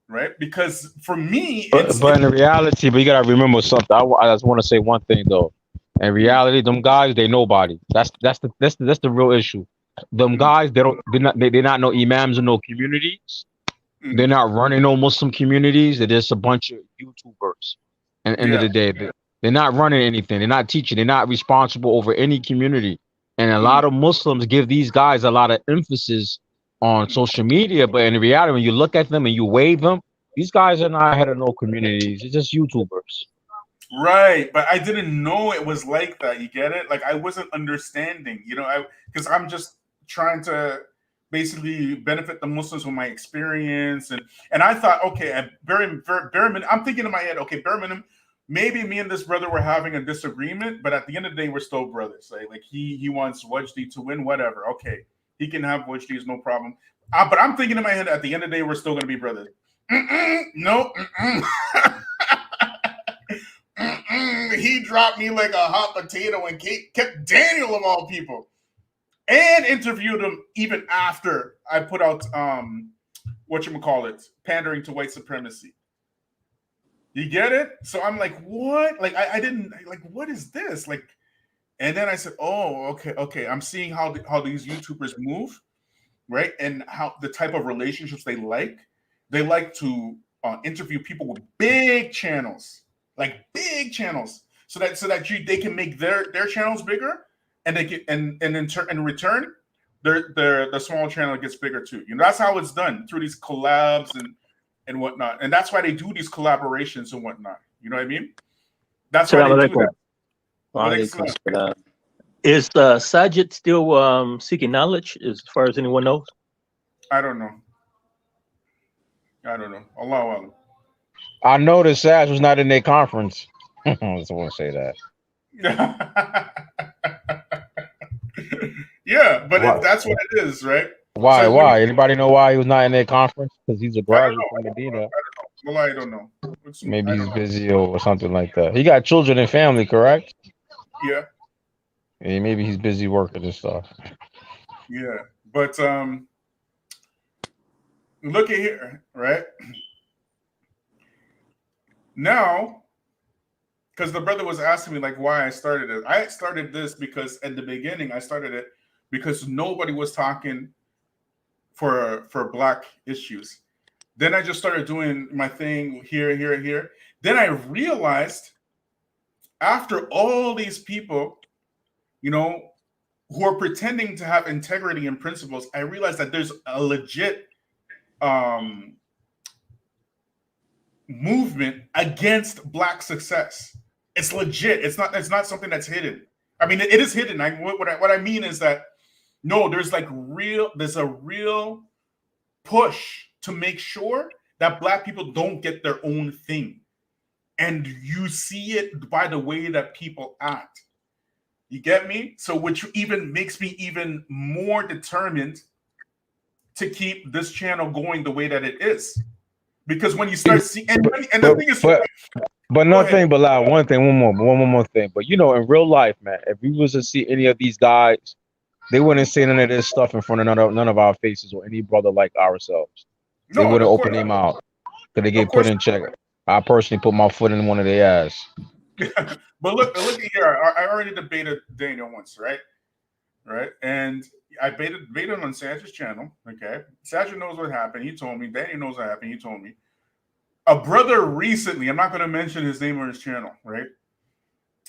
Right. Because for me, but in reality, but you got to remember something. I just want to say one thing, though. In reality, them guys, they nobody. That's the real issue. Them guys, they're not no imams in no communities. They're not running no Muslim communities. They're just a bunch of YouTubers. At the end of the day, they're not running anything. They're not teaching. They're not responsible over any community. And a lot of Muslims give these guys a lot of emphasis on social media. But in reality, when you look at them and you weigh them, these guys are not head of no communities. They're just YouTubers. Right. But I didn't know it was like that. You get it? Like I wasn't understanding, because I'm just trying to basically benefit the Muslims with my experience. And I thought, okay, at bare minimum, I'm thinking in my head, okay, bare minimum, maybe me and this brother were having a disagreement, but at the end of the day, we're still brothers. Like he wants Wajdi to win, whatever. Okay, he can have Wajdi, is no problem. But I'm thinking in my head, at the end of the day, we're still going to be brothers. No. He dropped me like a hot potato and kept Daniel of all people. And interviewed him even after I put out pandering to white supremacy. You get it? So I'm like, what? Like I didn't what is this? And then I said, oh, okay. I'm seeing how these YouTubers move, right? And how the type of relationships they like. They like to interview people with big channels, so that they can make their channels bigger. And they get and in return, the small channel gets bigger too. That's how it's done through these collabs and whatnot. And that's why they do these collaborations and whatnot. You know what I mean? That's why they do that. Is Sajid still seeking knowledge as far as anyone knows? I don't know. Allahu Alam. I know that Saj was not in their conference. I just want to say that. Yeah, but that's what it is, right? Why? So why? Anybody know why he was not in their conference? Because he's a graduate from Medina. Well, I don't know. Maybe he's busy or something like that. He got children and family, correct? Yeah. Maybe he's busy working and stuff. Yeah, but look at here, right? Now, because the brother was asking me why I started it. I started this because at the beginning I started it because nobody was talking for Black issues. Then I just started doing my thing here. Then I realized after all these people, you know, who are pretending to have integrity and principles, I realized that there's a legit movement against Black success. It's legit. It's not something that's hidden. I mean, it is hidden. What I mean is that no, there's a real push to make sure that Black people don't get their own thing. And you see it by the way that people act. You get me? So which even makes me even more determined to keep this channel going the way that it is. Because when you start seeing, and the thing is, but nothing but loud. One more thing. But you know, in real life, man, if we was to see any of these guys, they wouldn't say none of this stuff in front of none of our faces or any brother like ourselves. They wouldn't open their mouth because they get put in check. I personally put my foot in one of their ass. But look here. I already debated Daniel once, right? And I debated on Saj's channel. Okay, Saj knows what happened. He told me. Daniel knows what happened. He told me. A brother recently. I'm not going to mention his name or his channel, right?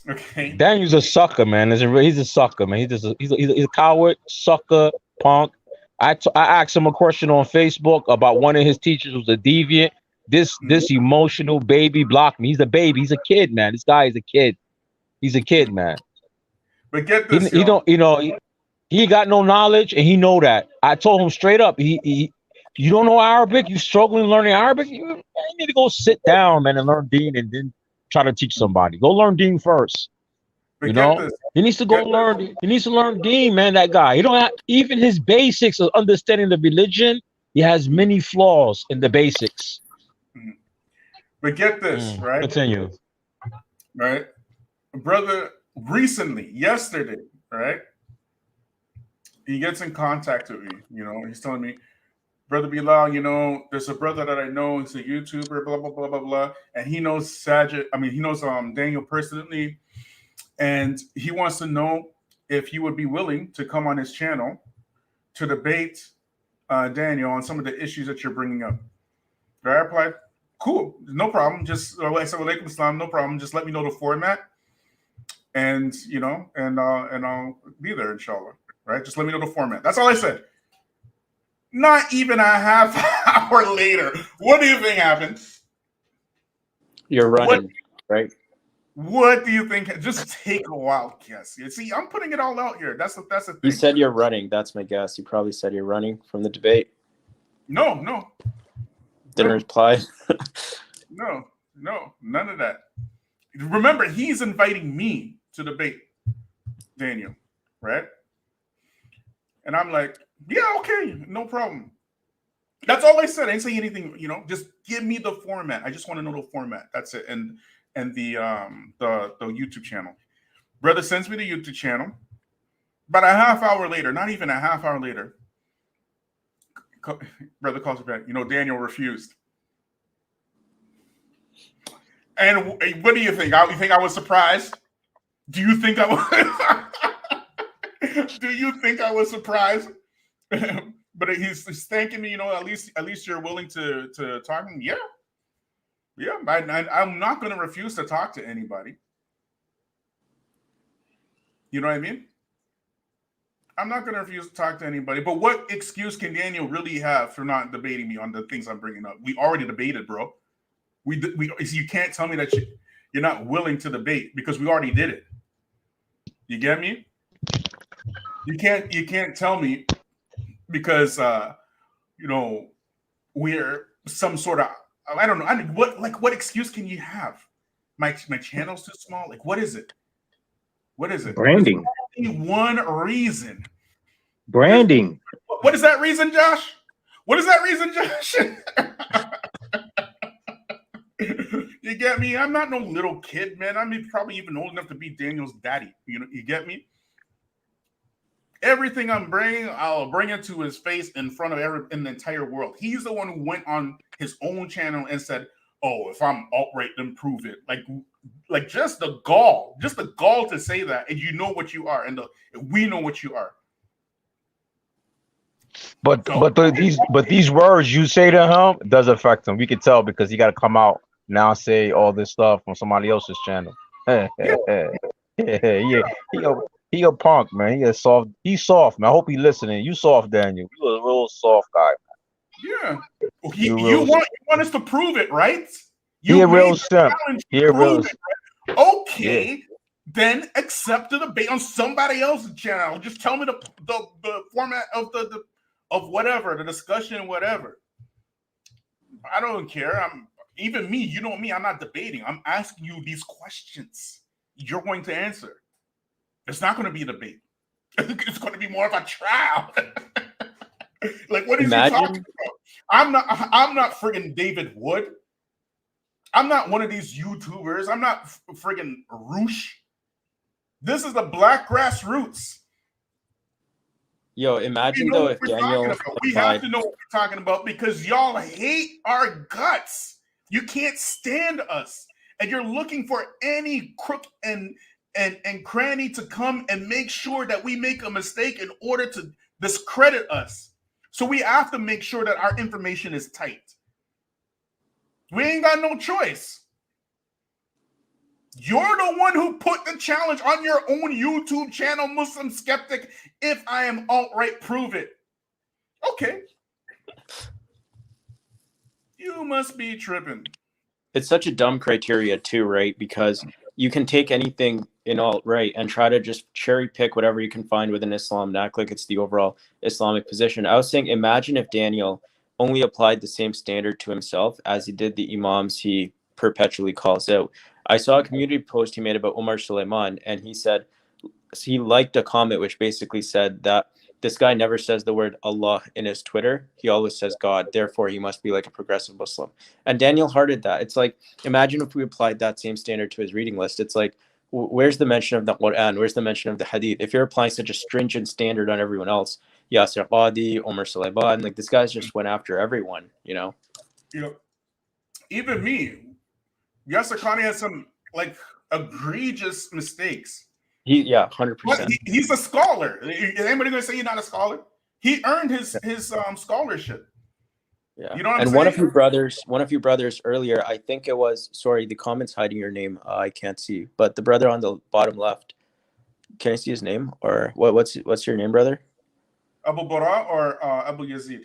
Okay. Daniel's a sucker, man. He's a sucker, man. He's a coward, sucker, punk. I asked him a question on Facebook about one of his teachers who's a deviant. This emotional baby blocked me. He's a baby. He's a kid, man. This guy is a kid. He's a kid, man. But get this, he don't, you know, he got no knowledge, and he know that. I told him straight up. You don't know Arabic. You struggling learning Arabic. You need to go sit down, man, and learn Deen, and then try to teach somebody. Go learn Deen first. But you know, he needs to go learn. He needs to learn Deen, man. That guy. He don't have even his basics of understanding the religion. He has many flaws in the basics. But get this, right? Continue. Right, brother. Recently, yesterday, right? He gets in contact with me. You know, he's telling me, Brother Bilal, you know, there's a brother that I know. He's a YouTuber, blah blah blah blah blah, and he knows Sajid. I mean, he knows Daniel personally, and he wants to know if you would be willing to come on his channel to debate Daniel on some of the issues that you're bringing up. I replied, cool, no problem. Just Assalamu Alaikum, Islam, no problem. Just let me know the format, and you know, and I'll be there, inshallah. Right? Just let me know the format. That's all I said. Not even a half hour later, what do you think happened? You're running, right? What do you think? Just take a wild guess. You see, I'm putting it all out here. That's the thing. You said you're running. That's my guess. You probably said you're running from the debate. No. Didn't reply. No, none of that. Remember, he's inviting me to debate Daniel, right? And I'm like, yeah, okay, no problem. That's all I said. I didn't say anything, you know, just give me the format. I just want to know the format. That's it. And the YouTube channel. Brother sends me the YouTube channel. About a half hour later, not even a half hour later, brother calls me back. You know, Daniel refused. And what do you think? You think I was surprised? Do you think I was? Do you think I was surprised? But he's thanking me. You know, at least you're willing to talk to me. Yeah. I'm not going to refuse to talk to anybody. You know what I mean? I'm not going to refuse to talk to anybody. But what excuse can Daniel really have for not debating me on the things I'm bringing up? We already debated, bro. You can't tell me that you're not willing to debate because we already did it. You get me? You can't tell me because you know, we're some sort of, I don't know. What excuse can you have? My channel's too small. Like, what is it? What is it? Branding. There's only one reason. Branding. What is that reason, Josh? What is that reason, Josh? You get me? I'm not no little kid, man. I'm probably even old enough to be Daniel's daddy. You know, you get me? Everything I'm bringing, I'll bring it to his face in front of in the entire world. He's the one who went on his own channel and said, "Oh, if I'm alt-right, then prove it." Like just the gall to say that, and you know what you are, and we know what you are. But So- these words you say to him does affect him. We can tell because he got to come out now and say all this stuff on somebody else's channel. Yeah, he a punk, man. He's soft, man. I hope he listening. You soft, Daniel. You a real soft guy. Yeah. You want us to prove it, right? He a real made the simp. challenge He to a real. prove it, right? Okay, then accept the debate on somebody else's channel. Just tell me the format of of whatever, the discussion, whatever. I don't care. Even me, you know me, I'm not debating. I'm asking you these questions. You're going to answer. It's not going to be a debate. It's going to be more of a trial. Like, what is he talking about? I'm not friggin' David Wood. I'm not one of these YouTubers. I'm not friggin' Roosh. This is the Black Grassroots. Yo, imagine though if Daniel, we have to know what we're talking about because y'all hate our guts. You can't stand us, and you're looking for any crook and cranny to come and make sure that we make a mistake in order to discredit us. So we have to make sure that our information is tight. We ain't got no choice. You're the one who put the challenge on your own YouTube channel, Muslim Skeptic. If I am alt-right, prove it. Okay. You must be tripping. It's such a dumb criteria too, right? Because you can take anything in alt-right and try to just cherry pick whatever you can find within Islam and act like it's the overall Islamic position. I was saying, imagine if Daniel only applied the same standard to himself as he did the imams he perpetually calls out. I saw a community post he made about Omar Suleiman, and he said he liked a comment which basically said that this guy never says the word Allah in his Twitter. He always says God. Therefore, he must be like a progressive Muslim. And Daniel hearted that. It's like, imagine if we applied that same standard to his reading list. It's like, where's the mention of the Quran? Where's the mention of the Hadith? If you're applying such a stringent standard on everyone else, Yasir Qadi, Omar Suleiman, like this guy's just went after everyone, you know? You know, even me, Yasir Qadi has some like egregious mistakes. 100%. But he's a scholar. Is anybody going to say he's not a scholar? He earned his scholarship. Yeah. You know what I'm and saying? one of you brothers earlier, I think it was, sorry, the comment's hiding your name. I can't see, but the brother on the bottom left, can I see his name? Or what's your name, brother? Abu Bara or Abu Yazid?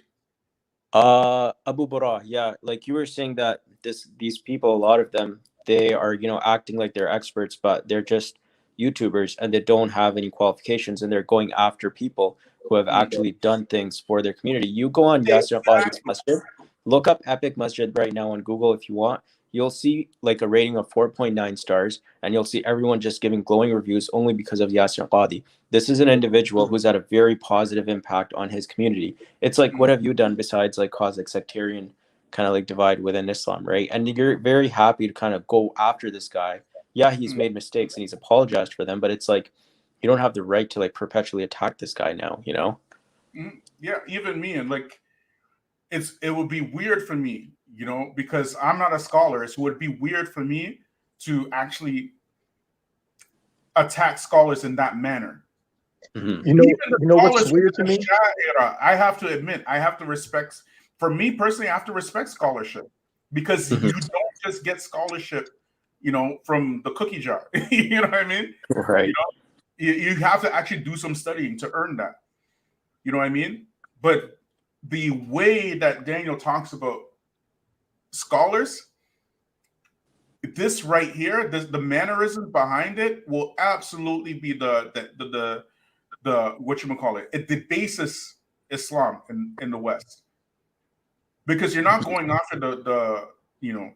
Abu Bara. Yeah. Like you were saying that these people, a lot of them, they are, you know, acting like they're experts, but they're just YouTubers and they don't have any qualifications and they're going after people who have actually done things for their community. You go on Yasir Qadi's Masjid, look up Epic Masjid right now on Google if you want. You'll see like a rating of 4.9 stars and you'll see everyone just giving glowing reviews only because of Yasir Qadi. This is an individual who's had a very positive impact on his community. It's like, what have you done besides like cause like sectarian kind of like divide within Islam, right? And you're very happy to kind of go after this guy. Yeah, he's made mistakes and he's apologized for them, but it's like you don't have the right to like perpetually attack this guy now, you know? Yeah, even me, and like it would be weird for me, you know, because I'm not a scholar. So it would be weird for me to actually attack scholars in that manner. You know what's weird to me? I have to admit, I have to respect. For me personally, I have to respect scholarship because you don't just get scholarship, you know, from the cookie jar. You know what I mean? Right. You know, you have to actually do some studying to earn that. You know what I mean? But the way that Daniel talks about scholars, this right here, the mannerisms behind it will absolutely be the whatchamacallit, the basis Islam in the West. Because you're not going after the you know,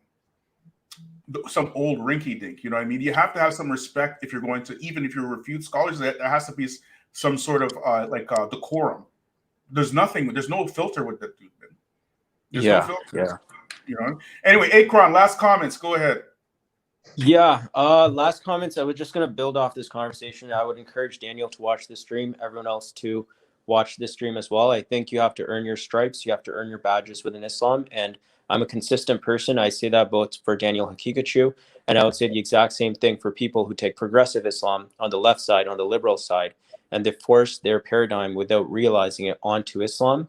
some old rinky dink, you know what I mean? You have to have some respect if you're going to, even if you refute scholars, there has to be some sort of decorum. There's no filter with that dude. There's no filter. Yeah. You know. Anyway, Akron, last comments. Go ahead. Yeah. Last comments. I was just gonna build off this conversation. I would encourage Daniel to watch the stream. Everyone else to watch this stream as well. I think you have to earn your stripes. You have to earn your badges within Islam. And I'm a consistent person. I say that both for Daniel Haqiqatjou, and I would say the exact same thing for people who take progressive Islam on the left side, on the liberal side. and they force their paradigm without realizing it onto Islam.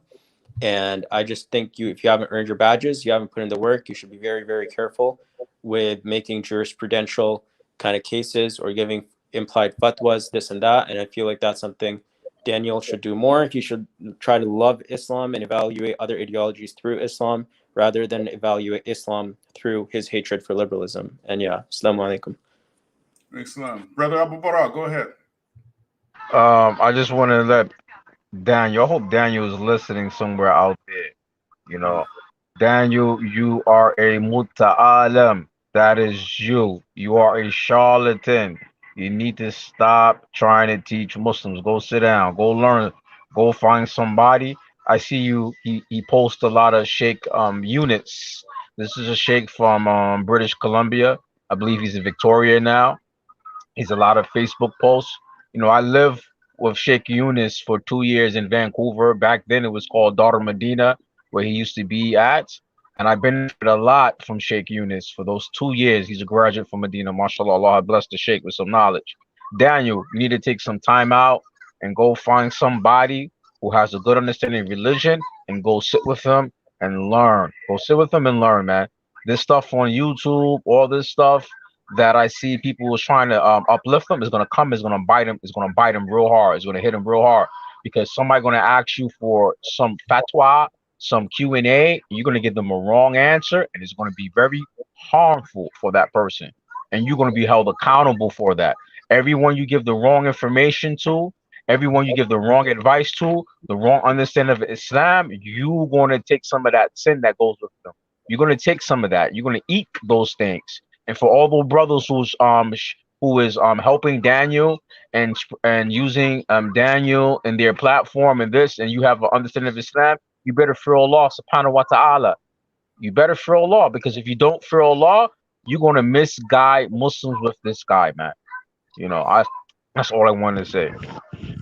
And I just think if you haven't earned your badges, you haven't put in the work, you should be very, very careful with making jurisprudential kind of cases or giving implied fatwas, this and that. And I feel like that's something Daniel should do more. He should try to love Islam and evaluate other ideologies through Islam rather than evaluate Islam through his hatred for liberalism. And yeah, Assalamu Alaikum. Islam. Brother Abu Bara, go ahead. I just want to let Daniel, I hope Daniel is listening somewhere out there. You know, Daniel, you are a muta'alim. That is you. You are a charlatan. You need to stop trying to teach Muslims. Go sit down. Go learn. Go find somebody. I see you. He posts a lot of Sheikh units. This is a Sheikh from British Columbia. I believe he's in Victoria now. He's a lot of Facebook posts. You know, I live with Sheikh Yunus for 2 years in Vancouver. Back then it was called Daughter Medina, where he used to be at. And I benefited a lot from Sheikh Yunus for those 2 years. He's a graduate from Medina. MashaAllah, Allah bless the Sheikh with some knowledge. Daniel, you need to take some time out and go find somebody who has a good understanding of religion and go sit with them and learn. Go sit with them and learn, man. This stuff on YouTube, all this stuff that I see people was trying to uplift them is gonna come, is gonna bite them, is gonna bite them real hard, is gonna hit them real hard, because somebody gonna ask you for some fatwa, some Q&A, you're gonna give them a wrong answer, and it's gonna be very harmful for that person, and you're gonna be held accountable for that. Everyone you give the wrong information to, everyone you give the wrong advice to, the wrong understanding of Islam, you're gonna take some of that sin that goes with them. You're gonna take some of that. You're gonna eat those things. And for all those brothers who is helping Daniel and using Daniel and their platform and this, and you have an understanding of Islam, you better fear Allah subhanahu wa ta'ala. You better fear Allah, because if you don't fear Allah, you're gonna misguide Muslims with this guy, man. You know, that's all I wanted to say.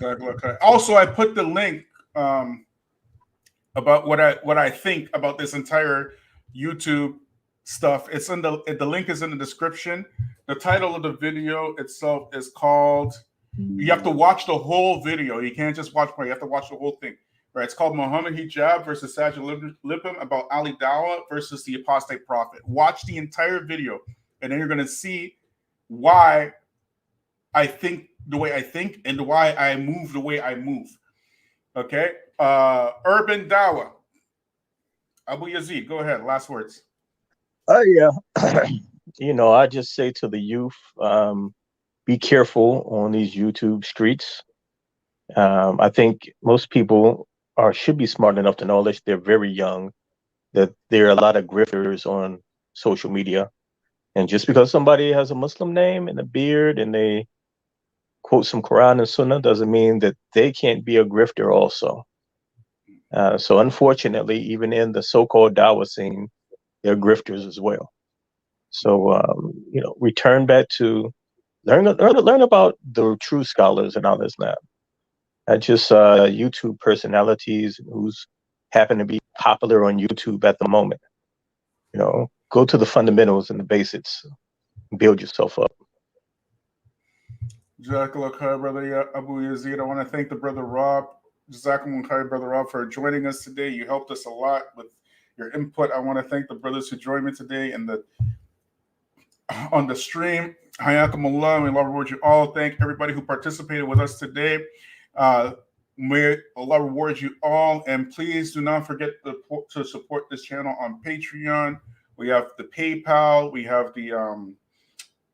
Okay. Also, I put the link about what I think about this entire YouTube stuff. It's in the link is in the description. The title of the video itself is called, you have to watch the whole video. You can't just watch part, you have to watch the whole thing. Right? It's called Muhammad Hijab versus Sajid Lipim, about Ali Dawah versus the apostate prophet. Watch the entire video, and then you're gonna see why I think the way I think and why I move the way I move. Okay. Urban Dawah. Abu Yazid, go ahead. Last words. Yeah. You know, I just say to the youth, be careful on these YouTube streets. I think most people should be smart enough to know that they're very young, that there are a lot of grifters on social media. And just because somebody has a Muslim name and a beard and they quote some Quran and Sunnah doesn't mean that they can't be a grifter also. So unfortunately, even in the so-called Dawah scene, they're grifters as well. So, you know, return back to learn about the true scholars and all Islam. Not just YouTube personalities who's happen to be popular on YouTube at the moment. You know, go to the fundamentals and the basics, build yourself up. Jazakallah khair, brother Abu Yazid. I want to thank the brother Rob, Jazakallah khair, brother Rob, for joining us today. You helped us a lot with your input. I want to thank the brothers who joined me today on the stream. Hayakumullah, may Allah reward you all. Thank everybody who participated with us today. May Allah reward you all, and please do not forget to support this channel on Patreon. We have the PayPal, we have the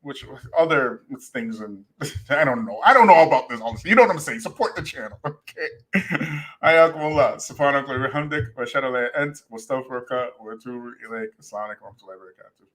which other things, and I don't know all about this. Honestly, you know what I'm saying. Support the channel, okay? Hayakumullah. Subhanakallah wa bihamdik wa ashhadu an la ilaha illa anta wa astaghfiruka wa atubu ilayk. Assalamu alaikum wa rahmatullahi wa barakatuh.